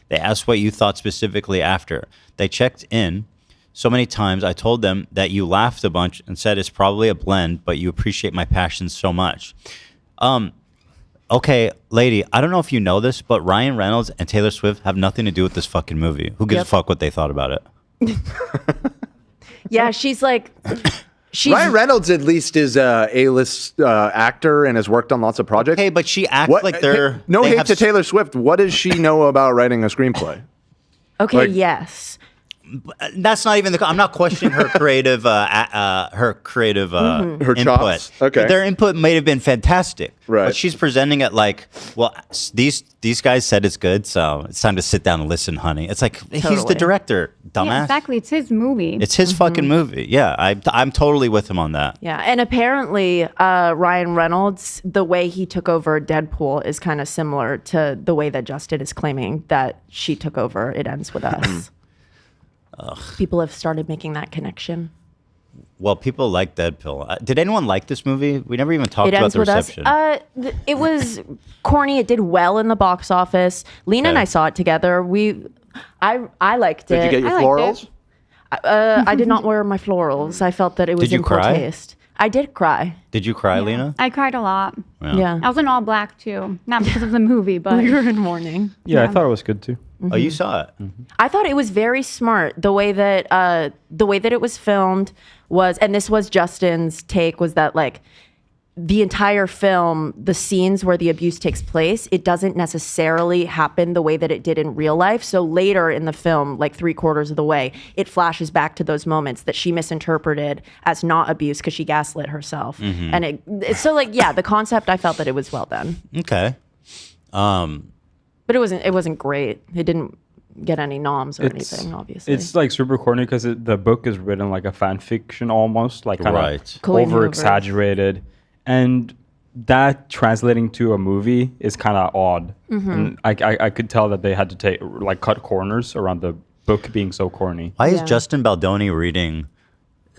They asked what you thought specifically after. They checked in so many times. I told them that you laughed a bunch and said it's probably a blend, but you appreciate my passion so much. Okay, lady, I don't know if you know this, but Ryan Reynolds and Taylor Swift have nothing to do with this fucking movie. Who gives a fuck what they thought about it? Yeah, she's like... Ryan Reynolds at least is a A-list actor and has worked on lots of projects. Hey, but she acts like they're... No they hate have to Taylor Swift. What does she know about writing a screenplay? Okay, yes. That's not even the... I'm not questioning her creative Her input. chops? Okay. Their input may have been fantastic. Right. But she's presenting it like, well, these guys said it's good, so it's time to sit down and listen, honey. It's like, he's the Totally. director, dumbass. Yeah, exactly. It's his movie. It's his fucking movie. Yeah, I'm totally with him on that. Yeah, and apparently Ryan Reynolds, the way he took over Deadpool is kind of similar to the way that Justin is claiming that she took over It Ends With Us. People have started making that connection. Well, people like Deadpool. Did anyone like this movie? We never even talked It about Ends the With Us. reception. It was corny. It did well in the box office. Lena and Okay. I saw it together. I liked it. Did you get your I liked florals? it. I did not wear my florals. I felt that it was Did you in poor cry? taste. I did cry. Did you cry, Lena? I cried a lot. Yeah. I was in all black too. Not because of the movie, but We were in mourning. Yeah, I thought it was good too. Oh, you saw it? I thought it was very smart the way that it was filmed was, and this was Justin's take, was that like the entire film, the scenes where the abuse takes place, it doesn't necessarily happen the way that it did in real life. So later in the film, like 3/4 of the way, it flashes back to those moments that she misinterpreted as not abuse because she gaslit herself. Mhm. And so like, yeah, the concept, I felt that it was well done, Okay. but it wasn't great. It didn't get any noms or anything, obviously. It's like super corny because the book is written like a fan fiction almost, like kind Right. of Colleen over Hoover. exaggerated, and that translating to a movie is kind of odd. And I could tell that they had to cut corners around the book being so corny. Why is Justin Baldoni reading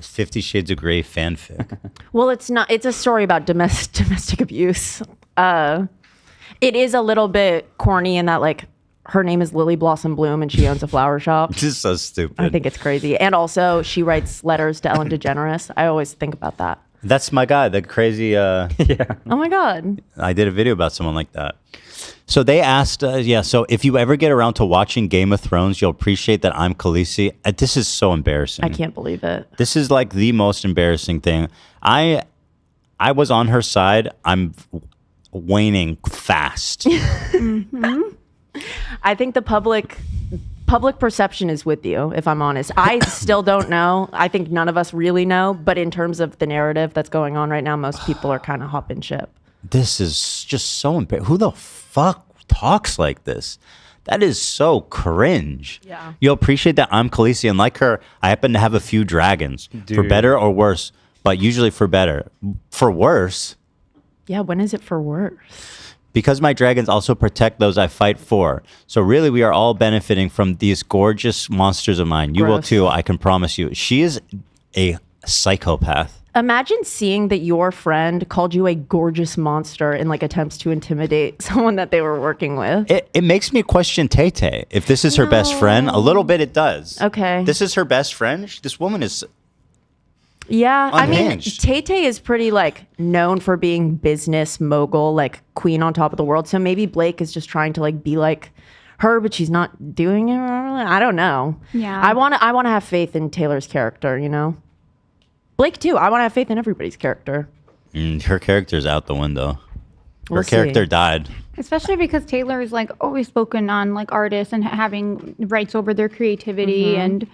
50 Shades of Grey fanfic? Well, it's not. It's a story about domestic abuse. It is a little bit corny in that, like, her name is Lily Blossom Bloom and she owns a flower shop. This is so stupid. I think it's crazy. And also, she writes letters to Ellen DeGeneres. I always think about that. That's my guy, the crazy... Oh my God. I did a video about someone like that. So they asked, so if you ever get around to watching Game of Thrones, you'll appreciate that I'm Khaleesi. This is so embarrassing. I can't believe it. This is like the most embarrassing thing. I was on her side. I'm waning fast. I think the public perception is with you, if I'm honest. I still don't know. I think none of us really know. But in terms of the narrative that's going on right now, most people are kind of hopping ship. This is just so embarrassing. Who the fuck talks like this? That is so cringe. Yeah. You'll appreciate that I'm Khaleesi, and like her, I happen to have a few dragons, for Dude. better or worse, but usually for better. For worse, Yeah, when is it for worse? because my dragons also protect those I fight for. So really, we are all benefiting from these gorgeous monsters of mine. You will Gross. too, I can promise you. She is a psychopath. Imagine seeing that your friend called you a gorgeous monster in like attempts to intimidate someone that they were working with. It makes me question Tay-Tay. If this is her best friend, a little bit it does. Okay. This is her best friend? This woman is... Yeah, I mean, Unhinged. Tay-Tay is pretty like known for being business mogul, like queen on top of the world. So maybe Blake is just trying to like be like her, but she's not doing it. I don't know. Yeah. I want to have faith in Taylor's character, you know? Blake too. I want to have faith in everybody's character. Her character's out the window. Her We'll see. character died. especially because Taylor is like always spoken on like artists and having rights over their creativity, and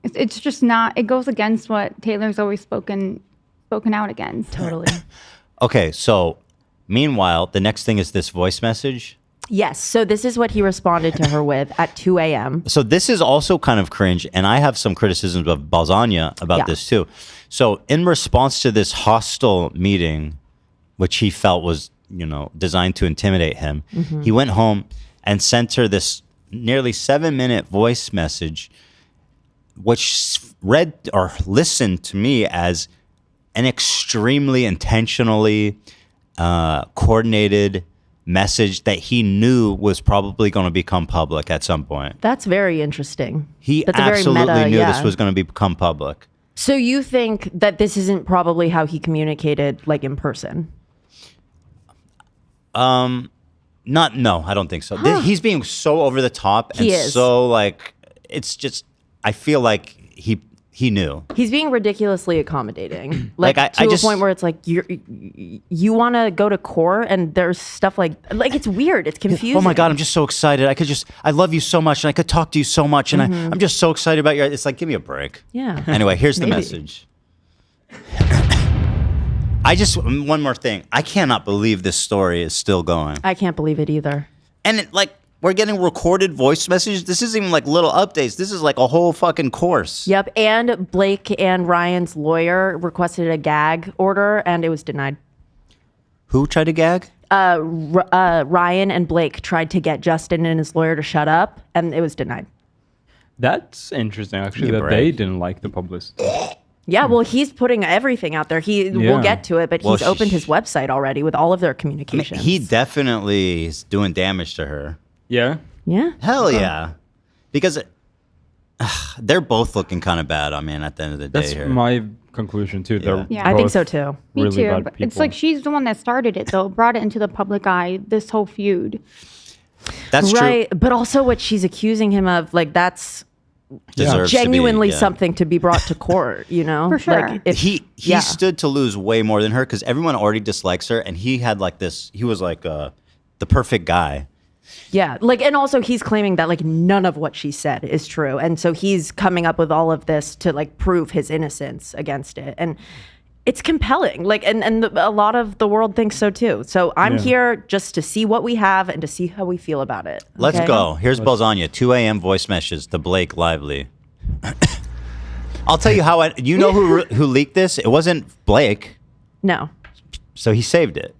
it's just not. It goes against what Taylor's always spoken out against. Totally. Okay, so meanwhile, the next thing is this voice message. Yes. So this is what he responded to her with at 2 a.m. So this is also kind of cringe, and I have some criticisms of Balzania about this too. So in response to this hostile meeting, which he felt was, designed to intimidate him, he went home and sent her this nearly 7-minute voice message which read or listened to me as an extremely intentionally coordinated message that he knew was probably going to become public at some point. That's very interesting. He That's a very absolutely meta, knew yeah. this was going to become public. So you think that this isn't probably how he communicated, like in person? No, I don't think so. He's being so over the top and He is. so like, it's just, I feel like he knew. He's being ridiculously accommodating, like I to just- a point where it's like you want to go to court and there's stuff like it's weird, it's confusing. Oh my God, I'm just so excited. I love you so much and I could talk to you so much and I'm just so excited about your, it's like, give me a break. Yeah. Anyway, here's the Maybe. message. One more thing. I cannot believe this story is still going. I can't believe it either. And we're getting recorded voice messages. This isn't even like little updates. This is like a whole fucking course. Yep, and Blake and Ryan's lawyer requested a gag order and it was denied. Who tried to gag? Ryan and Blake tried to get Justin and his lawyer to shut up and it was denied. That's interesting, actually, Give me a that break. they didn't like the publicity. Yeah, well, he's putting everything out there. We'll Yeah. get to it, but Well, he's opened his website already with all of their communications. He definitely is doing damage to her. Yeah? Yeah. Hell yeah. Because they're both looking kind of bad, I mean, at the end of the day That's here. my conclusion, too. They're Yeah. I think both so too. Me really too. bad But people. it's like she's the one that started it, though, brought it into the public eye, this whole feud. That's right, but also what she's accusing him of, like that's Deserves to be, genuinely yeah. something to be brought to court, you know? For sure. Like, if, He yeah. stood to lose way more than her because everyone already dislikes her, and he had like this. He was like the perfect guy. Yeah, like, and also he's claiming that like none of what she said is true, and so he's coming up with all of this to like prove his innocence against it, and it's compelling. Like, and a lot of the world thinks so too. So I'm here just to see what we have and to see how we feel about it. Let's okay? go. Here's Balzania. 2 a.m. voice messages to Blake Lively. I'll tell you how. You know who leaked this? It wasn't Blake, No. so he saved it.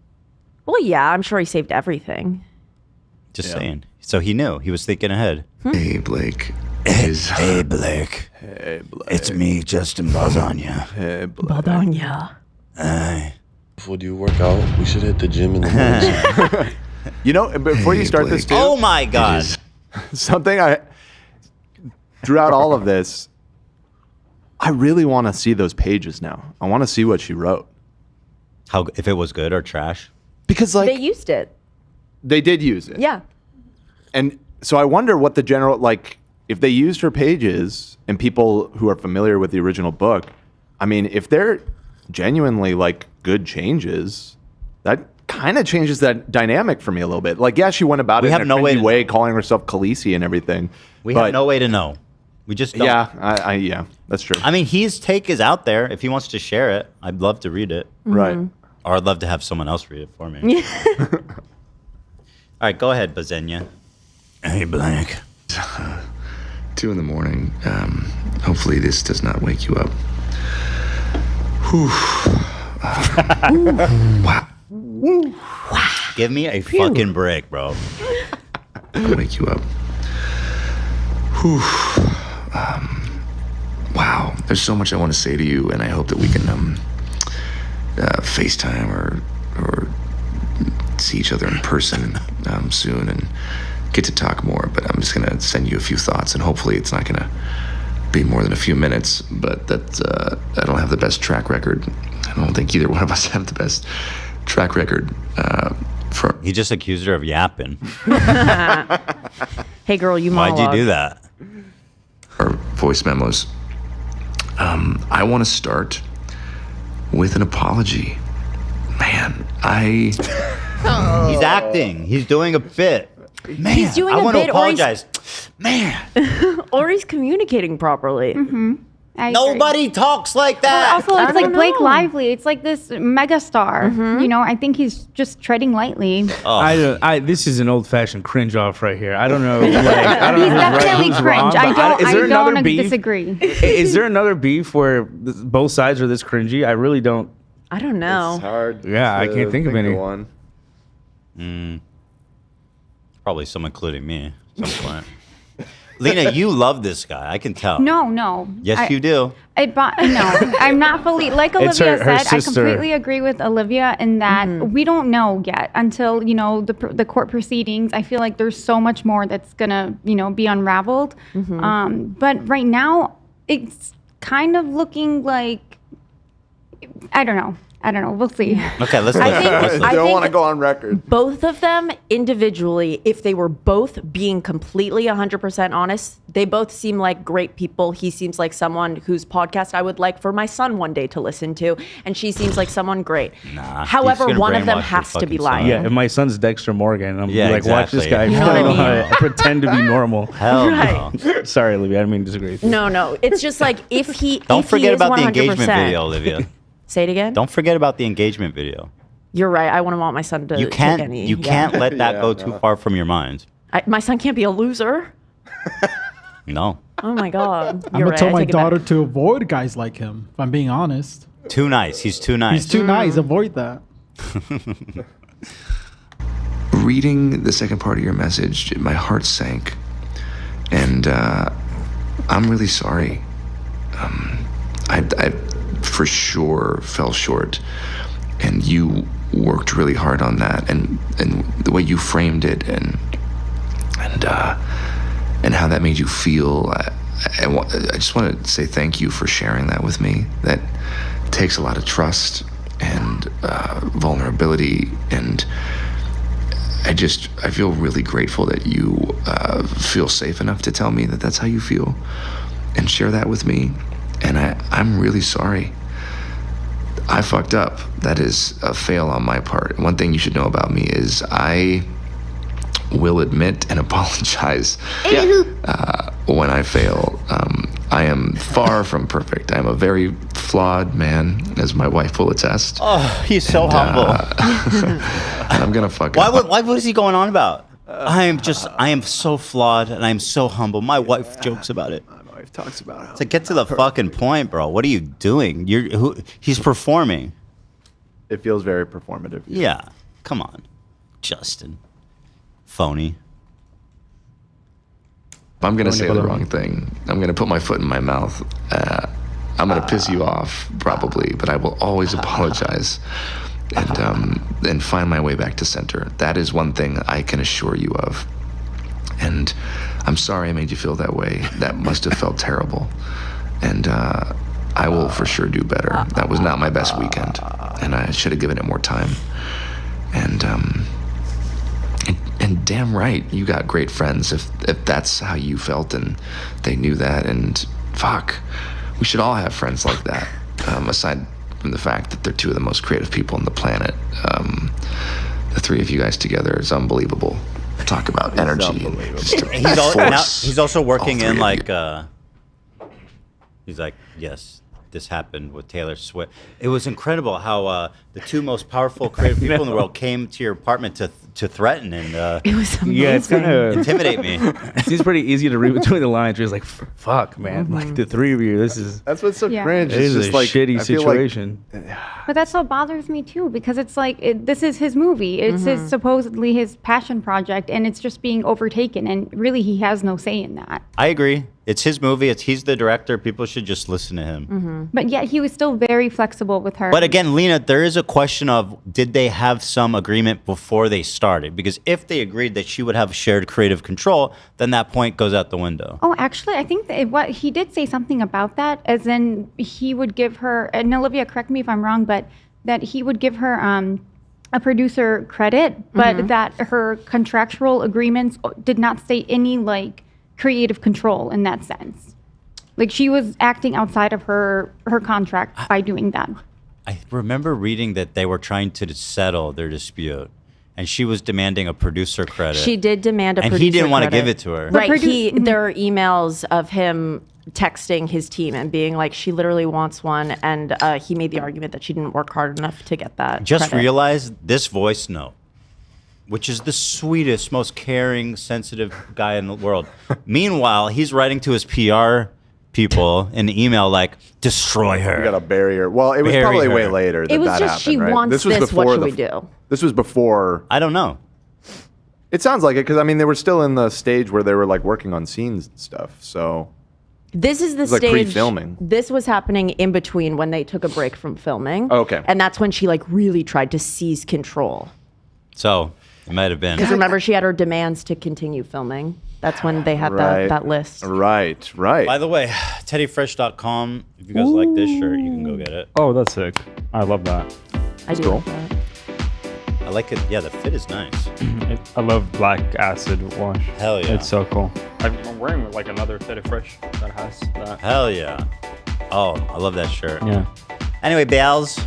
Well, yeah, I'm sure he saved everything. Just saying. So he knew. He was thinking ahead. Hey, Blake. Hey, Blake. Hey, Blake. It's me, Justin Balzania. Hey, Blake. Badonya. Before you work out, we should hit the gym in the morning. You know, before you start this, too, Oh my God. something throughout all of this, I really want to see those pages now. I want to see what she wrote. How if it was good or trash? Because They used it. they did use it. Yeah. And so I wonder what the general, like, if they used her pages and people who are familiar with the original book, I mean, if they're genuinely like good changes, that kind of changes that dynamic for me a little bit. Like, yeah, she went about We it have in no a way cringy to way, calling herself Khaleesi and everything. We But have no way to know. We just don't. yeah, yeah, that's true. I mean, his take is out there. If he wants to share it, I'd love to read it. Right. Or I'd love to have someone else read it for me. All right, go ahead, Bazenya. Hey, Blake. 2 in the morning. Hopefully this does not wake you up. Whew. Wow. Give me a fucking break, bro. Wake you up. Whew. Wow. There's so much I want to say to you, and I hope that we can FaceTime or see each other in person soon and get to talk more. But I'm just gonna send you a few thoughts, and hopefully it's not gonna be more than a few minutes. But that I don't have the best track record. I don't think either one of us have the best track record for. He just accused her of yapping. Hey, girl, you Why'd monologue. you do that? Or voice memos. I want to start with an apology. Man, He's acting. He's doing a bit. Man, He's doing I a want to bit, or he's- apologize. Man, Or he's communicating properly. I agree. nobody talks like that. Also, it's I like don't Blake know. Lively. It's like this mega star. You know, I think he's just treading lightly. This is an old-fashioned cringe off right here. I don't know. Like, I don't He's know who's right, definitely who's cringe. wrong, I but is there another don't beef? disagree. Is there another beef where both sides are this cringy? I really don't. I don't know. It's hard. Yeah, I to can't think of any. one. Probably someone including me at some point. Lena, you love this guy. I can tell. No. Yes, you do. No, I'm not fully like It's Olivia her said. I sister. completely agree with Olivia in that we don't know yet until the court proceedings. I feel like there's so much more that's gonna be unraveled. But right now, it's kind of looking like I don't know. We'll see. Okay, let's I don't want to go on record. Both of them individually, if they were both being completely 100% honest, they both seem like great people. He seems like someone whose podcast I would like for my son one day to listen to, and she seems like someone great. Nah, However, he's gonna one of them brainwash your has to be fucking lying. son. Yeah, if my son's Dexter Morgan, I'm Yeah, like, watch this guy. exactly. You know what I mean? Pretend to be normal. Hell no. Sorry, Olivia. I didn't mean to disagree with you. No. It's just like if he Don't if he forget is about the 100%, engagement video, Olivia. Say it again. Don't forget about the engagement video. You're right. I wouldn't want my son to You take can't. any. You can't let that go too far from your mind. My son can't be a loser. No. Oh my God. I'm You're gonna right. tell I my take it back. daughter to avoid guys like him. If I'm being honest, Too nice. He's too nice. he's too nice. Avoid that. Reading the second part of your message, my heart sank. And I'm really sorry. I for sure fell short. And you worked really hard on that. And the way you framed it and how that made you feel. I just want to say thank you for sharing that with me. That takes a lot of trust and vulnerability, and I feel really grateful that you feel safe enough to tell me that that's how you feel and share that with me. And I'm really sorry. I fucked up. That is a fail on my part. One thing you should know about me is I will admit and apologize when I fail. I am far from perfect. I'm a very flawed man, as my wife will attest. Oh, he's so humble. And I'm gonna fuck Why? up. What is he going on about? I am so flawed and I'm so humble. My wife jokes about it. My wife talks about it. So get to the fucking point, bro. What are you doing? He's performing. It feels very performative. Yeah. Come on, Justin. Phony. If I'm gonna say the wrong thing, I'm gonna put my foot in my mouth. I'm gonna piss you off, probably, but I will always apologize and find my way back to center. That is one thing I can assure you of. And I'm sorry I made you feel that way. That must have felt terrible. And I will for sure do better. That was not my best weekend, and I should have given it more time. And damn right, you got great friends if that's how you felt and they knew that. And fuck, we should all have friends like that. Aside from the fact that they're two of the most creative people on the planet, the three of you guys together is unbelievable. Talk about energy. He's also working in like. He's like, yes, this happened with Taylor Swift. It was incredible how the two most powerful creative people in the world came to your apartment to threaten and it was amazing. Yeah, it's kind of intimidate me. It seems pretty easy to read between the lines. Where it's like, fuck, man, like the three of you. That's what's so cringe. It It's is just a like shitty I feel like- situation. But that's what bothers me too, because it's like this is his movie. It's his, supposedly his passion project, and it's just being overtaken. And really, he has no say in that. I agree. It's his movie. He's the director. People should just listen to him. But yet, he was still very flexible with her. But again, Lena, there is a question of did they have some agreement before they started? Because if they agreed that she would have shared creative control, then that point goes out the window. Oh, actually, I think that what he did say something about that, as in he would give her, and Olivia, correct me if I'm wrong, but that he would give her a producer credit, but that her contractual agreements did not state any like creative control in that sense. Like she was acting outside of her contract by doing that. I remember reading that they were trying to settle their dispute, and she was demanding a producer credit. She did demand a and producer he didn't want to credit. give it to her. Right. There are emails of him texting his team and being like, she literally wants one. And he made the argument that she didn't work hard enough to get that Just credit. realize this voice note, which is the sweetest, most caring, sensitive guy in the world. Meanwhile, he's writing to his PR people in the email like, destroy her. You got a barrier. Well, it was Bury probably her. way later that It was that just, happened, she right? wants this, what should we do? This was before. I don't know. It sounds like it because I mean they were still in the stage where they were like working on scenes and stuff. So This is the It was like stage. pre-filming. This was happening in between when they took a break from filming. Okay. And that's when she like really tried to seize control. So it might have been. Because remember, she had her demands to continue filming. That's when they had that list. Right. By the way, teddyfresh.com. If you guys like this shirt, you can go get it. Oh, that's sick. I love that. I do like that. I like it. Yeah, the fit is nice. I love black acid wash. Hell yeah. It's so cool. I'm wearing like another Teddy Fresh that has that. Hell yeah. Oh, I love that shirt. Yeah. Anyway, Bells.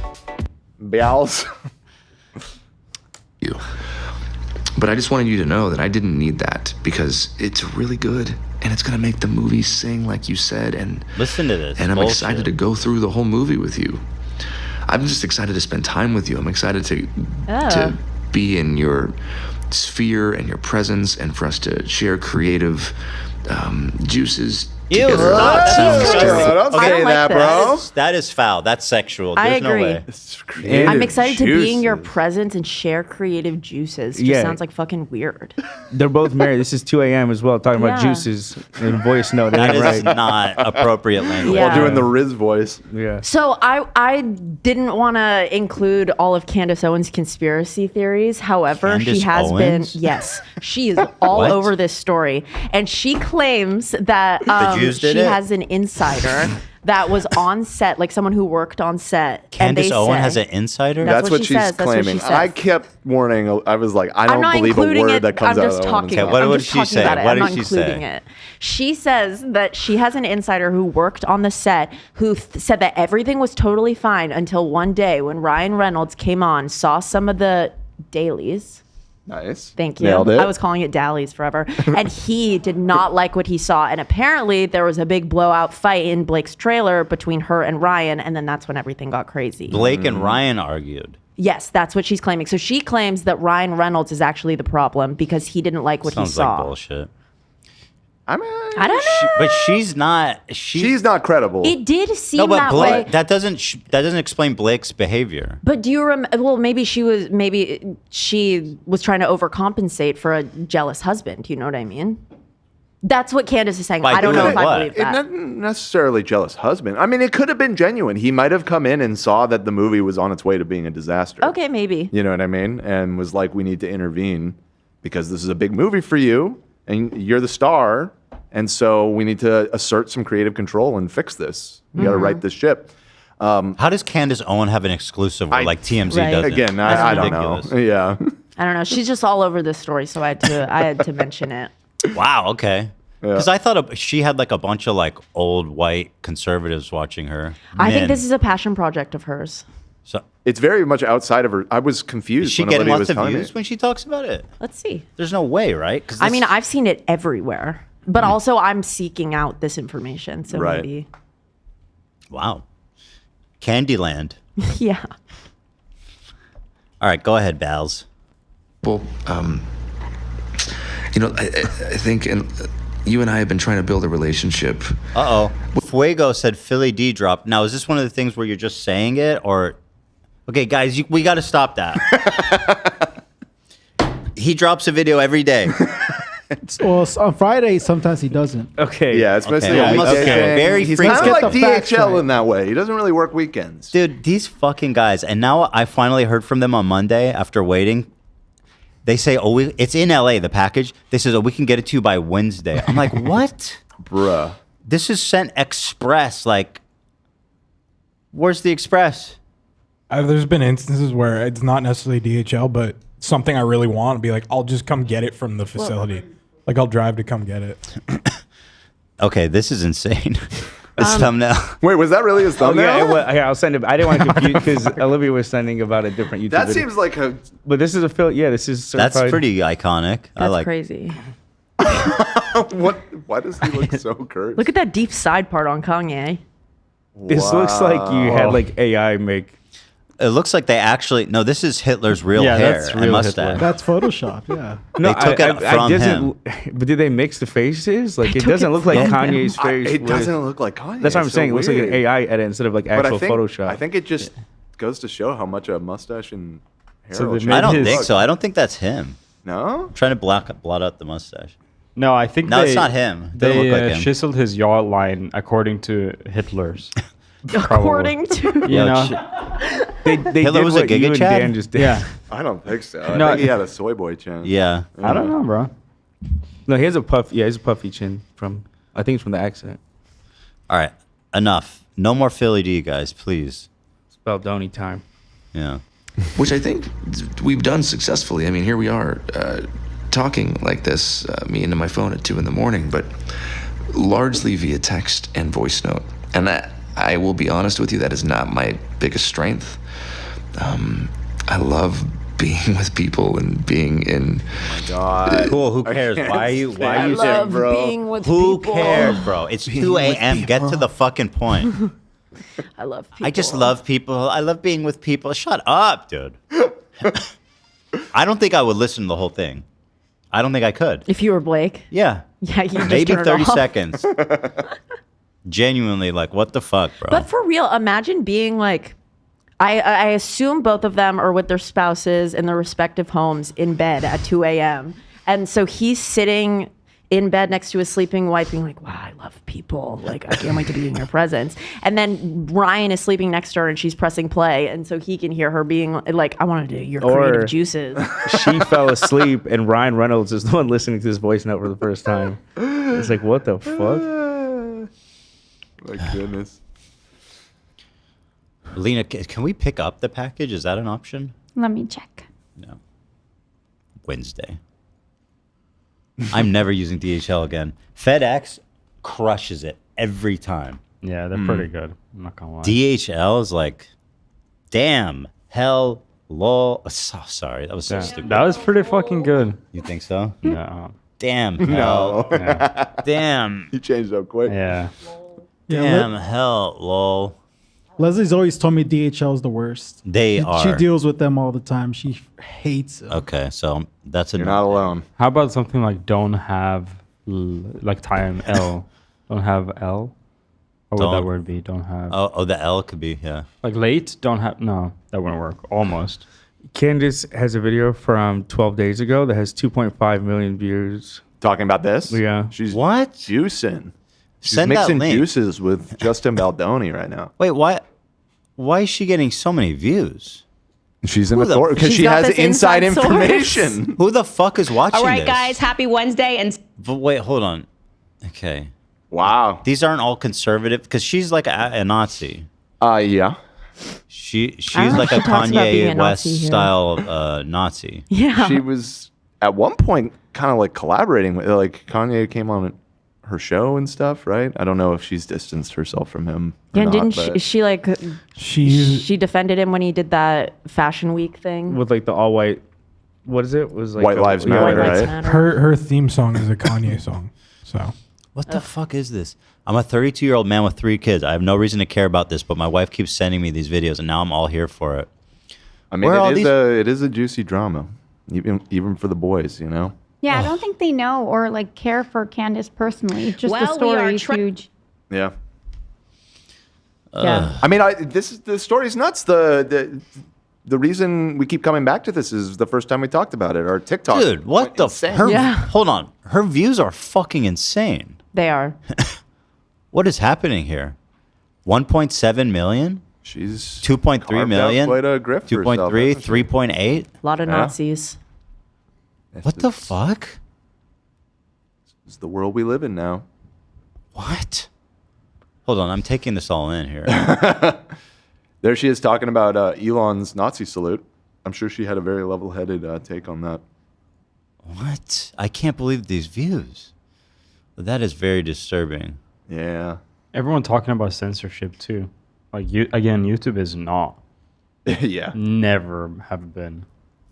You. But I just wanted you to know that I didn't need that because it's really good and it's gonna make the movie sing like you said. And listen to this. And I'm bullshit. excited to go through the whole movie with you. I'm just excited to spend time with you. I'm excited to be in your sphere and your presence and for us to share creative juices. Ew, together. Don't say that, bro. That is foul. That's sexual. There's I agree. no way. I'm excited to be in your presence and share creative juices. Just Yeah. sounds like fucking weird. They're both married. This is 2 a.m. as well, talking about Yeah. juices in voice note. That Ain't is right. not appropriate language. Yeah. While doing the Riz voice. Yeah. So I didn't want to include all of Candace Owens' conspiracy theories. However, Candace she has Owens? been, yes, she is all What? over this story. And she claims that Jews did she it? has an insider that was on set, like someone who worked on set. Candace and they Owen say- has an insider? That's what she she's says. That's what claiming. she says. I kept warning. I was like, I I'm don't not believe a including word it. that comes I'm out just of that woman's talking. mouth. what I'm did just she talking say? about it. What I'm did not she including say? it. She says that she has an insider who worked on the set who said that everything was totally fine until one day when Ryan Reynolds came on, saw some of the dailies. Nice. Thank you. Nailed it. I was calling it Dallies forever. And he did not like what he saw. And apparently there was a big blowout fight in Blake's trailer between her and Ryan. And then that's when everything got crazy. Blake and Ryan argued. Yes, that's what she's claiming. So she claims that Ryan Reynolds is actually the problem because he didn't like what Sounds he saw. like bullshit. I mean, I don't know. But she's not. she's not credible. It did seem No, but that Blake, way. that doesn't explain Blake's behavior. But do you remember? Well, maybe she was trying to overcompensate for a jealous husband. You know what I mean? That's what Candace is saying. By I don't know doing if I what? believe It that. not necessarily jealous husband. I mean, it could have been genuine. He might have come in and saw that the movie was on its way to being a disaster. Okay, maybe. You know what I mean? And was like, we need to intervene because this is a big movie for you and you're the star. And so we need to assert some creative control and fix this. You got to right this ship. How does Candace Owen have an exclusive where, like TMZ Right. doesn't? Again, That's I don't know. ridiculous. Yeah. I don't know. She's just all over this story, so I had to mention it. Wow. Okay. Because I thought she had like a bunch of like old white conservatives watching her. I think Men. this is a passion project of hers. So It's very much outside of her. I was confused. is she when getting Olivia lots was of telling me. views when she talks about it? Let's see. There's no way, right? 'Cause I mean, this- I've seen it everywhere, but also I'm seeking out this information, so Right. maybe. wow. Candyland. Yeah. All right, go ahead, Bals. Well, you know, I think, and you and I have been trying to build a relationship. Uh oh. Fuego said Philly D dropped. Now, is this one of the things where you're just saying it, or? Okay, guys, we got to stop that. He drops a video every day. Well, on Friday, sometimes he doesn't. Okay. Yeah, especially Okay. on Almost weekends. okay. Very He's frequent. kind of like Let's get the facts DHL right. in that way. He doesn't really work weekends. Dude, these fucking guys. And now I finally heard from them on Monday after waiting. They say, oh, it's in LA, the package. They says, oh, we can get it to you by Wednesday. I'm like, what? Bruh. This is sent express. Like, where's the express? There's been instances where it's not necessarily DHL, but something I really want, be like, I'll just come get it from the facility. Like, I'll drive to come get it. Okay, this is insane. This thumbnail. Wait, was that really his Oh, thumbnail? yeah, I'll send it. I didn't want to confuse because Olivia was sending about a different YouTube That video. seems like a... But this is a film. Yeah, this is That's certified. pretty iconic. I That's like. crazy. what? Why does he look so cursed? Look at that deep side part on Kanye. This looks like you had like AI make. It looks like they actually. No, this is Hitler's real Yeah, hair that's and real mustache. That's Photoshop, yeah. No, They took it from him. But did they mix the faces? Like They it took doesn't it look like from Kanye's him. face. It with- doesn't look like Kanye. That's what I'm It's saying. so It looks like an weird. AI edit instead of like But actual Photoshop. I think it just goes to show how much a mustache and hair So will they change I don't his- think so. I don't think that's him. No? Trying to blot out the mustache. No, I think No, it's not him. It doesn't They look like him. chiseled his yaw line according to Hitler's. According to You know? They Hitler did was a what you Giga and Chad? Dan just did. Yeah. I don't think so. I No, think he had a soy boy chin. Yeah. I don't know, bro. No, he has a puff. Yeah, he has a puffy chin from. I think it's from the accent. All right. Enough. No more Philly D, guys, please. It's Baldoni time. Yeah. Which I think we've done successfully. I mean, here we are talking like this, me into my phone at 2 a.m, but largely via text and voice note. And that, I will be honest with you, that is not my biggest strength. I love being with people and being in. God. Cool. Who cares? Why are you love being with Who people. cares, bro? It's 2 a.m. Get to the fucking point. I love people. I just love people. I love being with people. Shut up, dude. I don't think I would listen to the whole thing. I don't think I could. If you were Blake. Yeah. Yeah, you just Maybe turn it 30 off. seconds. Genuinely, like, what the fuck, bro? But for real, imagine being like, I assume both of them are with their spouses in their respective homes in bed at 2 a.m. And so he's sitting in bed next to his sleeping wife being like, wow, I love people. Like, I can't wait to be in your presence. And then Ryan is sleeping next to her and she's pressing play. And so he can hear her being like, I want to do your creative juices. She fell asleep, and Ryan Reynolds is the one listening to this voice note for the first time. It's like, what the fuck? My goodness. Lena, can we pick up the package? Is that an option? Let me check. No. Wednesday. I'm never using DHL again. FedEx crushes it every time. Yeah, they're pretty good. I'm not gonna lie. DHL is like, damn, hell, lol. So sorry, that was so Yeah, stupid. that was pretty fucking good. You think so? No. Damn, No. hell. Yeah. Damn. You changed up quick. Yeah. Yeah, Damn, hell, lol. Leslie's always told me DHL is the worst. They She are. deals with them all the time. She hates it. Okay, so that's a You're not alone. How about something like don't have, like time L? Don't have L? What would that Don't- word be? Don't have. Oh, the L could be, yeah. Like late? Don't have. No, that wouldn't work. Almost. Candace has a video from 12 days ago that has 2.5 million views. Talking about this? Yeah. She's What? juicing. She's Send that mixing link. juices with Justin Baldoni right now. Wait, why is she getting so many views? She's an Who the- authority because She's she got has this inside inside source. information. Who the fuck is watching All right, this? guys, happy Wednesday. And But wait, hold on. Okay. Wow. These aren't all conservative because she's like a Nazi. Yeah. She's know like if a she talks about being Kanye a West Nazi here. style Nazi. Yeah. She was at one point kind of like collaborating with, like, Kanye came on her show and stuff, right? I don't know if she's distanced herself from him. Or Yeah, not, didn't but- she like she defended him when he did that Fashion Week thing? With like the all white. What is it? It was like White Lives Matter, White Lives right? Matter. Her theme song is a Kanye song. So What the fuck is this? I'm a 32-year-old man with 3 kids. I have no reason to care about this, but my wife keeps sending me these videos, and now I'm all here for it. I mean, Where are all these- it is a juicy drama, even for the boys, you know. Yeah, I don't think they know or like care for Candace personally. Just the Well, we are story is huge. Yeah. Yeah. I mean, the story's nuts. The reason we keep coming back to this is the first time we talked about it. Our TikTok. Dude, what the insane. Hold on. Her views are fucking insane. They are. What is happening here? 1.7 million? She's 2.3 carved out million? quite a grift for herself, 2.3, hasn't she? 3.8? A lot of Yeah. Nazis. What the fuck? It's the world we live in now. What? Hold on, I'm taking this all in here. There she is talking about Elon's Nazi salute. I'm sure she had a very level-headed take on that. What? I can't believe these views. That is very disturbing. Yeah. Everyone talking about censorship too. Like YouTube is not. Yeah. Never have been.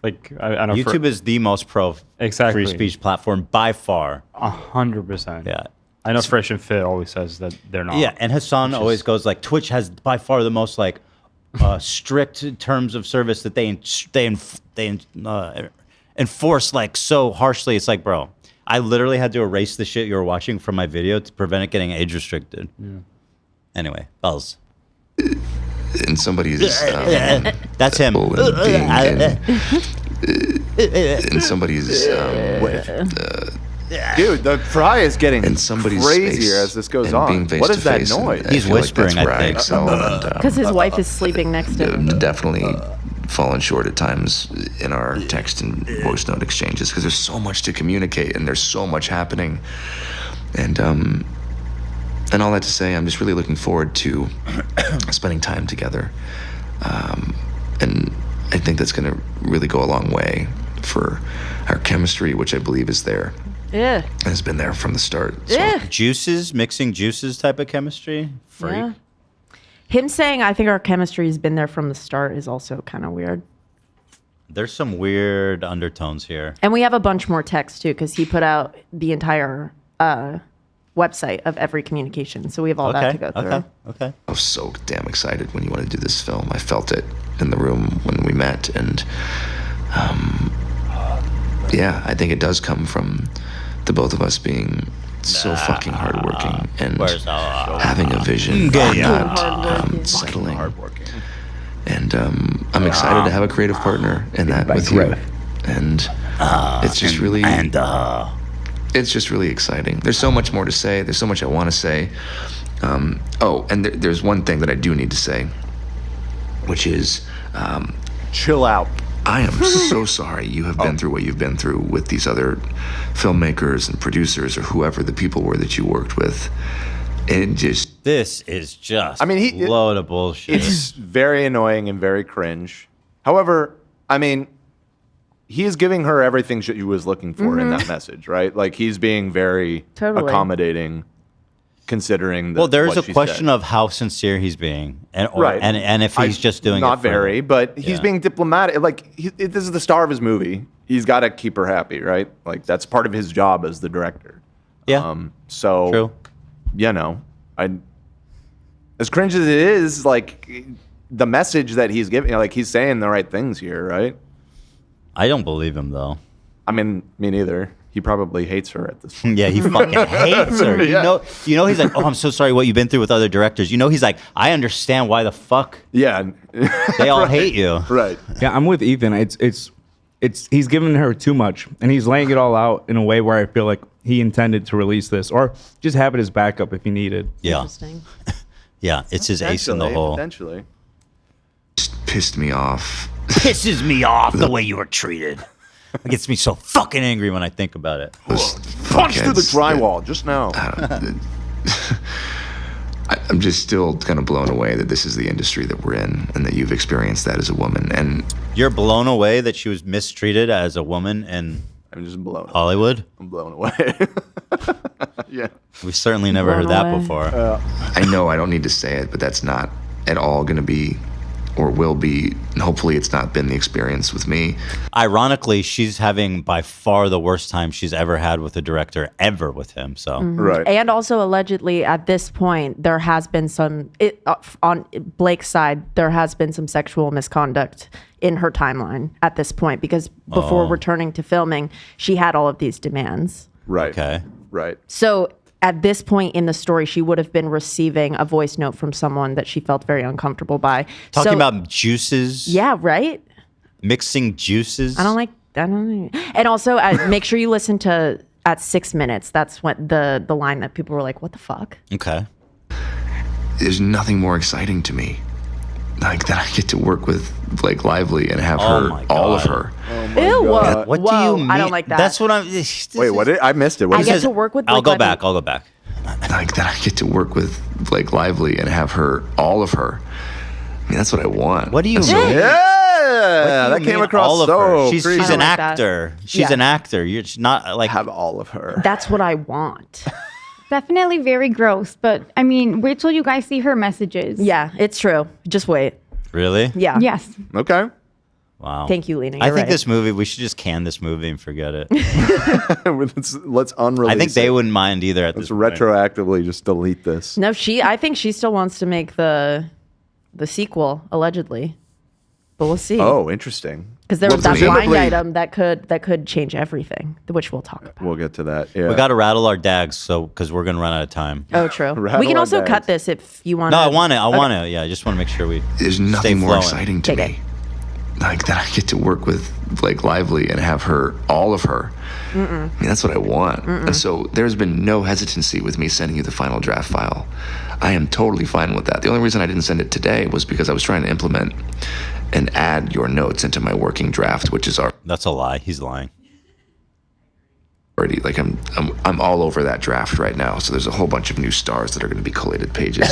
Like I know YouTube is the most pro Exactly. free speech platform by far. 100%. Yeah. I know Fresh and Fit always says that they're not. Yeah, and Hassan which always is- goes like, Twitch has by far the most like strict terms of service that they enforce like so harshly. It's like, bro, I literally had to erase the shit you were watching from my video to prevent it getting age restricted. Yeah. Anyway, Bells. And somebody's That's him. being in in somebody's dude, the fry is getting in somebody's crazier space as this goes and on. being face What to is that face, and noise? I He's feel like that's whispering, where I think. excel, and, Because his wife is sleeping next to him. definitely fallen short at times in our text and voice note exchanges because there's so much to communicate and there's so much happening. And all that to say, I'm just really looking forward to spending time together. And I think that's going to really go a long way for our chemistry, which I believe is there. Yeah. And has been there from the start. So. Yeah. Juices, mixing juices type of chemistry. Freak. Yeah. Him saying, I think our chemistry has been there from the start is also kind of weird. There's some weird undertones here. And we have a bunch more text too, because he put out the entire website of every communication. So we have all that to go through. Okay. I was so damn excited when you wanted to do this film. I felt it in the room when we met. And yeah, I think it does come from the both of us being so fucking hardworking and having a vision and not settling. And I'm excited to have a creative partner in that with you. And it's just really, it's just really exciting. There's so much more to say. There's so much I want to say. And there's one thing that I do need to say, which is, chill out. I am so sorry you have been through what you've been through with these other filmmakers and producers or whoever the people were that you worked with. This is just I mean, load of bullshit. It's very annoying and very cringe. However, I mean, he is giving her everything she was looking for in that message, right? Like he's being very accommodating, considering. There's a question of how sincere he's being, and if he's just doing not it for very, but he's being diplomatic. Like this is the star of his movie. He's got to keep her happy, right? Like that's part of his job as the director. Yeah. So true. You know, as cringe as it is, like the message that he's giving, like he's saying the right things here, right? I don't believe him though. I mean, me neither. He probably hates her at this point. Yeah, he fucking hates her. Yeah. You know, he's like, oh, I'm so sorry what you've been through with other directors. You know, he's like, I understand why the fuck. Yeah, they all hate you. Right. Yeah, I'm with Ethan. It's he's giving her too much, and he's laying it all out in a way where I feel like he intended to release this, or just have it as backup if he needed. Yeah. Interesting. Yeah, it's his ace in the hole. Potentially. Just pissed me off. Pisses me off the way you were treated. It gets me so fucking angry when I think about it. Punch through the drywall just now. I'm just still kind of blown away that this is the industry that we're in and that you've experienced that as a woman. And you're blown away that she was mistreated as a woman in I'm just blown Hollywood? I'm blown away. Yeah. We've certainly never heard that before. I know I don't need to say it, but that's not at all going to be or will be, and hopefully it's not been the experience with me. Ironically, she's having by far the worst time she's ever had with a director ever with him. So Right. And also allegedly at this point, there has been some, on Blake's side, there has been some sexual misconduct in her timeline at this point, because before returning to filming, she had all of these demands. Right. Okay. Right. So at this point in the story, she would have been receiving a voice note from someone that she felt very uncomfortable by. Talking about juices. Yeah, right? Mixing juices. I don't know. And also, make sure you listen to at 6 minutes. That's when the line that people were like, what the fuck? Okay. There's nothing more exciting to me like that I get to work with Blake Lively and have her, all of her. Ew, God. What do you mean? I don't like that. That's what I'm. Wait, what? I missed it. What I is get it? to work with Blake I'll go Lively. back. I'll go back. Like that I get to work with Blake Lively and have her, all of her. I mean, that's what I want. What do you mean? Yeah, that came across all of so her. creepy. She's I an don't like that. actor. She's an actor. You're just not like Have all of her. That's what I want. Definitely very gross, but I mean, wait till you guys see her messages. Yeah, it's true. Just wait. Really? Yeah. Yes. Okay. Wow. Thank you, Lena. I You're think right. this movie, we should just can this movie and forget it. Let's unrelease I think they it. wouldn't mind either at Let's this point. retroactively just delete this. No, I think she still wants to make the sequel, allegedly. But we'll see. Oh, interesting. Because there Well, was that blind presumably- item that could change everything, which we'll talk about. We'll get to that. Yeah. We got to rattle our dags, because we're gonna run out of time. Oh, true. Rattle We can our also bags. cut this if you want. No, I want it. I want it. Yeah, I just want to make sure we. There's stay nothing more flowing. exciting to Take me like that I get to work with Blake Lively and have her, all of her. I mean, that's what I want. And so there's been no hesitancy with me sending you the final draft file. I am totally fine with that. The only reason I didn't send it today was because I was trying to implement and add your notes into my working draft, which is That's a lie. He's lying. already like I'm all over that draft right now. So there's a whole bunch of new stars that are going to be collated pages.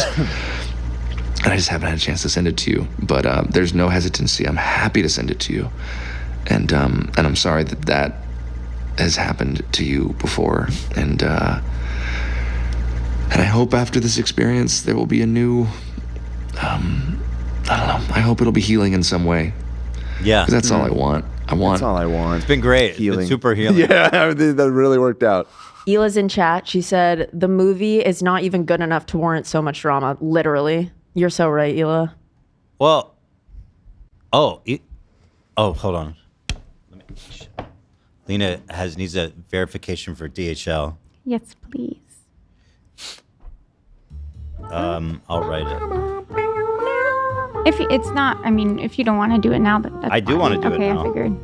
And I just haven't had a chance to send it to you. But there's no hesitancy. I'm happy to send it to you. And I'm sorry that has happened to you before. And I hope after this experience there will be a new, I don't know. I hope it'll be healing in some way. Yeah. 'Cause that's all I want. That's all I want. It's been great. Healing. It's been super healing. Yeah, that really worked out. Hila's in chat. She said, the movie is not even good enough to warrant so much drama. Literally. You're so right, Hila. Well, hold on. Lena needs a verification for DHL. Yes, please. I'll write it. If it's not, I mean, if you don't want to do it now, that's I do want to do okay, it now. I figured.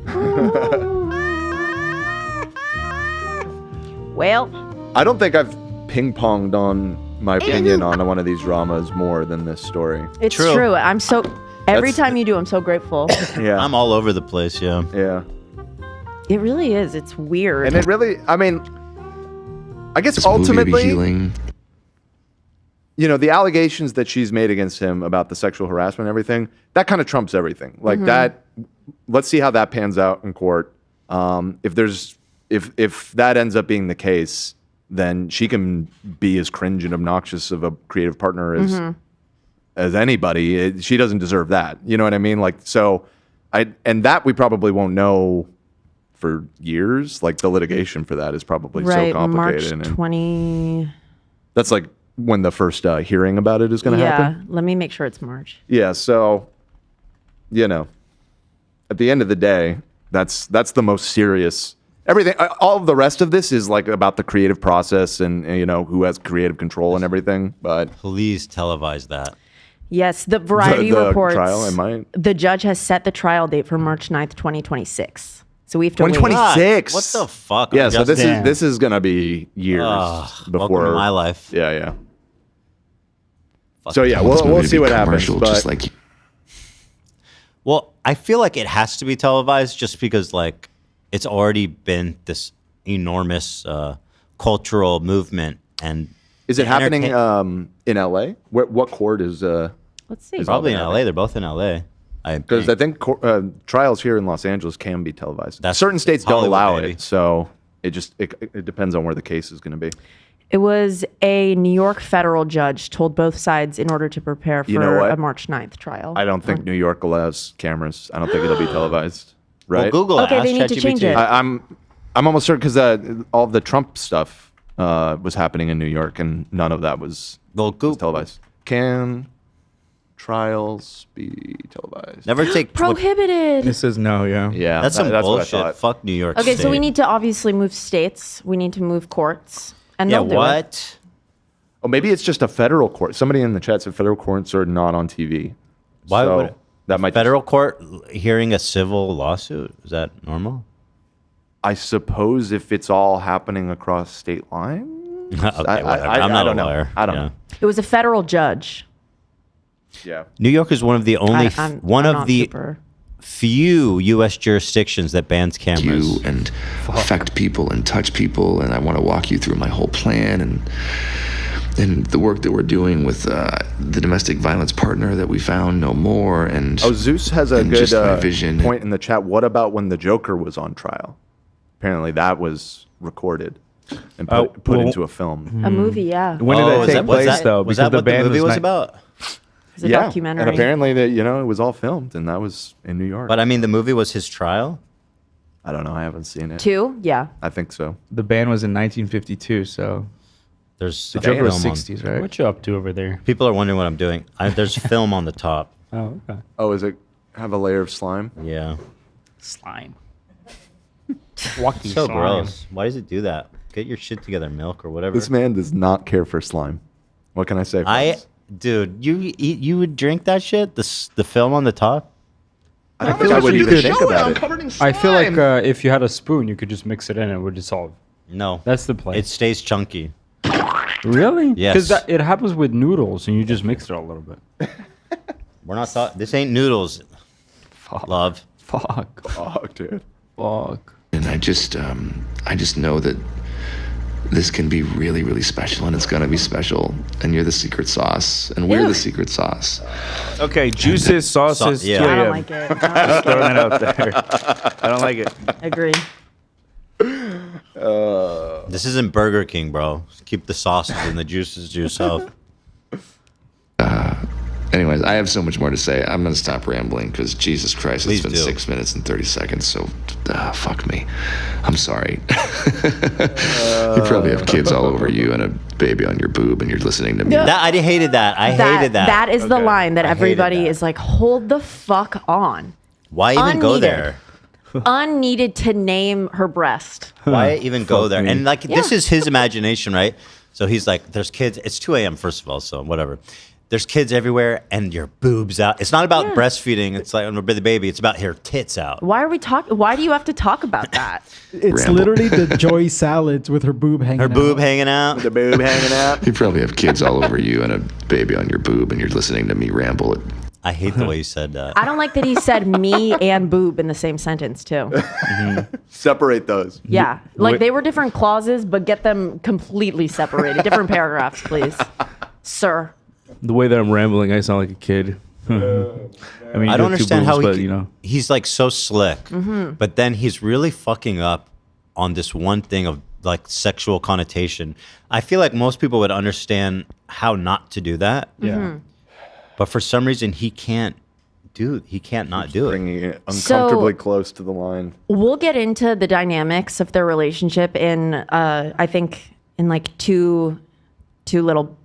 Well, I don't think I've ping-ponged on my opinion on one of these dramas more than this story. it's true. I'm so, every That's- time you do, I'm so grateful. Yeah. I'm all over the place, yeah. Yeah. It really is. It's weird. And it really, I mean, I guess This movie to be ultimately, healing. you know, the allegations that she's made against him about the sexual harassment and everything, that kind of trumps everything. Like that, let's see how that pans out in court. If that ends up being the case, then she can be as cringe and obnoxious of a creative partner as anybody. She doesn't deserve that. You know what I mean? Like, so and that we probably won't know for years. Like the litigation for that is probably right, so complicated. March and 20. that's like when the first hearing about it is going to happen. Let me make sure it's March. Yeah. So, you know, at the end of the day, that's the most serious. Everything, all of the rest of this is like about the creative process and you know who has creative control and everything. But Please televise that. Yes, the Variety the reports. trial, I might. The judge has set the trial date for March 9th, 2026. So we have to wait. 2026. What the fuck? Yeah. I'm So just- this is gonna be years before welcome to my life. Yeah. Yeah. Fuck So yeah, I want this we'll movie to see be what happens. commercial, But just like Well, I feel like it has to be televised just because, like, it's already been this enormous cultural movement. And is it the happening entertain- in LA? What court is? Let's see. is Probably in all LA. They're both in LA. Because I think trials here in Los Angeles can be televised. That's Certain states don't Hollywood, allow baby. it, so it depends on where the case is going to be. It was a New York federal judge told both sides in order to prepare for You know what? a March 9th trial. I don't think New York allows cameras. I don't think it'll be televised. Right? Well, Google it. Okay, they Ask need to change ChatGPT. it. I'm almost certain because all of the Trump stuff was happening in New York, and none of that was televised. Can trials be televised? Never take Prohibited. This is no, yeah. Yeah, That's some what I bullshit. thought. Fuck New York Okay, State. so we need to obviously move states. We need to move courts. And Yeah, they'll do it. what? Oh, maybe it's just a federal court. Somebody in the chat said federal courts are not on TV. Why So would that might federal court hearing a civil lawsuit? Is that normal? I suppose if it's all happening across state lines. Okay, whatever. I'm not a lawyer. I don't Yeah. know. It was a federal judge. Yeah. New York is one of the only I'm one of not the super- few U.S. jurisdictions that bans cameras. you and affect people and touch people, and I want to walk you through my whole plan and the work that we're doing with the domestic violence partner that we found no more. And Oh, Zeus has a and good just my vision. point in the chat. What about when the Joker was on trial? Apparently, that was recorded and put well, into a film. A movie, yeah. When did that take place, though? Was Because that what the movie was about? It's a documentary. And apparently, that it was all filmed, and that was in New York. But I mean, the movie was his trial. I don't know. I haven't seen it. 2? Yeah. I think so. The ban was in 1952, so There's the a Joker was film on- 60s, right? What you up to over there? People are wondering what I'm doing. There's film on the top. Oh, okay. Oh, is it have a layer of slime? Yeah. Slime. Walking So slime. gross. Why does it do that? Get your shit together, milk or whatever. This man does not care for slime. What can I say? Dude, you would drink that shit? The film on the top? I don't think I would even think about it. I feel like if you had a spoon, you could just mix it in and it would dissolve. No. That's the play. It stays chunky. Really? Yes. Because it happens with noodles and you just mix it a little bit. We're not talking. This ain't noodles. Fuck. Love. Fuck. Fuck, dude. Fuck. And I just know that this can be really, really special, and it's gonna be special. And you're the secret sauce, and we're the secret sauce. Okay, juices, sauces. yeah. I don't like it. Just throwing that out there. I don't like it. Agree. This isn't Burger King, bro. Keep the sauces and the juices to yourself. Anyways, I have so much more to say. I'm gonna stop rambling because Jesus Christ, Please it's been do. 6 minutes and 30 seconds. So, fuck me. I'm sorry. You probably have kids all over you and a baby on your boob, and you're listening to me. I hated that. I hated that. That is the line that I hated everybody that. is like, hold the fuck on. Why even go Unneeded. there? Unneeded to name her breast. Why even go there? me. And like, this Yeah. is his imagination, right? So he's like, there's kids. It's 2 a.m. first of all, so whatever. There's kids everywhere, and your boobs out. It's not about breastfeeding. It's like the baby. It's about her tits out. Why are we talking? Why do you have to talk about that? It's Ramble. literally the Joy salads with her boob hanging Her out. boob hanging out. The boob hanging out. You probably have kids all over you and a baby on your boob, and you're listening to me ramble. I hate the way you said that. I don't like that he said me and boob in the same sentence too. Separate those. Yeah, like they were different clauses, but get them completely separated. Different paragraphs, please, sir. The way that I'm rambling, I sound like a kid. I mean, you I don't got two understand how boobs, he, but, you know. he's like so slick, but then he's really fucking up on this one thing of like sexual connotation. I feel like most people would understand how not to do that. Yeah. But for some reason he can't not do it. Bringing it uncomfortably So- close to the line. We'll get into the dynamics of their relationship in, I think, in like two little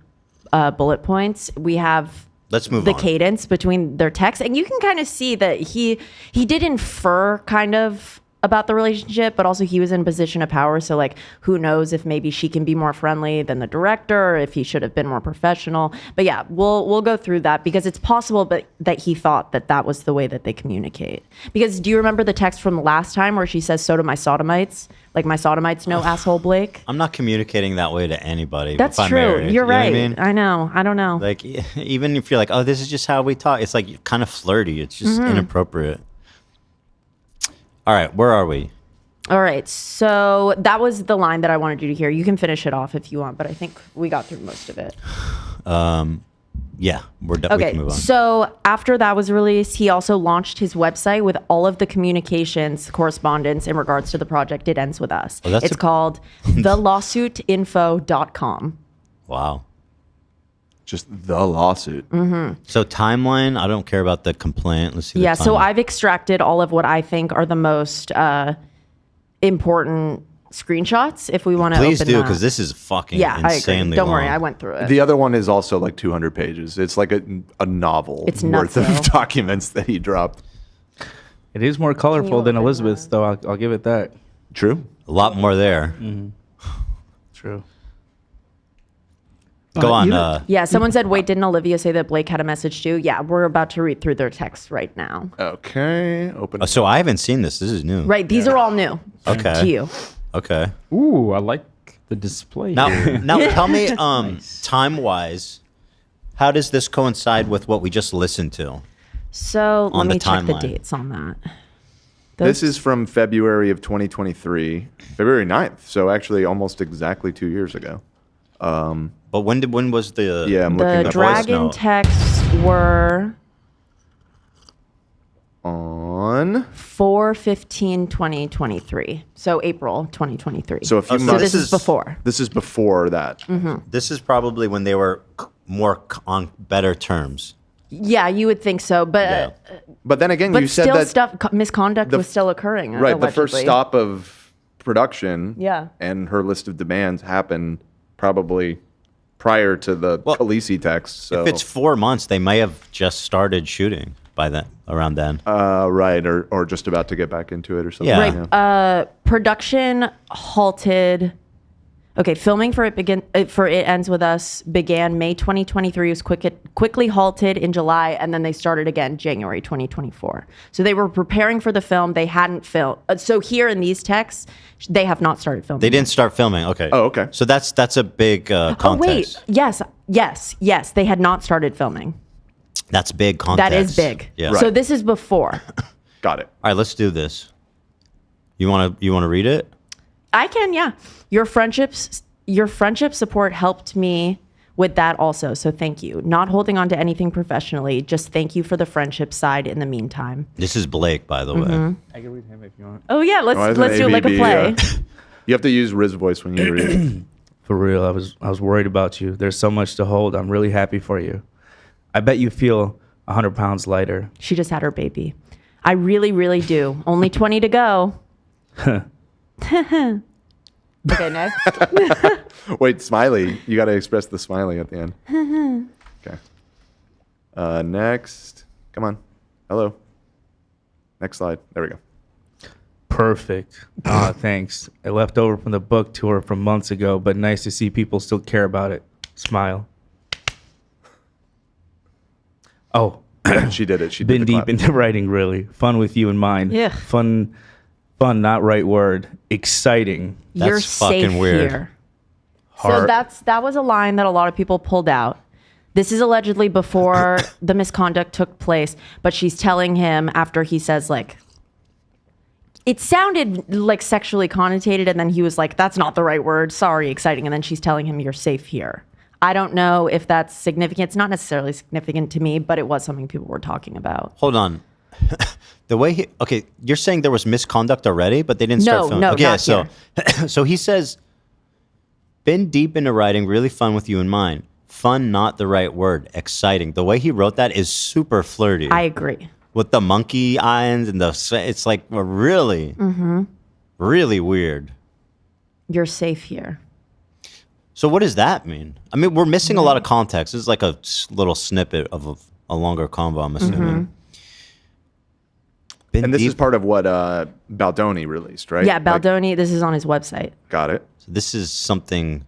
bullet points. We have Let's move the on. cadence between their texts, and you can kind of see that he did infer kind of about the relationship, but also he was in a position of power. So like, who knows if maybe she can be more friendly than the director, or if he should have been more professional. But yeah, we'll go through that because it's possible that he thought that was the way that they communicate. Because do you remember the text from the last time where she says, "So do my sodomites"? Like, my sodomites know asshole Blake. I'm not communicating that way to anybody. That's if I'm true. married. You're You know what right. I mean? I know. I don't know. Like, even if you're like, oh, this is just how we talk, it's like kind of flirty. It's just inappropriate. All right, where are we? All right. So that was the line that I wanted you to hear. You can finish it off if you want, but I think we got through most of it. Yeah, we can Okay. move on. So after that was released, he also launched his website with all of the communications correspondence in regards to the project It Ends With Us. Oh, that's It's called thelawsuitinfo.com. Wow. Just the lawsuit. So timeline, I don't care about the complaint. Let's see. Yeah. The So timeline. I've extracted all of what I think are the most important screenshots if we want to Please open do, that. because this is fucking Yeah, I agree. insanely Don't worry, long. I went through it. The other one is also like 200 pages. It's like a novel It's worth nuts, of though. documents that he dropped. It is more colorful than open Elizabeth's, though. I'll give it that. True. A lot more there. True. Go on. Yeah, someone said, wait, didn't Olivia say that Blake had a message too? Yeah, we're about to read through their texts right now. Okay. Open. So I haven't seen this. This is new. Right, these are all new Okay. to you. Okay. Ooh, I like the display. Now, here. now tell me, time-wise, how does this coincide with what we just listened to? So On let the me check the timeline. dates on that. This is from February of 2023, February 9th. So actually almost exactly 2 years ago. But when was the Yeah, I'm looking The at dragon note. texts were on 4/15/2023. So April 2023. So a few so months. this is before. This is before that. This is probably when they were on better terms. Yeah, you would think so, but But then again, but you said still that misconduct the was still occurring. right. The first allegedly. stop of production, Yeah. and her list of demands happened probably prior to the Khaleesi text. So If it's 4 months, they may have just started shooting by then, around then. right, or just about to get back into it or something. Yeah. Right. Production halted Okay, filming for It Ends With Us began May 2023. It was quickly halted in July, and then they started again January 2024. So they were preparing for the film. They hadn't filmed. So here in these texts, they have not started filming. They didn't start filming. Okay. Oh, okay. So that's a big context. Oh wait, yes. They had not started filming. That's big context. That is big. Yeah. So this is before. Got it. All right, let's do this. You want to read it? I can, yeah. Your friendship support helped me with that also. So thank you. Not holding on to anything professionally. Just thank you for the friendship side in the meantime. This is Blake, by the way. I can read him if you want. Oh yeah, let's do it like a play. You have to use Riz voice when you read it. For real, I was worried about you. There's so much to hold. I'm really happy for you. I bet you feel 100 pounds lighter. She just had her baby. I really, really do. Only 20 to go. Okay, next. Wait, smiley. You got to express the smiley at the end. Okay. Next. Come on. Hello. Next slide. There we go. Perfect. Thanks. I left over from the book tour from months ago, but nice to see people still care about it. Smile. Oh. She did it. She been did deep into writing, really. Fun with you in mind. Yeah. Fun, not right word. Exciting. You're safe here. So that was a line that a lot of people pulled out. This is allegedly before the misconduct took place, but she's telling him after he says like, it sounded like sexually connotated, and then he was like, that's not the right word. Sorry, exciting. And then she's telling him, you're safe here. I don't know if that's significant. It's not necessarily significant to me, but it was something people were talking about. Hold on. The way you're saying there was misconduct already, but they didn't start filming. No, okay, not so here. so he says, been deep into writing, really fun with you in mind. Fun, not the right word. Exciting. The way he wrote that is super flirty. I agree. With the monkey eyes and it's like really, really weird. You're safe here. So what does that mean? I mean, we're missing a lot of context. This is like a little snippet of a longer convo, I'm assuming. And this is part of what Baldoni released, right? Yeah, Baldoni, this is on his website. Got it. So this is something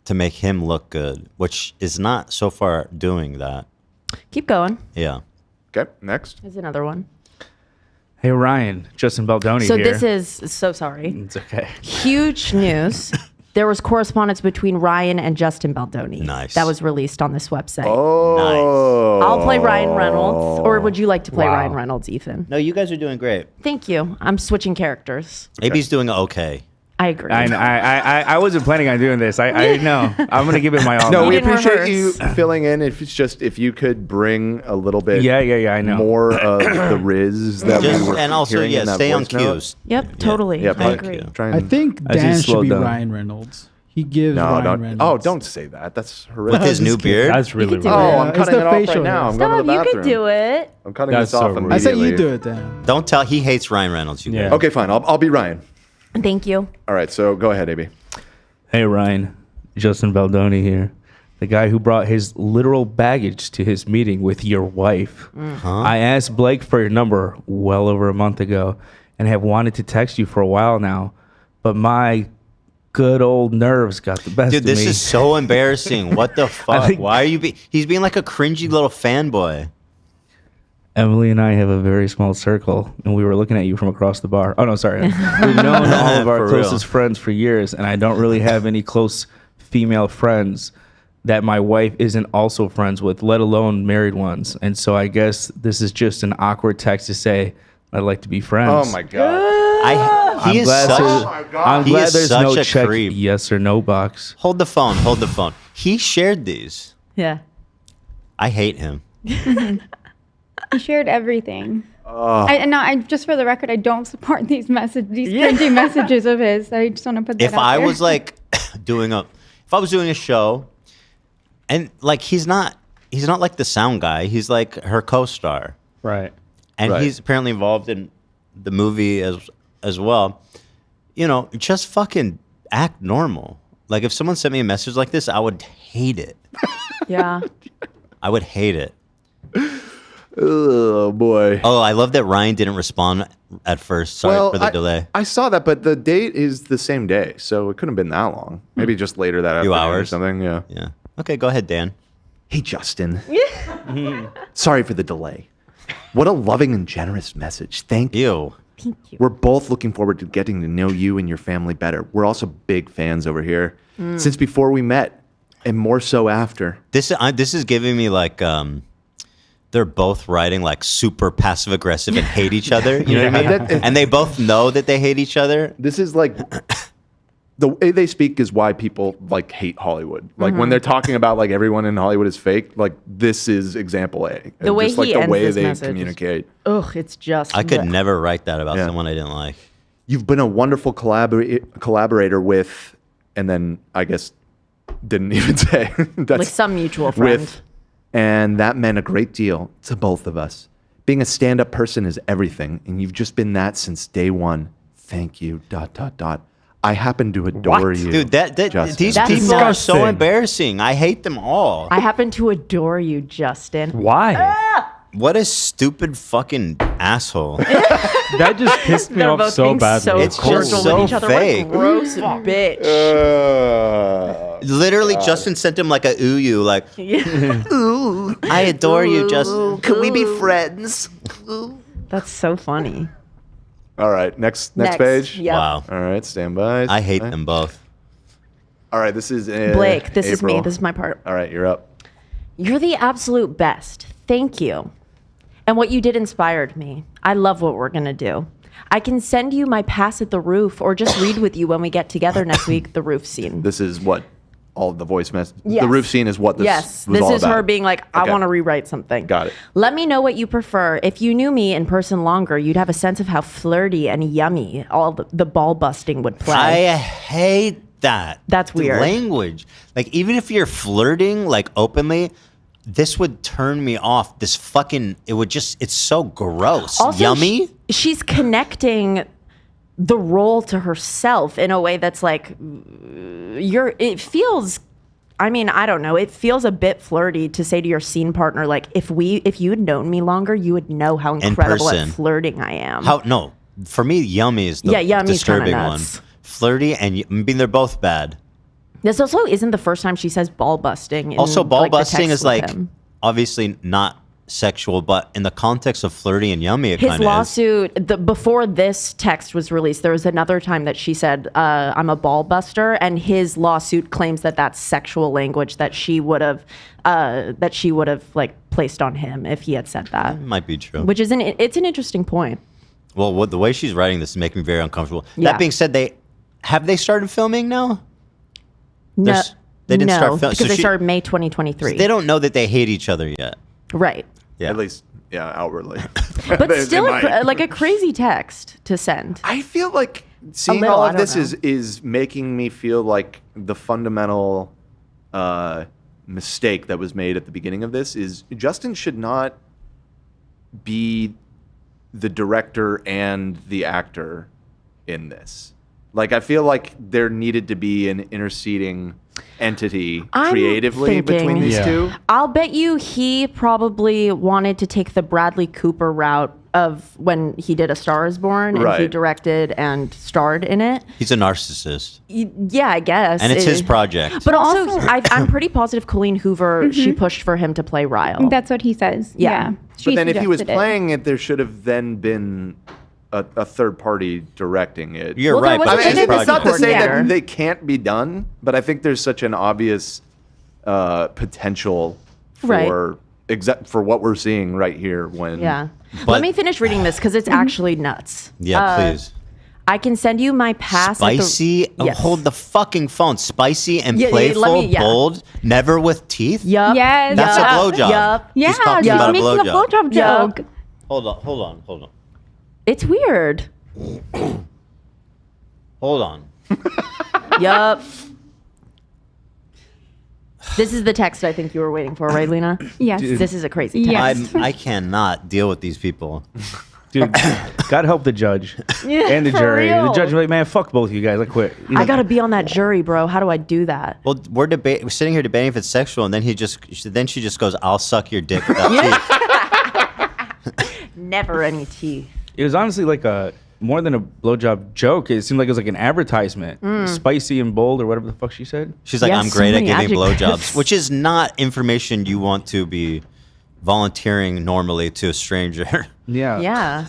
to make him look good, which is not so far doing that. Keep going. Yeah. Okay, next. There's another one. Hey, Ryan. Justin Baldoni So here. this is, so sorry. It's okay. Huge news. There was correspondence between Ryan and Justin Baldoni. Nice. That was released on this website. Oh. I'll play Ryan Reynolds. Or would you like to play Ryan Reynolds, Ethan? No, you guys are doing great. Thank you. I'm switching characters. Maybe he's doing okay. I agree. I wasn't planning on doing this. I know. I'm going to give it my all. No, we didn't appreciate rehearse. you filling in. If you could bring a little bit I know. more of the Riz that we were and also, hearing in that stay on voice note. cues. Yep, totally. Yep, I agree. I think As he Dan should slowed be down. Ryan Reynolds. He gives No, Ryan don't. Reynolds. Oh, don't say that. That's horrific. With his new beard? That's really could do rude. it. Oh, I'm It's cutting the it off right facial now. hair. I'm going to Stop, the you bathroom. could do it. I'm cutting That's this off so rude. immediately. I said you do it, Dan. Don't tell. He hates Ryan Reynolds. You guys. Yeah. Okay, fine. I'll be Ryan. Thank you. All right, so go ahead, AB. Hey, Ryan. Justin Baldoni here. The guy who brought his literal baggage to his meeting with your wife. I asked Blake for your number well over a month ago and have wanted to text you for a while now, but my good old nerves got the best Dude, of me. this is so embarrassing. What the fuck? think- Why are you he's being like a cringy little fanboy. Emily and I have a very small circle, and we were looking at you from across the bar. Oh, no, sorry. We've known all of our For real. closest friends for years, and I don't really have any close female friends that my wife isn't also friends with, let alone married ones. And so I guess this is just an awkward text to say, I'd like to be friends. Oh, my God. He is such I'm he glad is there's such no a check creep. yes or no box. Hold the phone. Hold the phone. He shared these. Yeah. I hate him. He shared everything. I just for the record, I don't support these cringy messages of his. I just want to put that If out I there. was like if I was doing a show, and like he's not like the sound guy. He's like her co-star, Right. and Right. he's apparently involved in the movie as well. You know, just fucking act normal. Like if someone sent me a message like this, I would hate it. Yeah. I would hate it. Oh boy. Oh, I love that Ryan didn't respond at first. Sorry for the delay. I saw that, but the date is the same day, so it couldn't have been that long. Maybe just later that Few afternoon or hours. something. Yeah. Yeah. Okay, go ahead, Dan. Hey, Justin. Sorry for the delay. What a loving and generous message. Thank you. Thank you. We're both looking forward to getting to know you and your family better. We're also big fans over here since before we met, and more so after. This is giving me like they're both writing like super passive aggressive and hate each other. You know what I mean? And they both know that they hate each other. This is like the way they speak is why people like hate Hollywood. Like when they're talking about like everyone in Hollywood is fake, like this is example A. The way just like he the ends way this they message. communicate. Ugh, it's just. I could never write that about someone I didn't like. You've been a wonderful collaborator with, and then I guess didn't even say that's like some mutual friend. with, and that meant a great deal to both of us. Being a stand-up person is everything, and you've just been that since day one. Thank you. ... I happen to adore you, Dude, Justin. these That's people are so disgusting. embarrassing. I hate them all. I happen to adore you, Justin. Why? What a stupid fucking asshole. That just pissed me They're off both so being badly. so It's just cordial so with each other. fake. What a gross bitch. Literally, Justin sent him like a ooh you, like, ooh, I adore you, Justin. Can we be friends? That's so funny. All right, next Next, page. yep. Wow. All right, stand by. I hate stand by. them both. All right, this is Blake, this is me. April. This is my part. All right, you're up. You're the absolute best. Thank you. And what you did inspired me. I love what we're going to do. I can send you my pass at the roof or just read with you when we get together next week, the roof scene. This is what all the voice message. Yes. The roof scene is what this Yes, was this all is about. her being like, I Okay. want to rewrite something. Got it. Let me know what you prefer. If you knew me in person longer, you'd have a sense of how flirty and yummy all the ball busting would play. I hate that. That's The weird. language. Like, even if you're flirting, like, openly, this would turn me off. This fucking, it would just, it's so gross. Also, Yummy? She's connecting the role to herself in a way that's like, it feels, I mean, I don't know. It feels a bit flirty to say to your scene partner, like, if you had known me longer, you would know how incredible at person. flirting I am. No, for me, yummy is the Yummy's disturbing kinda one. nuts. Flirty and, I mean, they're both bad. This also isn't the first time she says ball busting. Also, ball like, the busting text is with like, him. obviously not sexual, but in the context of flirty and yummy, it His kind of is. lawsuit, before this text was released, there was another time that she said, I'm a ball buster, and his lawsuit claims that that's sexual language that she would have like placed on him if he had said that. It might be true. Which is it's an interesting point. Well, the way she's writing this is making me very uncomfortable. Yeah. That being said, have they started filming now? No, They didn't no, start filming. because they started May 2023. They don't know that they hate each other yet. Right. Yeah. At least, yeah, outwardly. But They still, might. like a crazy text to send. I feel like seeing little, all I of don't this know. is making me feel like the fundamental mistake that was made at the beginning of this is Justin should not be the director and the actor in this. Like, I feel like there needed to be an interceding entity I'm creatively between thinking- these two. I'll bet you he probably wanted to take the Bradley Cooper route of when he did A Star Is Born and he Right. directed and starred in it. He's a narcissist. Yeah, I guess. And it's his project. But also, I'm pretty positive Colleen Hoover, she pushed for him to play Ryle. That's what he says. Yeah. But then if he was suggested it. playing it, there should have then been a third party directing it. You're Well, there right, was but I it's mean, his it's not to say coordinator. that they can't be done, but I think there's such an obvious potential for Right. for what we're seeing right here. When Yeah. Let me finish reading this because it's actually nuts. Yeah, please. I can send you my pass. Spicy. At the, yes. Hold the fucking phone. Spicy and Yeah, yeah, let playful, me- yeah. bold, never with teeth. Yup. Yes. That's a Yup. blowjob. Yup. Yeah, She's talking she's about a making a blowjob. blowjob Yup. joke. Hold on. It's weird. Hold on. Yup. This is the text I think you were waiting for, right, Lena? Yes. Dude. This is a crazy text. I cannot deal with these people. Dude, God help the judge Yeah, and the for jury. real. The judge is like, man, fuck both of you guys. I quit. You know? I gotta be on that jury, bro. How do I do that? Well, we're sitting here debating if it's sexual, and then she just goes, "I'll suck your dick without teeth." Never any teeth. It was honestly like a more than a blowjob joke. It seemed like it was like an advertisement. Spicy and bold or whatever the fuck she said. She's like, Yes, I'm so great at many giving adjectives. blowjobs, which is not information you want to be volunteering normally to a stranger. Yeah. Yeah.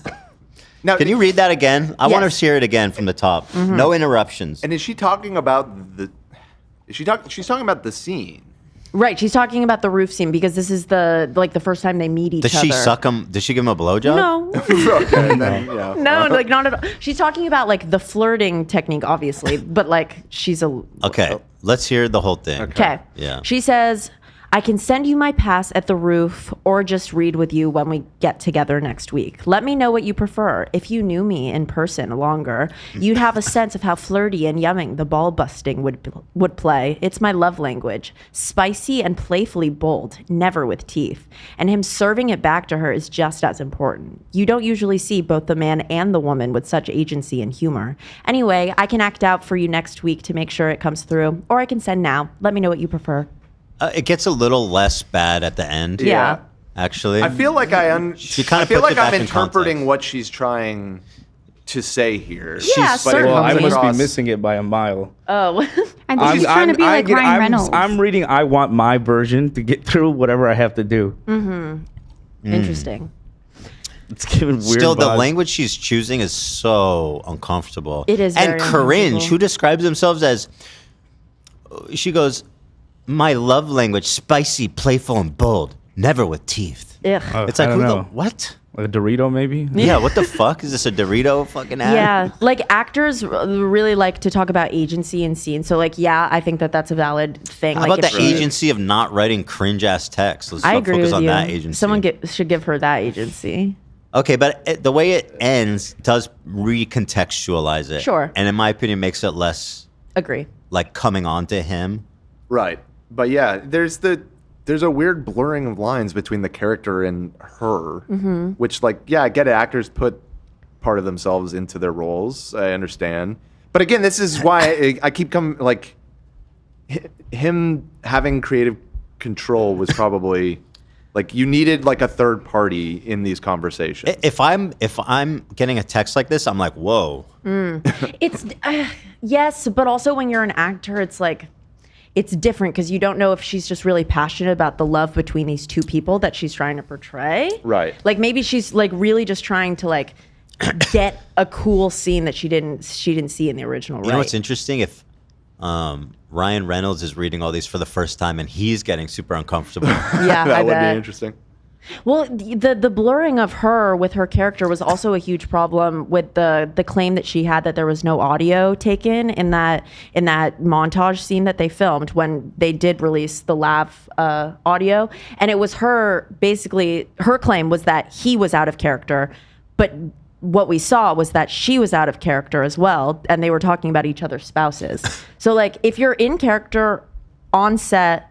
Now, Can you read that again? I want Yes. to hear it again from the top. No interruptions. And is she talking about the? She's talking about the scene. Right. She's talking about the roof scene because this is the first time they meet each Does other. she suck him? Does she give him a blowjob? No. Okay, and then, yeah. No, like not at all. She's talking about like the flirting technique, obviously, but like she's a. Okay, let's hear the whole thing. Okay. Yeah. She says, I can send you my pass at the roof or just read with you when we get together next week. Let me know what you prefer. If you knew me in person longer, you'd have a sense of how flirty and yumming the ball busting would play. It's my love language. Spicy and playfully bold, never with teeth. And him serving it back to her is just as important. You don't usually see both the man and the woman with such agency and humor. Anyway, I can act out for you next week to make sure it comes through, or I can send now. Let me know what you prefer. It gets a little less bad at the end. Yeah. Actually, I feel like She kind I of feel puts like it back I'm in interpreting context. what she's trying to say here. Yeah, But it certainly. Well, I comes must across- be missing it by a mile. Oh. I think she's trying to be like Ryan Reynolds. I'm reading. I want my version to get through whatever I have to do. Interesting. It's giving weird. Still, the vibes. language she's choosing is so uncomfortable. It is and very cringe. uncomfortable. Who describes themselves as? She goes, my love language, spicy, playful, and bold. Never with teeth. Ugh. It's I like, don't who the know. what? Like a Dorito, maybe. Yeah, what the fuck? Is this a Dorito fucking ad? Yeah, like actors really like to talk about agency in scenes. So, like, yeah, I think that that's a valid thing. How like, about if the she- agency of not writing cringe ass text? Let's I not agree focus with on you. that agency. Someone should give her that agency. Okay, but the way it ends does recontextualize it. Sure. And in my opinion, makes it less Agree. like coming on to him. Right. But yeah, there's a weird blurring of lines between the character and her, which, like, yeah, I get it. Actors put part of themselves into their roles. I understand. But again, this is why I keep coming, like, him having creative control was probably, like, you needed, like, a third party in these conversations. If I'm getting a text like this, I'm like, whoa. It's yes, but also when you're an actor, it's like it's different because you don't know if she's just really passionate about the love between these two people that she's trying to portray. Right. Like maybe she's like really just trying to like get a cool scene that she didn't see in the original. You know what's interesting? If Ryan Reynolds is reading all these for the first time and he's getting super uncomfortable. Yeah, that I would bet. be interesting. Well, the blurring of her with her character was also a huge problem with the claim that she had that there was no audio taken in that montage scene that they filmed when they did release the lav audio, and it was her claim was that he was out of character, but what we saw was that she was out of character as well, and they were talking about each other's spouses. So like if you're in character on set,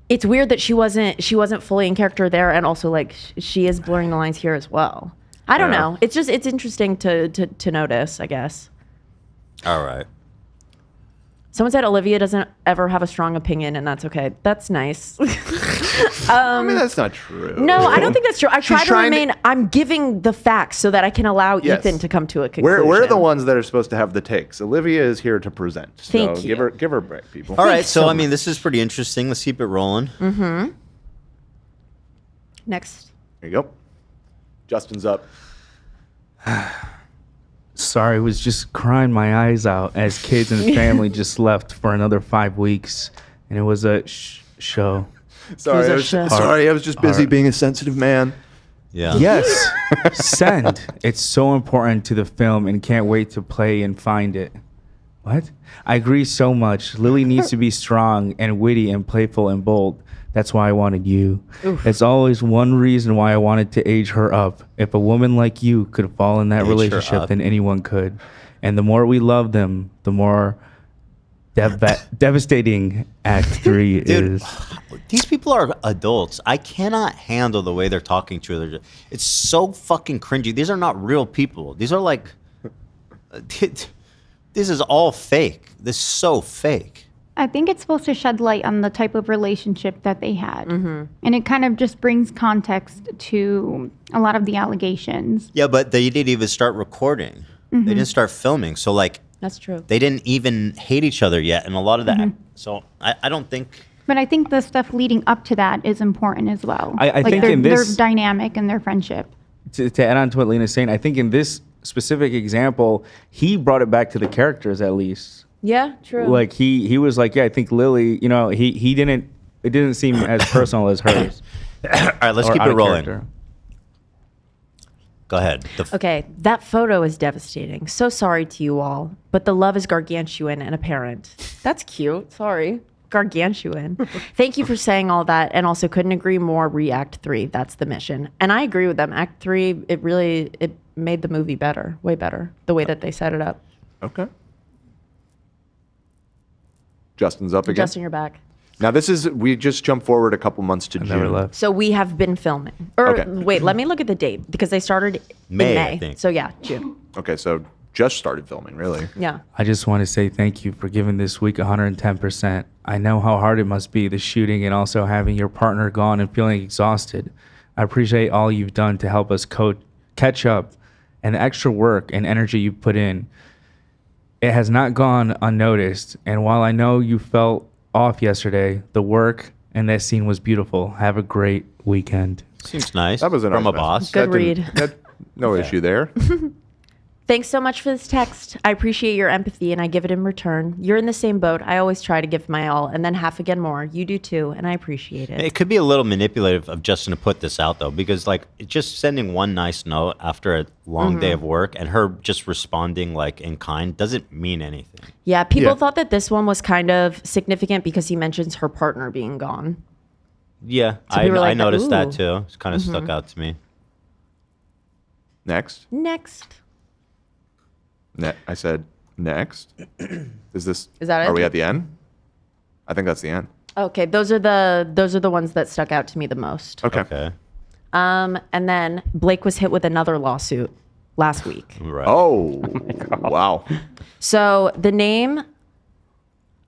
it's weird that she wasn't fully in character there, and also like she is blurring the lines here as well. I don't know. It's interesting to notice, I guess. All right. Someone said Olivia doesn't ever have a strong opinion, and that's okay. That's nice. I mean, that's not true. No, I don't think that's true. I try She's to trying remain. I'm giving the facts so that I can allow Yes. Ethan to come to a conclusion. We're the ones that are supposed to have the takes. Olivia is here to present. So Thank you. Give her a break, people. All right. So, I mean, this is pretty interesting. Let's keep it rolling. Mm-hmm. Next. There you go. Justin's up. Sorry, was just crying my eyes out as kids and family just left for another 5 weeks, and it was a show. Sorry, I was just busy being a sensitive man. Yeah. Yes. Send. It's so important to the film and can't wait to play and find it. What? I agree so much. Lily needs to be strong and witty and playful and bold. That's why I wanted you. Oof. It's always one reason why I wanted to age her up. If a woman like you could fall in that Age her relationship, up. then anyone could. And the more we love them, the more devastating Act 3 Dude, is. these people are adults. I cannot handle the way they're talking to each other. It's so fucking cringy. These are not real people. These are like, this is all fake. This is so fake. I think it's supposed to shed light on the type of relationship that they had. And it kind of just brings context to a lot of the allegations. Yeah, but they didn't even start recording. They didn't start filming. So, like, that's true. They didn't even hate each other yet. And a lot of that. So, I don't think. But I think the stuff leading up to that is important as well. I think their, in this, their dynamic and their friendship. To add on to what Lena's saying, I think in this specific example, he brought it back to the characters at least. Yeah, true. Like he was like, yeah, I think Lily, he didn't, it didn't seem as personal as hers. All right, let's keep it rolling. Go ahead. Okay, that photo is devastating. So sorry to you all, but the love is gargantuan and apparent. That's cute. Sorry. Gargantuan. Thank you for saying all that, and also couldn't agree more. Act 3, that's the mission. And I agree with them. Act 3, it made the movie better, way better, the way that they set it up. Okay. Justin's up again. Justin, you're back. Now we just jumped forward a couple months to June. So we have been filming. Wait, let me look at the date because they started in May. I think. So yeah, June. Okay, so just started filming, really. Yeah. I just want to say thank you for giving this week 110%. I know how hard it must be, the shooting and also having your partner gone and feeling exhausted. I appreciate all you've done to help us catch up and the extra work and energy you put in. It has not gone unnoticed. And while I know you felt off yesterday, the work and that scene was beautiful. Have a great weekend. Seems nice. That was a from nice a boss. Good read. No issue there. Thanks so much for this text. I appreciate your empathy and I give it in return. You're in the same boat. I always try to give my all and then half again more. You do too, and I appreciate it. It could be a little manipulative of Justin to put this out, though, because, like, just sending one nice note after a long day of work and her just responding, like, in kind doesn't mean anything. Yeah, people thought that this one was kind of significant because he mentions her partner being gone. Yeah, So we were I like, noticed that, ooh. too. It kind of stuck out to me. Next. I said next. Is that it? Are we at the end? I think that's the end. Okay, those are the ones that stuck out to me the most. Okay. And then Blake was hit with another lawsuit last week. Right. Oh, wow. So the name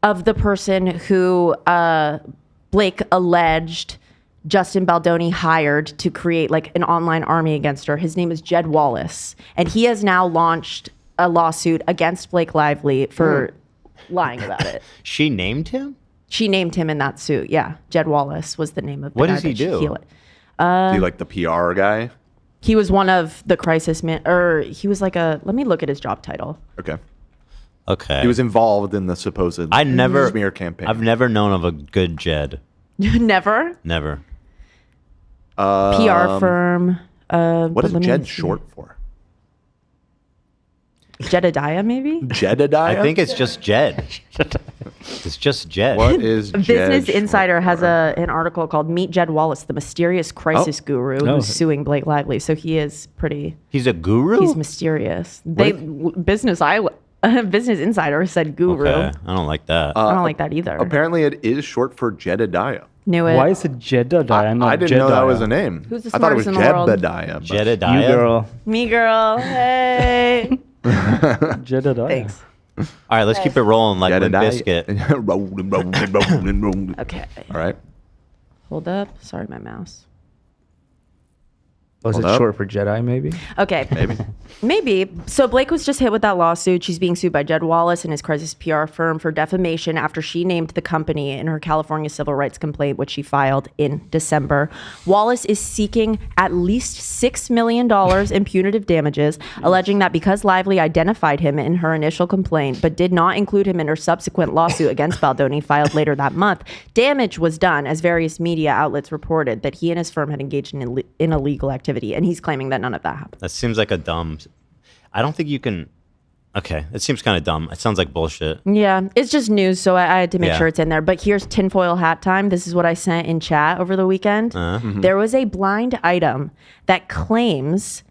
of the person who Blake alleged Justin Baldoni hired to create like an online army against her, his name is Jed Wallace, and he has now launched a lawsuit against Blake Lively for lying about it. She named him? She named him in that suit. Yeah, Jed Wallace was the name of the What guy does he that she do? healed. Is he like the PR guy? He was one of the crisis man, or he was like let me look at his job title. Okay. He was involved in the supposed smear campaign. I've never known of a good Jed. Never? Never. PR firm. What is but let me Jed see. short for? Jedediah, maybe? Jedediah? I think it's just Jed. It's just Jed. What is Jed Business short Insider has for? an article called "Meet Jed Wallace, the mysterious crisis guru who's suing Blake Lively." So he is pretty. He's a guru? He's mysterious. Business Insider said guru. Okay. I don't like that. I don't like that either. Apparently, it is short for Jedediah. Knew it. Why is it Jedediah? I didn't know that was a name. Who's the I thought it was smartest in the world? Jebediah. but- Jedediah? You girl. Me girl. Hey. Jedediah. Thanks. All right, let's keep it rolling like Limp Jedediah. Bizkit. rolling. Okay. All right. Hold up. Sorry, my mouse. Was Hold it up. short for Jedi, maybe? Okay. Maybe. So Blake was just hit with that lawsuit. She's being sued by Jed Wallace and his crisis PR firm for defamation after she named the company in her California civil rights complaint, which she filed in December. Wallace is seeking at least $6 million in punitive damages, alleging that because Lively identified him in her initial complaint, but did not include him in her subsequent lawsuit against Baldoni filed later that month, damage was done, as various media outlets reported that he and his firm had engaged in illegal activity. And he's claiming that none of that happened. That seems like a dumb. I don't think you can. Okay, it seems kind of dumb. It sounds like bullshit. Yeah, it's just news, so I had to make Yeah. sure it's in there. But here's tinfoil hat time. This is what I sent in chat over the weekend. There was a blind item that claims.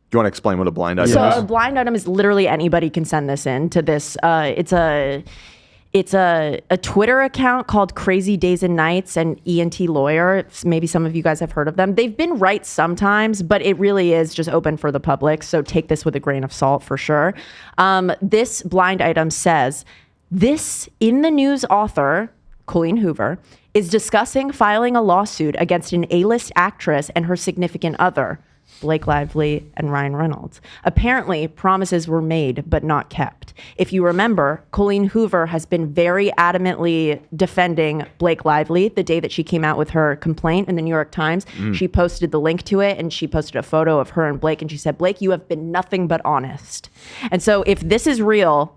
Do you want to explain what a blind item So is? a blind item is literally anybody can send this in to this. It's a Twitter account called Crazy Days and Nights and ENT Lawyer. Maybe some of you guys have heard of them. They've been right sometimes, but it really is just open for the public. So take this with a grain of salt for sure. This blind item says This in the news author, Colleen Hoover, is discussing filing a lawsuit against an A-list actress and her significant other, Blake Lively and Ryan Reynolds. Apparently, promises were made but not kept. If you remember, Colleen Hoover has been very adamantly defending Blake Lively the day that she came out with her complaint in the New York Times. She posted the link to it and she posted a photo of her and Blake and she said, Blake, you have been nothing but honest. And so if this is real,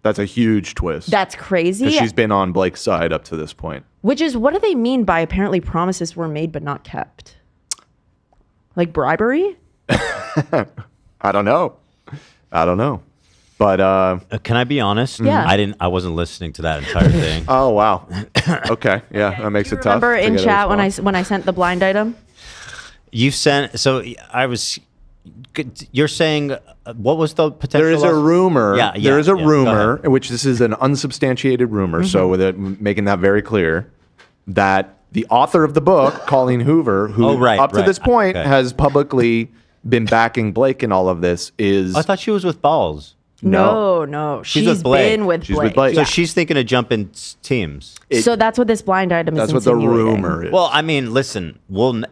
that's a huge twist. That's crazy. Because she's been on Blake's side up to this point. Which is, what do they mean by apparently promises were made but not kept? Like bribery? I don't know. But can I be honest? Yeah. I wasn't listening to that entire thing. Oh wow. Okay. Yeah, that makes it tough. Remember to in get a chat response. when I sent the blind item? You sent. So I was. You're saying what was the potential? There is a rumor. Yeah, there is a yeah, rumor, which this is an unsubstantiated rumor. So with it making that very clear, that the author of the book, Colleen Hoover, who up to this point has publicly been backing Blake in all of this, is. I thought she was with Balls. No. She's with Blake. Been with She's Blake. with Blake. So she's thinking of jumping teams. So that's what this blind item is. That's what the insinuating. rumor is. Well, I mean, listen,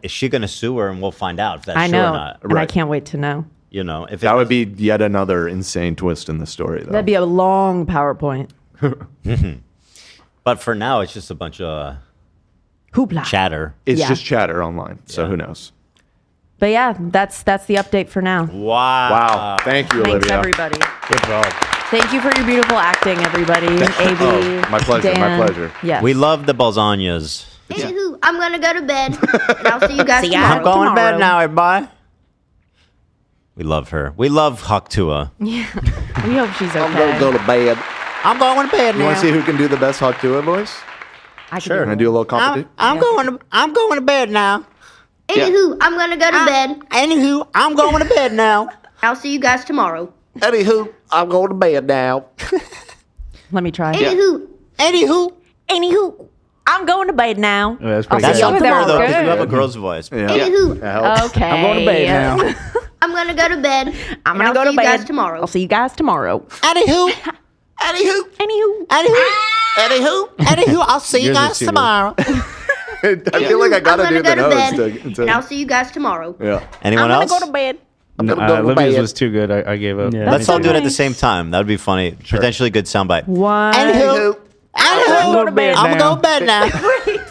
is she going to sue her, and we'll find out if that's I true know, or not. and I can't wait to know. You know, if that would be yet another insane twist in the story, though. That'd be a long PowerPoint. But for now, it's just a bunch of hoopla chatter. It's Yeah. just chatter online, so who knows? But yeah, that's the update for now. Wow. Thank you, Thanks, Olivia. everybody. Good job. Thank you for your beautiful acting, everybody. AB, my pleasure, my Dan. pleasure. Yes. We love the Balzanias. Anywho, I'm gonna go to bed, and I'll see you guys See ya. tomorrow. I'm going to bed now, everybody. We love her. We love Haktua. Yeah. We hope she's okay. I'm gonna go to bed. I'm going to bed You now. want to see who can do the best Hawk Tua voice? Sure. Can I do a little competition? I'm going to bed now. Anywho, I'm gonna go to bed. Anywho, I'm going to bed now. I'll see you guys tomorrow. Anywho, I'm going to bed now. Let me try. Anywho, Anywho, I'm going to bed now. Yeah, that's I'll pretty see good. y'all Tomorrow, tomorrow. though, because you have a girl's voice. anywho, Okay. I'm going to bed now. I'm gonna go to bed. I'm and gonna I'll go see to you bed. guys tomorrow. I'll see you guys tomorrow. Anywho, I'll see you guys tomorrow. I feel like I gotta I'm do gonna the go to nose. bed, and I'll see you guys tomorrow. Yeah. Anyone I'm else? gonna go to bed. I'm gonna go to Libby's bed. was too good. I gave up. Yeah. Let's all do it at the nice. same time. That would be funny. Potentially good soundbite. One. Anywho, I'm going to bed. I'm going to bed now.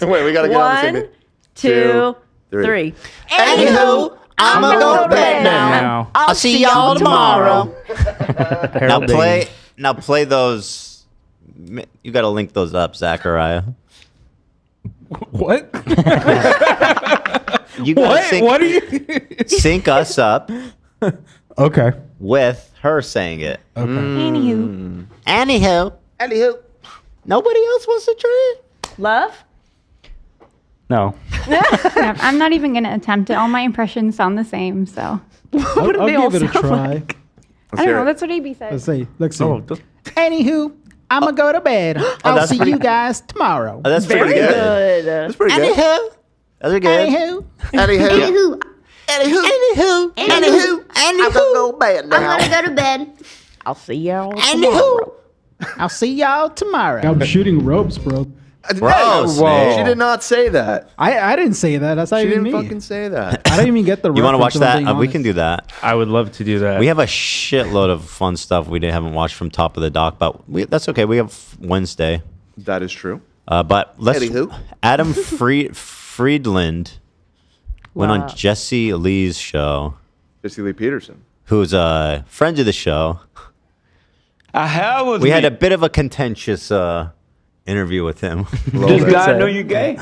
Wait, we gotta get on the same One, thing. two, three. three. Anywho, I'm going to go to bed now. I'll see y'all tomorrow. Now play those. You got to link those up, Zachariah. What? You gotta What are you? sync us up Okay. with her saying it. Okay. Anywho. Anywho. Nobody else wants to try it? Love? No. Yeah, I'm not even gonna attempt it. All my impressions sound the same, so What do I'll they all give it a sound try. like? I don't know. That's what AB said. Let's see. Let's see. Oh, Anywho, I'm gonna go to bed. I'll that's see pretty- you guys tomorrow. Oh, that's Very pretty good. good. That's pretty good. Anywho. Those are good. Anywho, Anywho, I'm gonna go to bed I'm gonna go to bed. I'll see y'all tomorrow. I'll see y'all tomorrow. I'm shooting ropes, bro. Bro, She did not say that. I didn't say that. That's not She even didn't me. fucking say that. I didn't even get the. You want to watch reference, if I'm that? being We honest. can do that. I would love to do that. We have a shitload of fun stuff we haven't watched from Top of the Dock, but that's okay. We have Wednesday. That is true. But let's. Anywho. Adam Friedland went Wow. on Jesse Lee's show, Jesse Lee Peterson. who's a friend of the show. We had a bit of a contentious interview with him. Does God know you gay?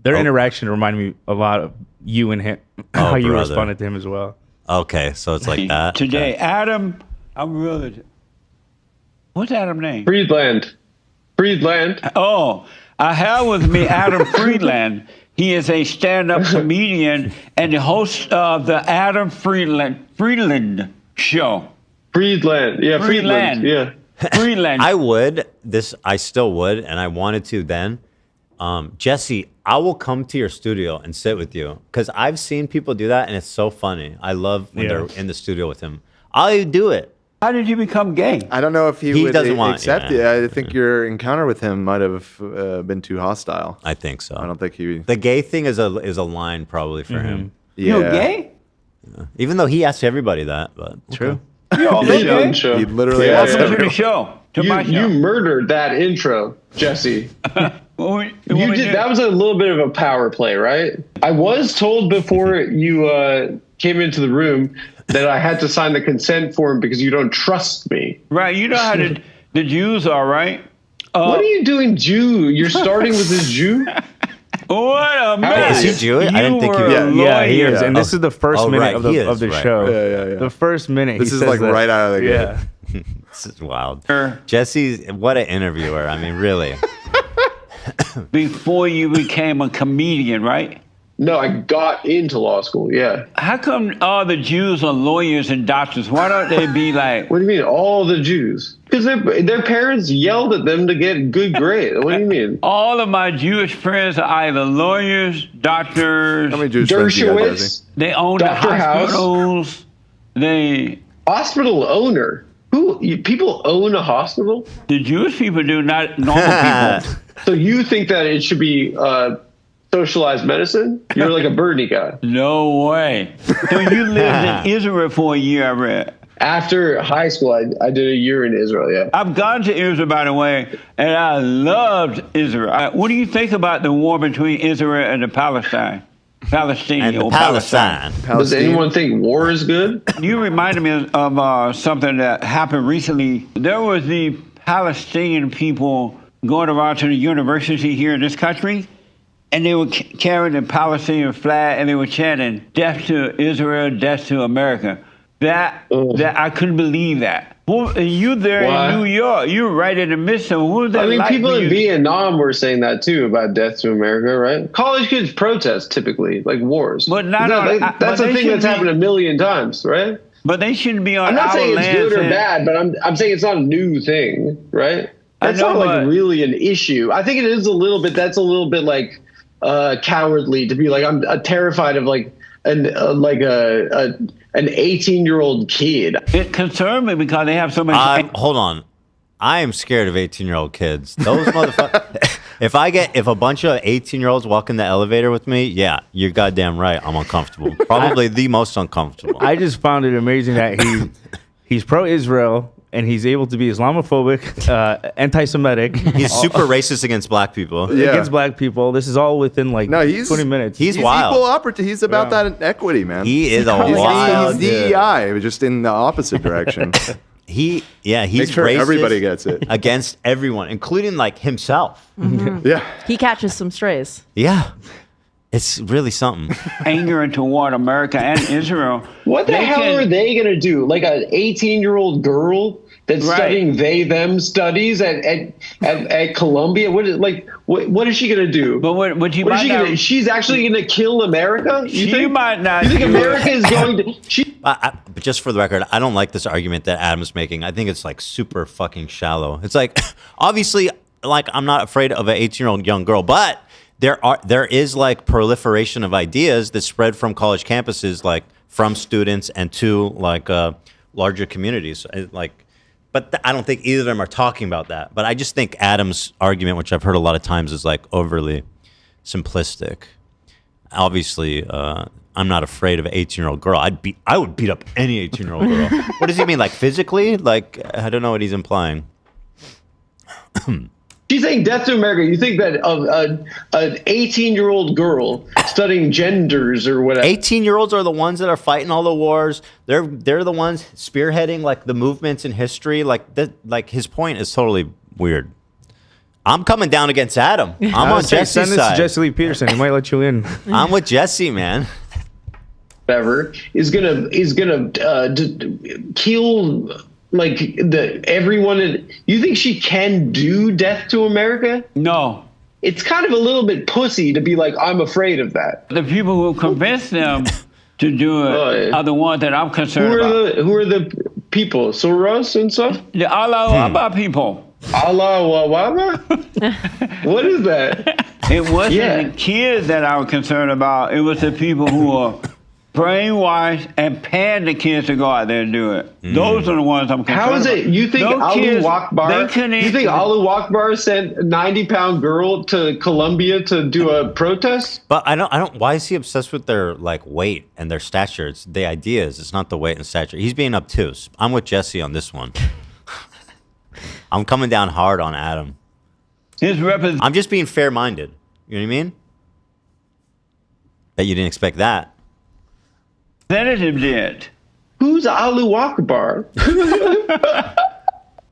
Their interaction reminded me a lot of you and him. How you brother. responded to him as well. Okay, so it's like that. Today, Adam, I'm really. What's Adam's name? Friedland. Oh, I have with me Adam Friedland. He is a stand-up comedian and the host of the Adam Friedland show. Friedland. Yeah, Friedland. Yeah. Friedland. I still would, and I wanted to then. Jesse, I will come to your studio and sit with you because I've seen people do that, and it's so funny. I love when they're in the studio with him. I'll do it. How did you become gay? I don't know if he would doesn't want- accept yeah. it. I think your encounter with him might have been too hostile. I think so. I don't think he. The gay thing is a line probably for him. Yeah. You're gay? Even though he asks everybody that, but True. You all look gay. He literally Yeah, asked Welcome to everyone. the show. To my show. You murdered that intro, Jesse. What You did. That was a little bit of a power play, right? I was told before you came into the room that I had to sign the consent form because you don't trust me. Right. You know how the Jews are, right? What are you doing, Jew? You're starting with this Jew? What a Is mess. he Jewish? I didn't think he were was. a Yeah, he is. lawyer. And this is the first minute right, of he the is, right, show. right. Yeah. The first minute. This he is says like that. right out of the gate. Yeah. This is wild. Sure. Jesse's what an interviewer. I mean, really. Before you became a comedian, right? No, I got into law school. Yeah. How come all the Jews are lawyers and doctors? Why don't they be like? What do you mean, all the Jews? Because their parents yelled at them to get good grades. What do you mean? All of my Jewish friends are either lawyers, doctors. How many Jewish friends you got, Jesse? Dershowitz, They own Dr. the House. hospitals. They Hospital owner. People own a hospital? the Jewish people do, not normal people. So you think that it should be socialized medicine? You're like a Bernie guy. No way. So you lived in Israel for a year, I read. After high school, I did a year in Israel, yeah. I've gone to Israel, by the way, and I loved Israel. What do you think about the war between Israel and the Palestinian And the or Palestine. Does anyone think war is good? You reminded me of something that happened recently. There was the Palestinian people going around to the university here in this country, and they were carrying the Palestinian flag, and they were chanting, "Death to Israel, death to America." That I couldn't believe that. Well, you there Why? in New York, you were right in the midst of it. What was that I mean, like people for in you? Vietnam were saying that too about death to America, right? College kids protest typically, like wars. But not That- on- that's but a they thing should that's be- happened a million times, right? But they shouldn't be on I'm not our saying it's land good or saying- bad, but I'm saying it's not a new thing, right? I That's know, not like but- really an issue. I think it is a little bit. That's a little bit like cowardly to be like I'm terrified of like an 18-year-old kid. It concerned me because they have so much. Hold on. I am scared of 18-year-old kids. Those motherfuckers. If a bunch of 18-year-olds walk in the elevator with me, yeah, you're goddamn right. I'm uncomfortable. Probably the most uncomfortable. I just found it amazing that he's pro-Israel and he's able to be Islamophobic, anti-Semitic. He's super racist against black people. Against black people. This is all within like 20 minutes. He's wild. Equal opportunity. He's about that equity, man. He is a wild He's DEI, just in the opposite direction. He's Make sure racist everybody gets it. against everyone, including like himself. Yeah. He catches some strays. Yeah. It's really something. Anger toward America and Israel. What the hell are they going to do? Like an 18-year-old girl that's studying they-them studies at Columbia? What is she going to do? But what you What is might she not- gonna, she's actually going to kill America? She might not You think do America it. is going to... But just for the record, I don't like this argument that Adam's making. I think it's like super fucking shallow. It's like, obviously, like I'm not afraid of an 18-year-old young girl, but there is like proliferation of ideas that spread from college campuses, like from students and to like larger communities. But I don't think either of them are talking about that. But I just think Adam's argument, which I've heard a lot of times, is like overly simplistic. Obviously, I'm not afraid of an 18-year-old girl. I would beat up any 18-year-old girl. What does he mean, like physically? Like I don't know what he's implying. She's saying death to America. You think that an 18-year-old girl studying genders or whatever? 18-year-olds are the ones that are fighting all the wars. They're the ones spearheading like the movements in history. Like that. Like his point is totally weird. I'm coming down against Adam. I'm on Jesse's Send this side. to Jesse Lee Peterson. He might let you in. I'm with Jesse, man. Whatever is gonna kill like everyone. You think she can do death to America? No. It's kind of a little bit pussy to be like, I'm afraid of that. The people who convince them to do it are the ones that I'm concerned about. Who are the people? Soros and stuff? The Allah Waba people. Allah Waba? What is that? It wasn't the kids that I was concerned about. It was the people who are brainwash, and paying the kids to go out there and do it. Those are the ones I'm concerned How is it? about. You think Those Alu kids, Akbar? they couldn't You think Alu Akbar sent a 90-pound girl to Colombia to do a protest? But I don't. Why is he obsessed with their like weight and their stature? It's the ideas. It's not the weight and stature. He's being obtuse. I'm with Jesse on this one. I'm coming down hard on Adam. I'm just being fair-minded. You know what I mean? Bet you didn't expect that. Representative did. Who's Alu Akbar?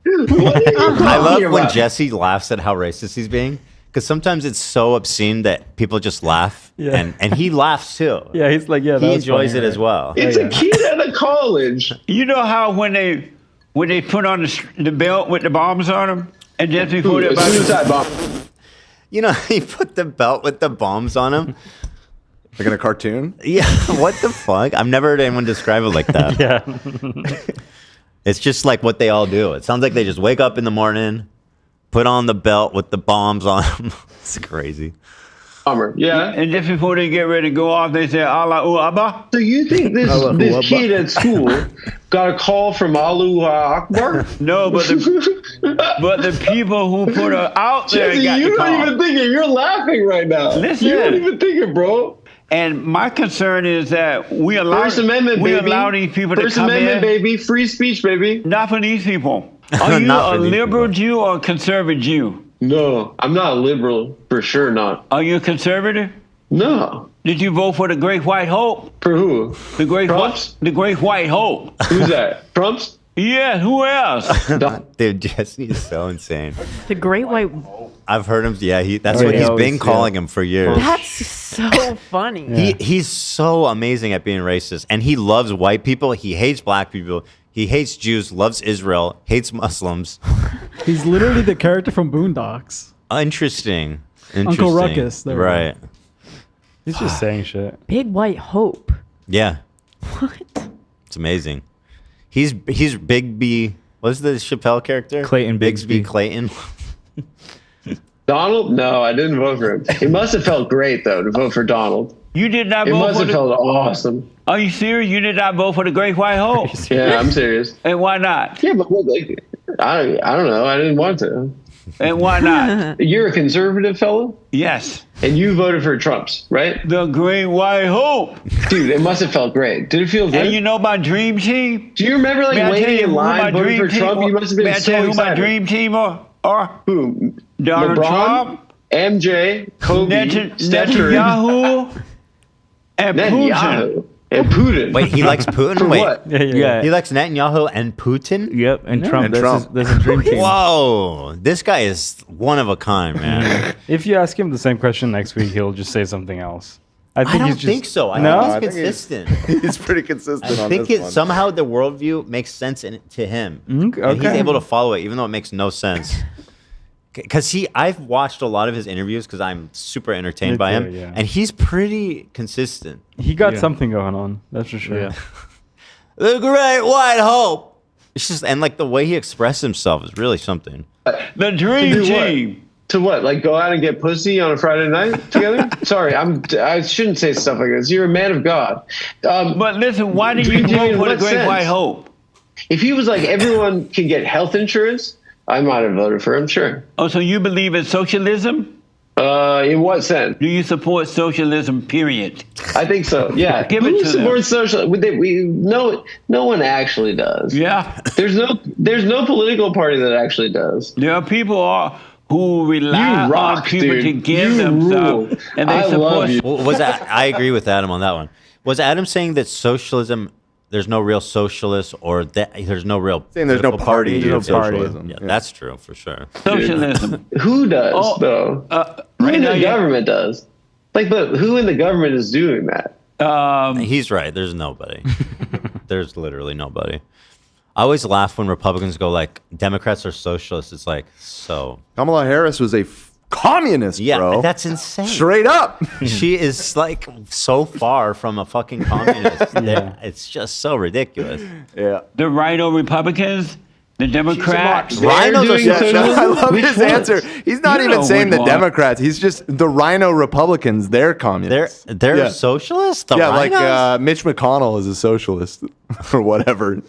I love when Jesse laughs at how racist he's being, because sometimes it's so obscene that people just laugh, and he laughs too. Yeah, he's like, yeah, he enjoys it as well. It's a kid at a college. You know how when they put on the belt with the bombs on them, and just before they suicide bomb. You know, he put the belt with the bombs on him. Like in a cartoon? Yeah, what the fuck? I've never heard anyone describe it like that. Yeah. It's just like what they all do. It sounds like they just wake up in the morning, put on the belt with the bombs on them. It's crazy. Yeah. And just before they get ready to go off, they say, Allahu Akbar. So you think this kid at school got a call from Alu Akbar? No, but the people who put her out there Jesse, got you the don't call. even think it. You're laughing right now. Listen. You don't even think it, bro. And my concern is that we allow First Amendment, we baby. allow these people First to come Amendment, in. baby. Free speech, baby. Not for these people. Are you Not a for these liberal Jew or a conservative Jew? No, I'm not a liberal. For sure not. Are you a conservative? No. Did you vote for the Great White Hope? For who? The Great Trumps? The Great White Hope. Who's that? Trumps? Yeah, who else? Dude, Jesse is so insane. The Great White. I've heard him. Yeah, that's what he's been calling him for years. That's so funny. He's so amazing at being racist, and he loves white people. He hates black people. He hates Jews. Loves Israel. Hates Muslims. He's literally the character from Boondocks. Interesting. Uncle Ruckus. There we go. Right. He's just saying shit. Big White Hope. Yeah. What? It's amazing. He's Bigby. What's the Chappelle character? Clayton Bigsby Clayton. Donald? No, I didn't vote for him. It must have felt great, though, to vote for Donald. You did not It vote must for have the... felt awesome. Are you serious? You did not vote for the Great White Hope? Yeah, I'm serious. And why not? Yeah, but like, I don't know. I didn't want to. And why not? You're a conservative fellow? Yes. And you voted for Trump's, right? The Great White Hope. Dude, it must have felt great. Did it feel good? And you know my dream team? Do you remember like May I tell waiting you in who my line voting for dream Trump? team- You must have May been I so tell you who my excited. dream team are? Who? Donald LeBron, Trump, MJ, Kobe, Steph Curry, Netanyahu, and Putin. Netanyahu, and Putin. Wait, he likes Putin? For Wait. what? Yeah. He likes Netanyahu and Putin? Yep, and Yeah. Trump. And That's Trump. His dream team. Whoa. This guy is one of a kind, man. If you ask him the same question next week, he'll just say something else. I he's don't just, think so. I No? think he's consistent. He's pretty consistent I on think this one. somehow the worldview makes sense to him. And he's okay. able to follow it, even though it makes no sense. Because I've watched a lot of his interviews because I'm super entertained Me by too, him. yeah. And he's pretty consistent. He got something going on. That's for sure. Yeah. The Great White Hope. It's just, and like the way he expressed himself is really something. The dream To do what? team. To what? Like go out and get pussy on a Friday night together? Sorry, I shouldn't say stuff like this. You're a man of God. But listen, why did dream you team vote in for the what Great sense? White Hope? If he was like everyone can get health insurance, I might have voted for him. Sure. Oh, so you believe in socialism? In what sense? Do you support socialism, period? I think so. Yeah. Give it Who to supports social? No one actually does. Yeah. There's no political party that actually does. There are people who rely You rock, on people dude. to give You them rule. stuff, and they I support. love you. Well, I agree with Adam on that one. Was Adam saying that socialism, there's no real socialist, or that there's no real Saying there's no political party There's of socialism. Yeah, Yeah. that's true for sure. Socialism. Who does Oh, though? Who right in now, the yeah. government does? Like, but who in the government is doing that? He's right. There's nobody. There's literally nobody. I always laugh when Republicans go like, Democrats are socialists. It's like, so. Kamala Harris was a communist, Yeah, bro. that's insane. Straight up. She is like so far from a fucking communist. It's just so ridiculous. Yeah. The right or Republicans, The Democrats. Rhinos are doing socialism? I love Which his ones? answer. He's not You even know saying which the one. Democrats. He's just the Rhino Republicans. They're communists. They're Yeah. socialists. The yeah, like Rhinos? Mitch McConnell is a socialist or whatever.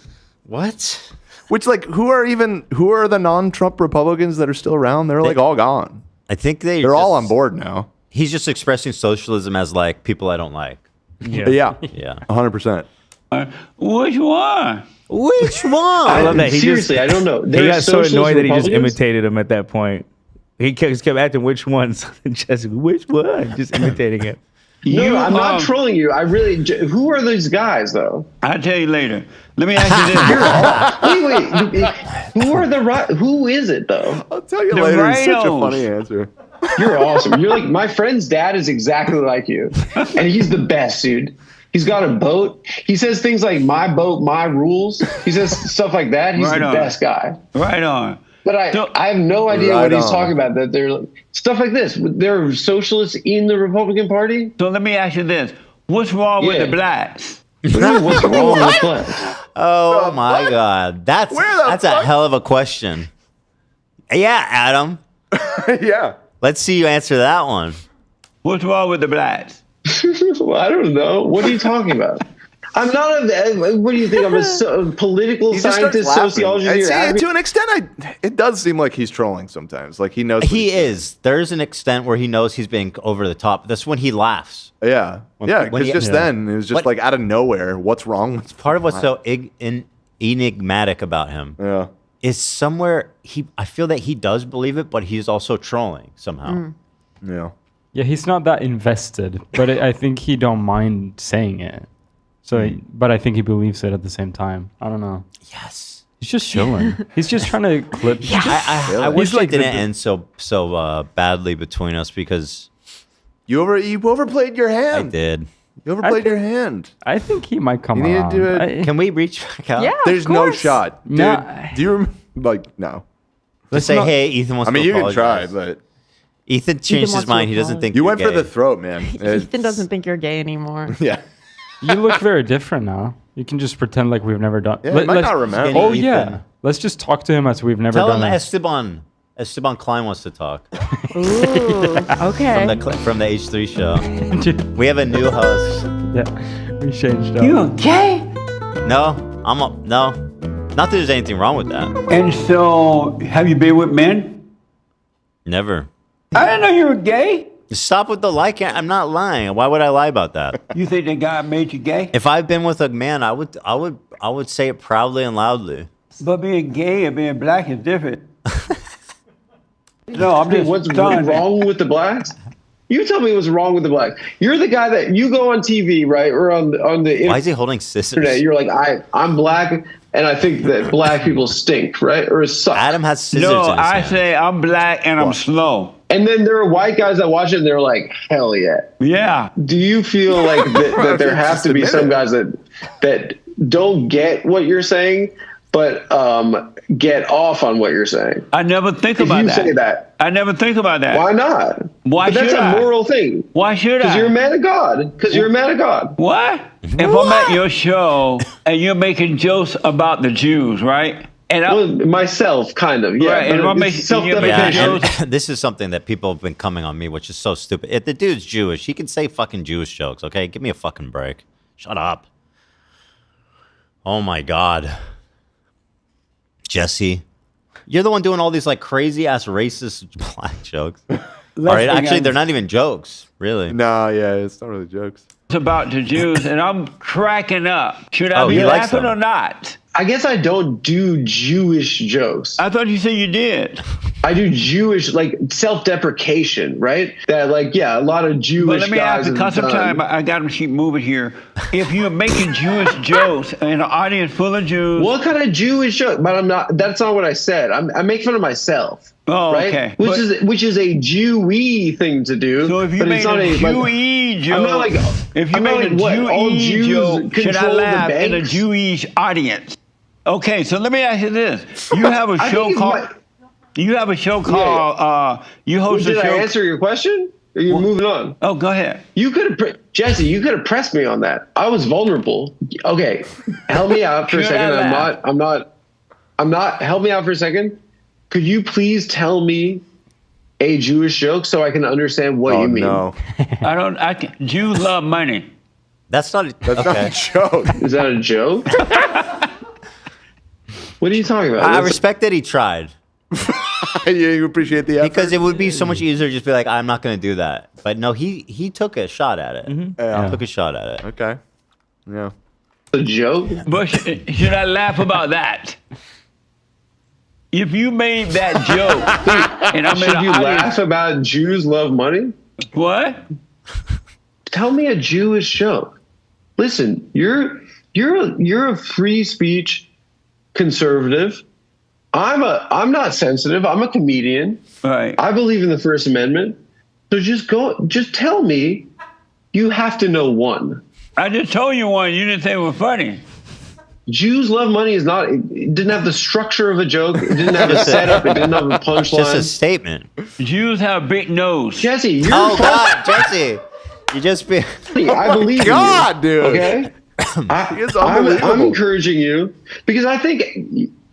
What? Which who are the non-Trump Republicans that are still around? They're like all gone. I think They're all on board now. He's just expressing socialism as like people I don't like. Yeah. Yeah. 100%. Which one? Which one? I love that. Seriously, I don't know. He They're got so socialist annoyed that he just Republicans? imitated him at that point. He kept asking which ones. Just which one? Just imitating it. No, I'm not trolling you. I really. Who are these guys, though? I'll tell you later. Let me ask you this. Wait. Who are the right? Who is it though? I'll tell you The later. It's such a Rhinos. funny answer. You're awesome. You're like my friend's dad is exactly like you, and he's the best, dude. He's got a boat. He says things like "my boat, my rules." He says stuff like that. He's Right the on. best guy. Right on. But I have no idea Right what he's on. talking about. That they're stuff like this. They're socialists in the Republican Party. So let me ask you this. What's wrong with Yeah. the blacks? What's wrong with blacks? Oh my God, that's a hell of a question. Yeah, Adam. Yeah. Let's see you answer that one. What's wrong with the blacks? Well, I don't know. What are you talking about? I'm not what do you think? I'm a political He just starts scientist, laughing. sociologist. And here. see, to an extent, it does seem like he's trolling sometimes. Like he knows. what He he's doing. is. There's an extent where he knows he's being over the top. That's when he laughs. Yeah. When Because he- just then it was just But- like out of nowhere. What's wrong with Part of what's so enigmatic about him is somewhere I feel that he does believe it, but he's also trolling somehow. Yeah. Yeah, he's not that invested, but I think he don't mind saying it. So, but I think he believes it at the same time. I don't know. Yes. He's just chilling. He's just trying to clip. I wish He's like it didn't the- end so badly between us because you overplayed your hand. I did. You overplayed your hand. I think he might come You need to around. do it. Can we reach back out? Yeah, There's of no course. shot, dude. No. Do you no? Let's say, hey, Ethan wants I mean, to you can try, apologize. but Ethan changed his wants to mind. He doesn't think you you're went for gay. the throat, man. Ethan doesn't think you're gay anymore. Yeah. You look very different now. You can just pretend like we've never done. Yeah, he might let's- not remember. Oh Ethan. yeah. Let's just talk to him as we've never Tell him done it. Esteban Klein wants to talk Ooh, okay. from the H3 show. We have a new host. Yeah, we changed up. You gay? No, no. Not that there's anything wrong with that. And so, have you been with men? Never. I didn't know you were gay. Stop with the like. I'm not lying. Why would I lie about that? You think that guy made you gay? If I've been with a man, I would say it proudly and loudly. But being gay and being black is different. No, I'm Hey, just what's telling you. wrong with the blacks? You tell me what's wrong with the blacks. You're the guy that you go on TV, right, or on the Why is he holding scissors? internet. You're like, I'm black, and I think that black people stink, right, or suck. Adam has scissors No, in his I hand. say I'm black and I'm slow. And then there are white guys that watch it, and they're like, hell yeah. Yeah. Do you feel like that there have to be some guys that don't get what you're saying, but get off on what you're saying? I never think If about you that. say that, I never think about that. why not? Why But that's should a I? moral thing. Why should Because I? you're a man of God. Because you're a man of God. What? If I'm at your show and you're making jokes about the Jews, right? And Well, myself, kind of, yeah. Right, and but I'm it's making- self-deprecation. Yeah, and this is something that people have been coming on me, which is so stupid. If the dude's Jewish, he can say fucking Jewish jokes, okay? Give me a fucking break. Shut up. Oh my God. Jesse, you're the one doing all these like crazy ass racist black jokes. All right, actually, they're not even jokes, really. No, yeah, it's not really jokes. it's about the Jews, and I'm cracking up. Should I Oh, be he likes laughing them. or not? I guess I don't do Jewish jokes. I thought you said you did. I do Jewish, like self-deprecation, right? That, like, yeah, a lot of Jewish But let me guys. ask you, have custom done- time. I got to keep moving here. If you're making Jewish jokes in an audience full of Jews, What kind of Jewish joke? But I'm not. That's not what I said. I make fun of myself. Oh, right? okay. Which But- is a Jewy thing to do. so if you but make it's not a like- Jewy joke, I'm not like. if you I'm not make a like, what, all Jewy Jews joke, should I control the laugh in a banks? Jewish audience? Okay, so let me ask you this: you have a I show think it called. might- You have a show called. You host Did a show. I answer your question? Or you're moving on. Oh, go ahead. You could have, Jesse. You could have pressed me on that. I was vulnerable. Okay, help me out for a Should I second. laugh? I'm not. I'm not. Help me out for a second. Could you please tell me a Jewish joke so I can understand what you mean? No. Jews love money. That's not a joke. Is that a joke? What are you talking about? I respect that he tried. You appreciate the effort? Because it would be so much easier to just be like, I'm not going to do that. But no, he took a shot at it. Yeah. Took a shot at it. Okay. Yeah. A joke? But should I laugh about that? If you made that joke, and I'm Should you laugh about Jews love money? What? Tell me a Jewish joke. Listen, you're a free speech conservative. I'm not sensitive. I'm a comedian. Right. I believe in the First Amendment. So just tell me. You have to know one. I just told you one. You didn't say it was funny. Jews love money is not. It didn't have the structure of a joke. It didn't have a setup. It didn't have a punchline. Just a statement. Jews have a big nose. Jesse, you're God, Jesse, you just be. I believe God, in you, dude. Okay. I'm encouraging you because I think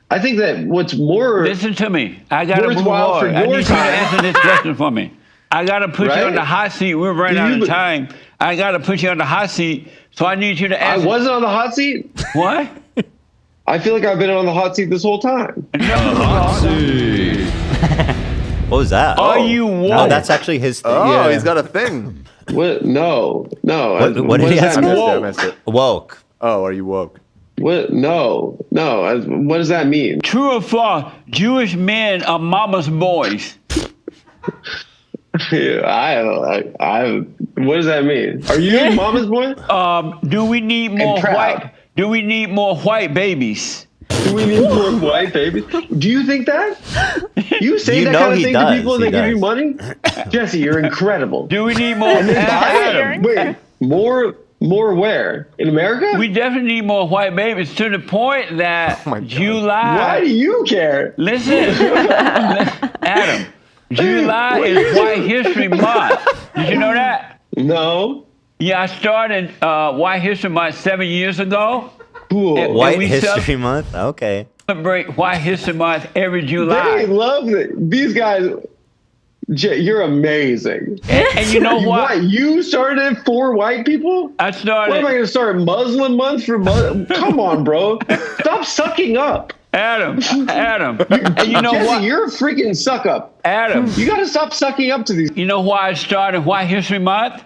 that what's more. Listen to me. I got to move worthwhile on. for I your need you to time. answer this question for me. I got to put you on the hot seat. We're running out of time. I got to put you on the hot seat, so I need you to answer. I wasn't on the hot seat. What? I feel like I've been on the hot seat this whole time. What was that? Are you woke? No, that's actually his thing. Oh, he's got a thing. What? No. What did he ask? I missed it. Woke. Oh, are you woke? What? No. What does that mean? True or false? Jewish men are mama's boys. I what does that mean? Are you mama's boy? Do we need more white? Do we need more white babies? Do we need more white babies? Do you think that? You say You that know kind of he thing does. to people and He they give you does. money? Jesse, you're incredible. Do we need more? And then Adam, wait, more where? In America? we definitely need more white babies to the point that July. Why do you care? Listen, Adam. July is White History Month. Did you know that? No. Yeah, I started White History Month 7 years ago. Cool. And White we History Month? Okay. Celebrate White History Month every July. They love it. These guys, you're amazing. And you know what? You started it for white people? I started. What am I going to start Muslim month for Muslim? Come on, bro. Stop sucking up. Adam, and you know Jesse, what? You're a freaking suck up. Adam, you got to stop sucking up to these. You know why I started White History Month?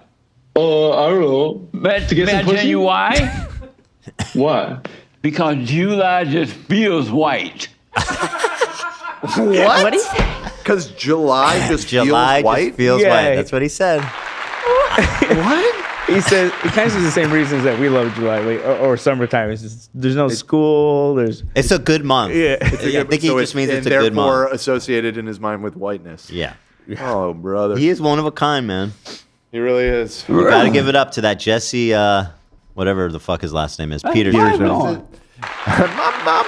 I don't know. But To get may some I tell pussy? you why? Why? Because July just feels white. What? What is Because July just July feels white? just feels Yeah. white. That's what he said. What? He says he kind of says the same reasons that we love July, like, or summertime. It's just, there's no school. There's It's a good month. yeah. I think he just means it's a good therefore month. associated in his mind with whiteness. Yeah. Oh, brother. He is one of a kind, man. He really is. You gotta give it up to that Jesse, whatever the fuck his last name is. Peterson. I'm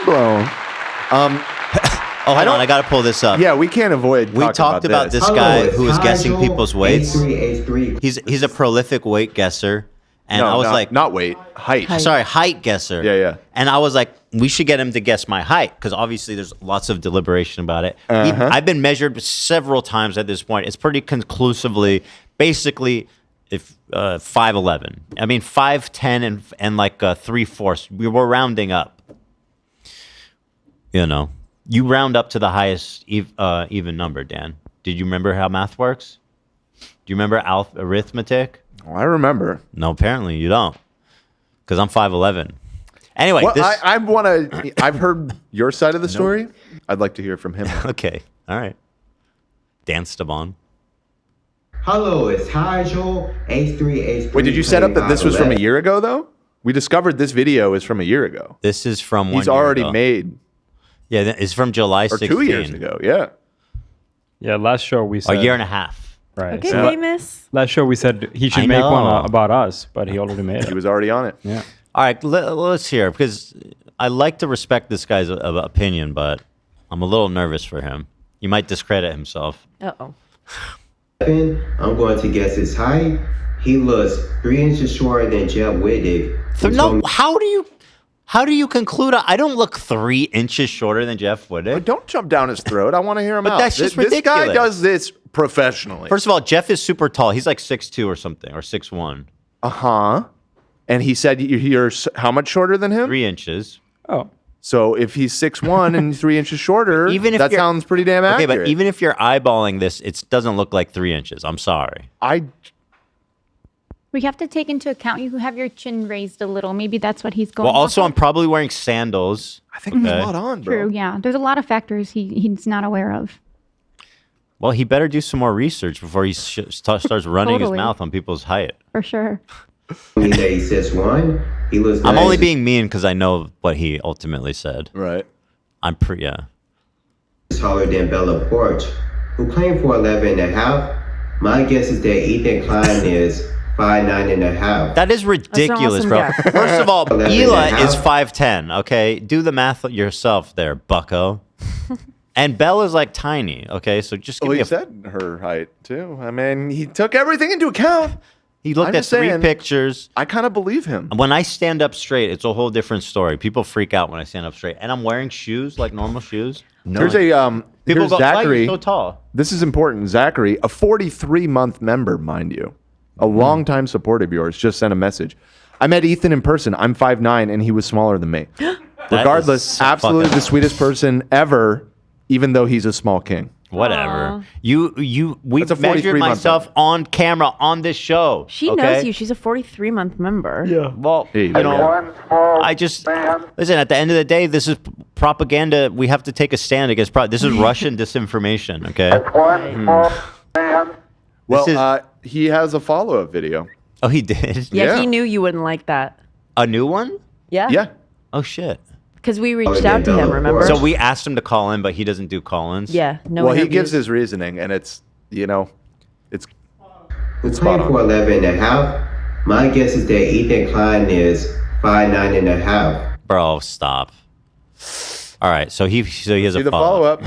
blown. Oh, hold on, I gotta pull this up. Yeah, we can't avoid. We talking talked about this guy who was guessing Tyjule, people's weights. A3. He's a prolific weight guesser, and I was like, not weight, height. sorry, height guesser. Yeah. And I was like, we should get him to guess my height because obviously there's lots of deliberation about it. I've been measured several times at this point. It's pretty conclusively, basically, if 5'11". I mean 5'10" and like 3/4. We were rounding up. You know, you round up to the highest even number. Dan, did you remember how math works? Do you remember arithmetic? Oh, I remember. No, apparently you don't, because I'm 5'11". Anyway, Well, this. I want to. I've heard your side of the story. I'd like to hear from him. Okay, all right. Dansteban. Hello, it's Tyjule, A3. Wait, did you set up that this was from a year ago, though? We discovered this video is from a year ago. This is from 1 He's year already ago. made. Yeah, it's from July Or 16. 2 years ago, yeah. Yeah, last show we said A year and a half. Right. Okay, so famous. last show we said he should I make one know. about us, but he already made He it. was already on it. Yeah. All right, let's hear, because I like to respect this guy's opinion, but I'm a little nervous for him. He might discredit himself. Uh-oh. I'm going to guess his height. He looks 3 inches shorter than Jeb Whittick. No, how How do you conclude? I don't look 3 inches shorter than Jeff Woodard. Don't jump down his throat. I want to hear him But out. that's just This ridiculous. guy does this professionally. First of all, Jeff is super tall. He's like 6'2" or something, or 6'1". And he said you're how much shorter than him? 3 inches. Oh. So if he's 6'1" and 3 inches shorter, Even if that you're- sounds pretty damn Okay, accurate. but even if you're eyeballing this, it doesn't look like 3 inches. I'm sorry. We have to take into account you have your chin raised a little. Maybe that's what he's going. Well, also, off I'm probably wearing sandals. I think spot on, of. True. Yeah. There's a lot of factors he's not aware of. Well, he better do some more research before he starts running his Totally. mouth on people's height. For sure. He 6'1". He looks I'm nice. only being mean because I know what he ultimately said. Right. I'm yeah. taller than Bella Porch, who claimed for 11.5. My guess is that Ethan Klein is 5'9.5". That is ridiculous, awesome bro. guess. First of all, 11 Ela and a is half. 5'10", okay? Do the math yourself there, bucko. And Bella's like tiny, okay? So just give Well, me he a... said her height too. I mean, he took everything into account. He looked I'm at just 3 saying, pictures. I kind of believe him. When I stand up straight, it's a whole different story. People freak out when I stand up straight. And I'm wearing shoes, like normal shoes. Here's People here's go, "Why are Zachary. you so tall?" This is important. Zachary, a 43-month member, mind you, a longtime support of yours, just sent a message. I met Ethan in person. I'm 5'9", and he was smaller than me. Regardless, so absolutely fucking- the sweetest person ever, even though he's a small king. Whatever. We That's a measured 43-month myself on camera on this show. She okay? knows you. She's a 43-month member. Yeah. Well, Hey, you there know, I just listen. At the end of the day, this is propaganda. We have to take a stand against. This is Russian disinformation. Okay. Well, he has a follow-up video. Oh, he did. Yeah, he knew you wouldn't like that. A new one? Yeah. Oh shit. Because we reached out to him, remember? So we asked him to call in, but he doesn't do call-ins. Yeah. No. Well, he interviews. gives his reasoning, and it's Who claimed for 11.5. My guess is that Ethan Klein is 5'9.5". Bro, stop. All right, so he has a follow-up.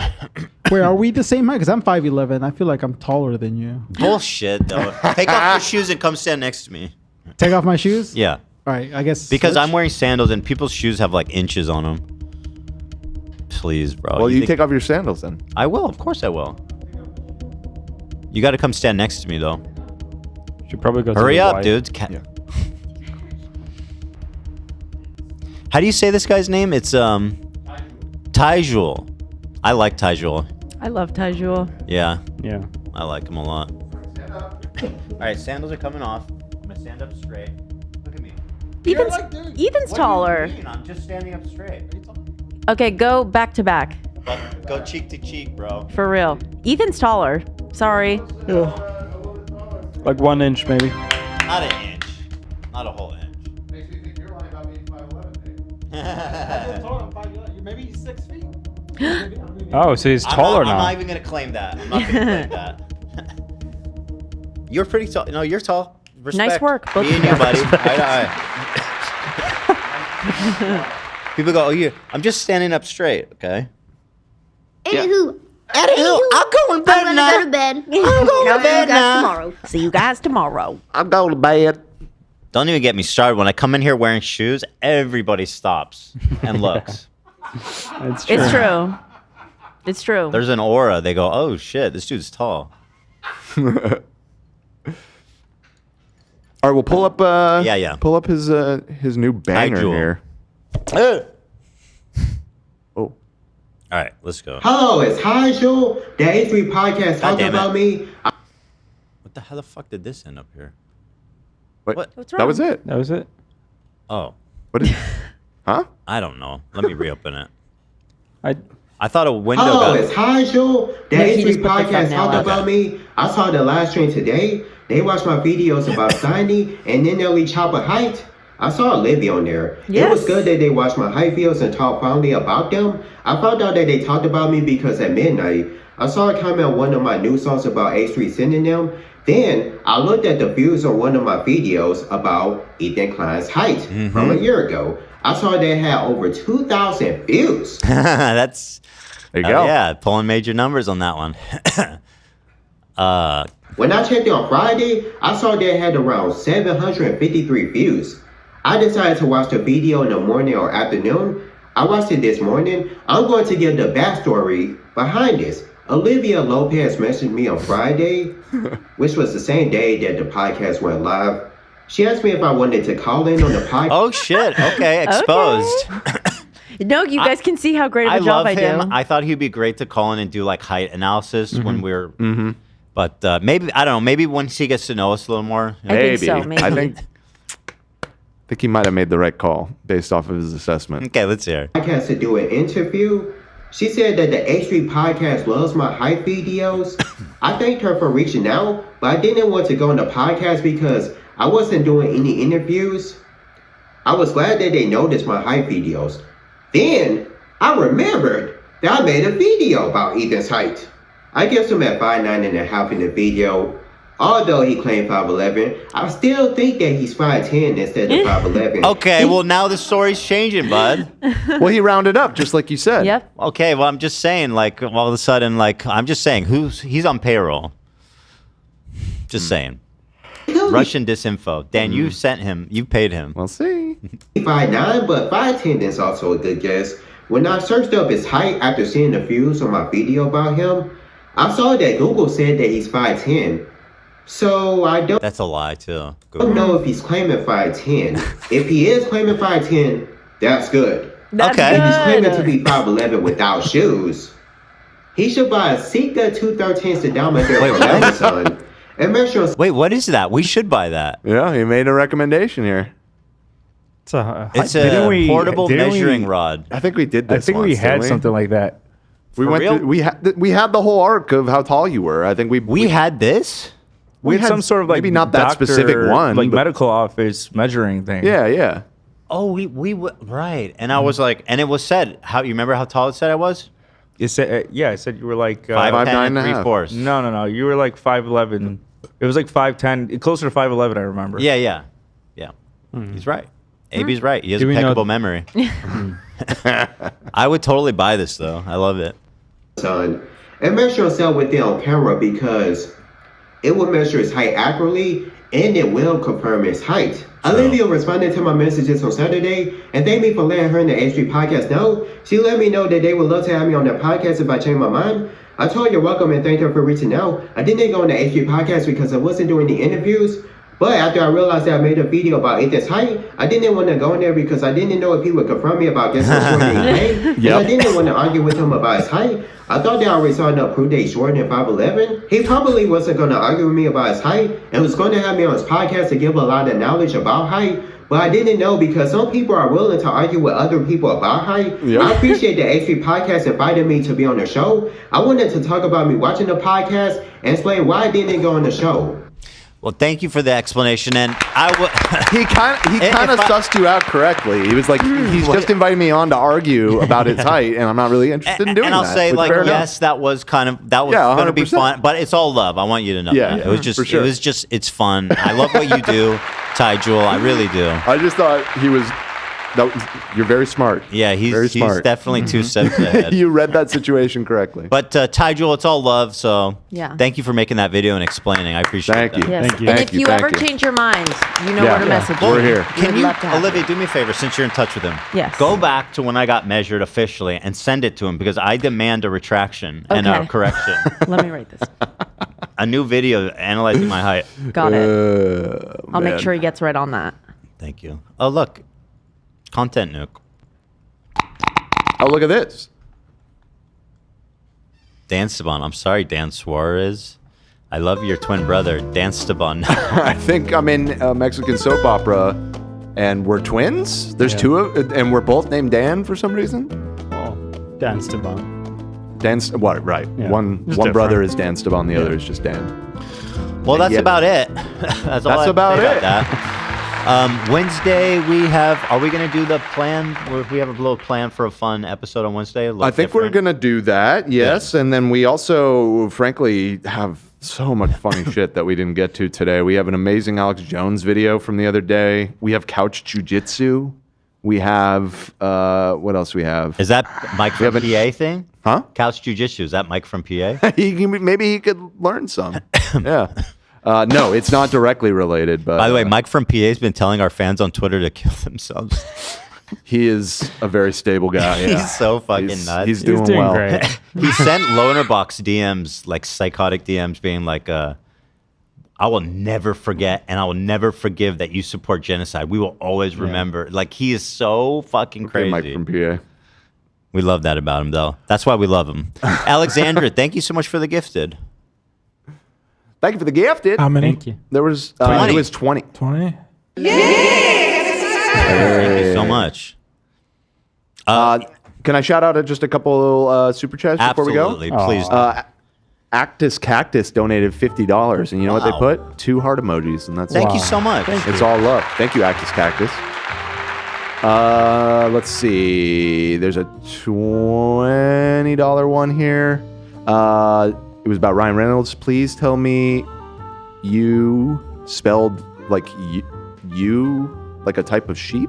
Wait, are we the same height? Because I'm 5'11". I feel like I'm taller than you. Bullshit, though. Take off your shoes and come stand next to me. Take off my shoes? Yeah. All right, I guess. Because switch? I'm wearing sandals and people's shoes have like inches on them. Please, bro. Well, you think- take off your sandals then. I will. Of course I will. You got to come stand next to me, though. Should probably go. Hurry to the up, right. dudes. How do you say this guy's name? It's Tyjule. I like Tyjule. I love Tyjule. Yeah. Yeah. I like him a lot. All right, sandals are coming off. I'm gonna stand up straight. Look at me. Ethan's taller. I'm just standing up straight. Okay, go back to back. Go cheek to cheek, bro. For real. Ethan's taller. Sorry. Yeah. Like 1 inch, maybe. Not an inch. Not a whole inch. Makes me think you're lying about being 5'11", Maybe he's 6 feet. Oh, so he's taller I'm now. not even gonna claim that. I'm not gonna claim that. You're pretty tall. No, you're tall. Respect. Nice work, both Me of and you. you, buddy. Eye to eye. People go, "Oh, I'm just standing up straight." Okay. Anywho, I'm going to bed I'm now. gonna go to bed. I'm going to I'll see bed you guys now. tomorrow. See you guys tomorrow. I'm going to bed. Don't even get me started. When I come in here wearing shoes, everybody stops and looks. It's It's true. It's true. There's an aura. They go, "Oh shit, this dude's tall." All right, we'll pull up. Yeah. Pull up his new banger Tyjule. here. All right, let's go. Hello, it's Tyjule. The A3 podcast God talking damn it. about me. How the fuck did this end up here? Wait, What's that was it. That was it. Oh, What is? Huh? I don't know. Let me reopen it. I thought a window Hello, got. it's Tyjule. The No, he A3 just put the podcast thumbnail talking up. about me. I saw the live stream today. They watched my videos about Steiny and then they'll chopper height. I saw Olivia on there. It was Yes. good that they watched my height videos and talked fondly about them. I found out that they talked about me because at midnight, I saw a comment on one of my new songs about H3 sending them. Then I looked at the views on one of my videos about Ethan Klein's height from a year ago. I saw they had over 2,000 views. That's. There you go. Yeah, pulling major numbers on that one. When I checked it on Friday, I saw they had around 753 views. I decided to watch the video in the morning or afternoon. I watched it this morning. I'm going to give the backstory behind this. Olivia Lopez messaged me on Friday, which was the same day that the podcast went live. She asked me if I wanted to call in on the podcast. Oh shit! Okay, exposed. No, you guys can see how great of I a job love I him. do. I thought he'd be great to call in and do like height analysis when we were. But maybe I don't know. Maybe once he gets to know us a little more. I think so, maybe. I think he might have made the right call based off of his assessment. Okay, let's hear. Podcast to do an interview. She said that the H3 podcast loves my hype videos. I thanked her for reaching out, but I didn't want to go on the podcast because I wasn't doing any interviews. I was glad that they noticed my hype videos. Then I remembered that I made a video about Ethan's height. I guessed him at 5'9.5" in the video. Although he claimed 5'11", I still think that he's 5'10" instead of 5'11". Okay, well now the story's changing, bud. Well, he rounded up just like you said. Yep. Okay, well I'm just saying, like all of a sudden, like I'm just saying, he's on payroll. Just saying. Russian disinfo. Dan, you sent him. You paid him. We'll see. 5'9", but 5'10" is also a good guess. When I searched up his height after seeing the views on my video about him, I saw that Google said that he's 5'10". So I don't. That's a lie too. Don't know if he's claiming 5'10". If he is claiming 5'10", that's good. That's okay. If he's claiming to be 5'11" without shoes, he should buy a Sika 213 speedometer from Amazon. And make sure. Wait, what is that? We should buy that. Yeah, he made a recommendation here. It's a portable measuring rod. I think we did this. I think we once, had didn't something like that. We For went. real? We had the whole arc of how tall you were. I think we had this. We had some sort of like maybe not that specific one, like but- medical office measuring thing. Yeah. Oh, we right. And I was like, and it was said. How you remember how tall it said I was? It said, yeah, it said you were like 5'10" and 5'9.5". 3/4. No, you were like 5'11". It was like 5'10", closer to 5'11", I remember. Yeah. He's right. AB's right. He has Do we know- impeccable memory. I would totally buy this though. I love it. Son, and measure yourself with it on camera because it will measure his height accurately and it will confirm his height. Olivia responded to my messages on Saturday and thanked me for letting her and the H3 podcast know. She let me know that they would love to have me on their podcast if I change my mind. I told her you're welcome and thanked her for reaching out. I didn't go on the H3 podcast because I wasn't doing the interviews. But after I realized that I made a video about Ethan's height, I didn't want to go in there because I didn't know if he would confront me about guessing short than he claimed. And I didn't want to argue with him about his height. I thought that I already saw enough proof that he's shorter than 5'11". He probably wasn't going to argue with me about his height and was going to have me on his podcast to give a lot of knowledge about height. But I didn't know because some people are willing to argue with other people about height. Yep. I appreciate the H3 podcast invited me to be on the show. I wanted to talk about me watching the podcast and explain why I didn't go on the show. Well, thank you for the explanation. And he kind of sussed you out correctly. He was like, he's just invited me on to argue about his height, and I'm not really interested in doing that. And I'll say, But like, fair enough. yes, that was going to be 100%. fun, but it's all love. I want you to know Yeah, that. It was just, for sure. it's fun. I love what you do, Tyjule. I really do. I just thought he was. You're very smart. Yeah, very he's smart. definitely 2 steps ahead. You read that situation correctly. But Tyjule, it's all love. So Yeah. thank you for making that video and explaining. I appreciate Thank that. you. Yes. Thank you. And Thank if you, you thank ever you. change your mind, you know Yeah. where to message We're me. here. Can We'd you, love to have Olivia, do me a favor, since you're in touch with him? Yes. Go back to when I got measured officially and send it to him because I demand a retraction and a Okay. correction. Let me write this. A new video analyzing my height. Got it. I'll make man. sure he gets right on that. Thank you. Oh, look. Content nuke. Oh, look at this. Dansteban. I'm sorry, Dan Suarez. I love your twin brother, Dansteban. I think I'm in a Mexican soap opera, and we're twins. There's two of, and we're both named Dan for some reason. Oh, Dansteban. Dan's what? Right. Yeah. One It's brother different. is Dansteban, the other is just Dan. Well, that's yet- about it. That's all I have to about say it. about that. Wednesday, are we going to do the plan? We have a little plan for a fun episode on Wednesday? I think we're gonna do that. Yes, and then we also, frankly, have so much funny shit that we didn't get to today. We have an amazing Alex Jones video from the other day. We have couch jujitsu. We have what else? We have. Is that Mike from PA thing? Huh? Couch Jiu-Jitsu. Is that Mike from PA? Maybe he could learn some. Yeah. No, it's not directly related. But by the way, Mike from PA has been telling our fans on Twitter to kill themselves. He is a very stable guy. Yeah. He's so fucking nuts. He's doing well. Great. He sent Lonerbox DMs, like psychotic DMs, being like, I will never forget and I will never forgive that you support genocide. We will always remember. Like, he is so fucking crazy. Mike from PA. We love that about him, though. That's why we love him. Alexandra, thank you so much for the gifted. Thank you for the gifted. How many? Thank you. There was 20. It was 20. 20? Thank you so much. Can I shout out just a couple super chats before we go? Absolutely, please. Actus Cactus donated $50, and you know what they put? 2 heart emojis, and that's Thank you so much. It's all love. Thank you, Actus Cactus. Let's see. There's a $20 one here. It was about Ryan Reynolds. Please tell me you spelled like you like a type of sheep.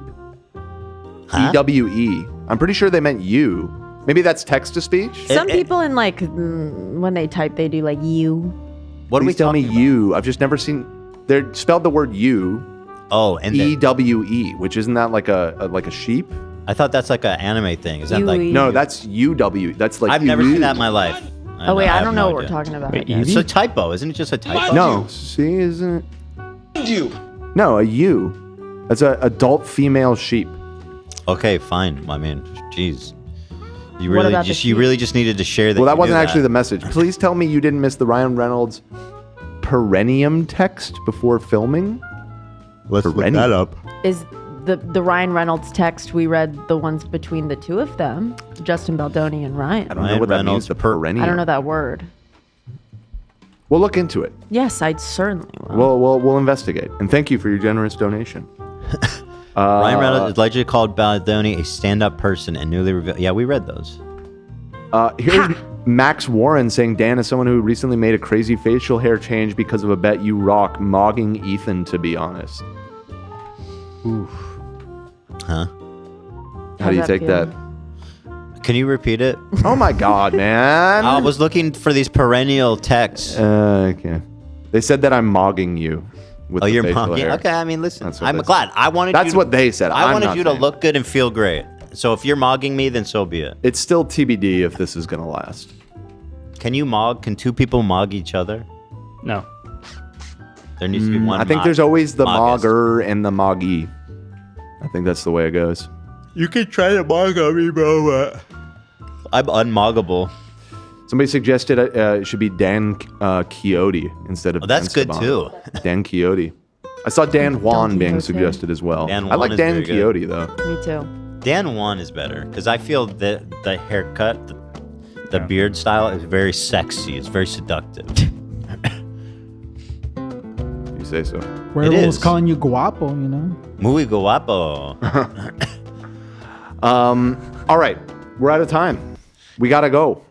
Huh? EWE. I'm pretty sure they meant you. Maybe that's text to speech. Some people in like when they type, they do like you. What Please tell me you. I've just never seen. They spelled the word you. Oh, and EWE, which isn't that like a sheep? I thought that's like an anime thing. Is that like no? That's UW. That's like I've never seen that in my life. Oh wait, I don't know have what no we're idea. talking about. Wait, It's a typo, isn't it? Just a typo. No, see, isn't it? You. No, a ewe. That's an adult female sheep. Okay, fine. I mean, jeez. You What really about the just you sheep? really just needed to share that. Well, that you wasn't knew actually the message. Please tell me you didn't miss the Ryan Reynolds perennium text before filming. Let's look that up. Is the Ryan Reynolds text we read the ones between the two of them, Justin Baldoni and Ryan? I don't know what that means. The perennium. I don't know that word. We'll look into it. Yes, I certainly will. We'll investigate. And thank you for your generous donation. Ryan Reynolds is allegedly called Baldoni a stand-up person and newly revealed. Yeah, we read those. Here's Max Warren saying, Dan, as someone who recently made a crazy facial hair change because of a bet you rock, mogging Ethan, to be honest. Oof. Huh? How do you take that? Can you repeat it? Oh my God, man. I was looking for these perennial texts. Okay. They said that I'm mogging you. With Oh, the you're facial mogging? hair. Okay, I mean, listen, That's what I'm they glad. said. I wanted That's you to- what they said. I I'm wanted not you to saying. look good and feel great. So if you're mogging me, then so be it. It's still TBD if this is going to last. Can you mog? Can two people mog each other? No. There needs to be one. I think there's always the mogger and the moggy. I think that's the way it goes. You can try to mog on me, bro. I'm unmoggable. Somebody suggested it should be Dan Quixote instead of that's good Dansteban. too. Dan Quixote. I saw Dan Juan being suggested as well. Dan I Juan like is Dan very good. Quixote though. Me too. Dan Juan is better because I feel that the haircut, the beard style is very sexy. It's very seductive. You say so. Werewolves calling you guapo, you know? Muy guapo. All right, we're out of time. We gotta go.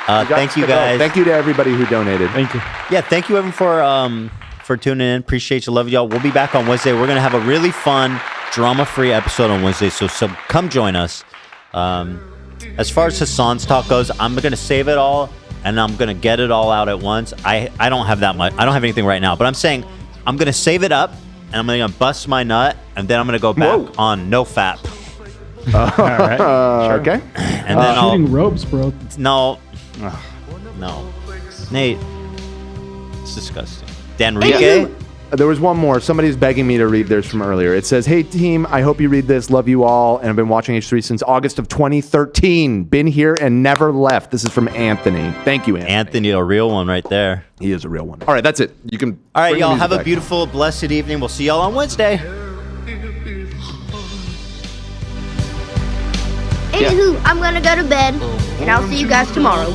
Thank you to go. guys. Thank you to everybody who donated. Thank you. Yeah, thank you everyone for tuning in. Appreciate you, love y'all. We'll be back on Wednesday. We're gonna have a really fun, drama-free episode on Wednesday. So come join us. As far as Hassan's talk goes, I'm gonna save it all and I'm gonna get it all out at once. I don't have that much. I don't have anything right now, but I'm saying I'm gonna save it up and I'm gonna bust my nut and then I'm gonna go back on no fap. All right. Sure. Okay. And then I'll Shooting ropes, bro. no, Nate. It's disgusting. Danrique. There was one more. Somebody's begging me to read theirs from earlier. It says, "Hey team, I hope you read this. Love you all, and I've been watching H3 since August of 2013. Been here and never left." This is from Anthony. Thank you, Anthony. Anthony, a real one right there. He is a real one. All right, that's it. You can. All right, bring the y'all. music Have a back. beautiful, blessed evening. We'll see y'all on Wednesday. Anywho, I'm gonna go to bed, and I'll see you guys tomorrow.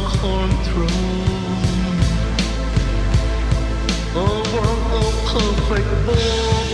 Perfect.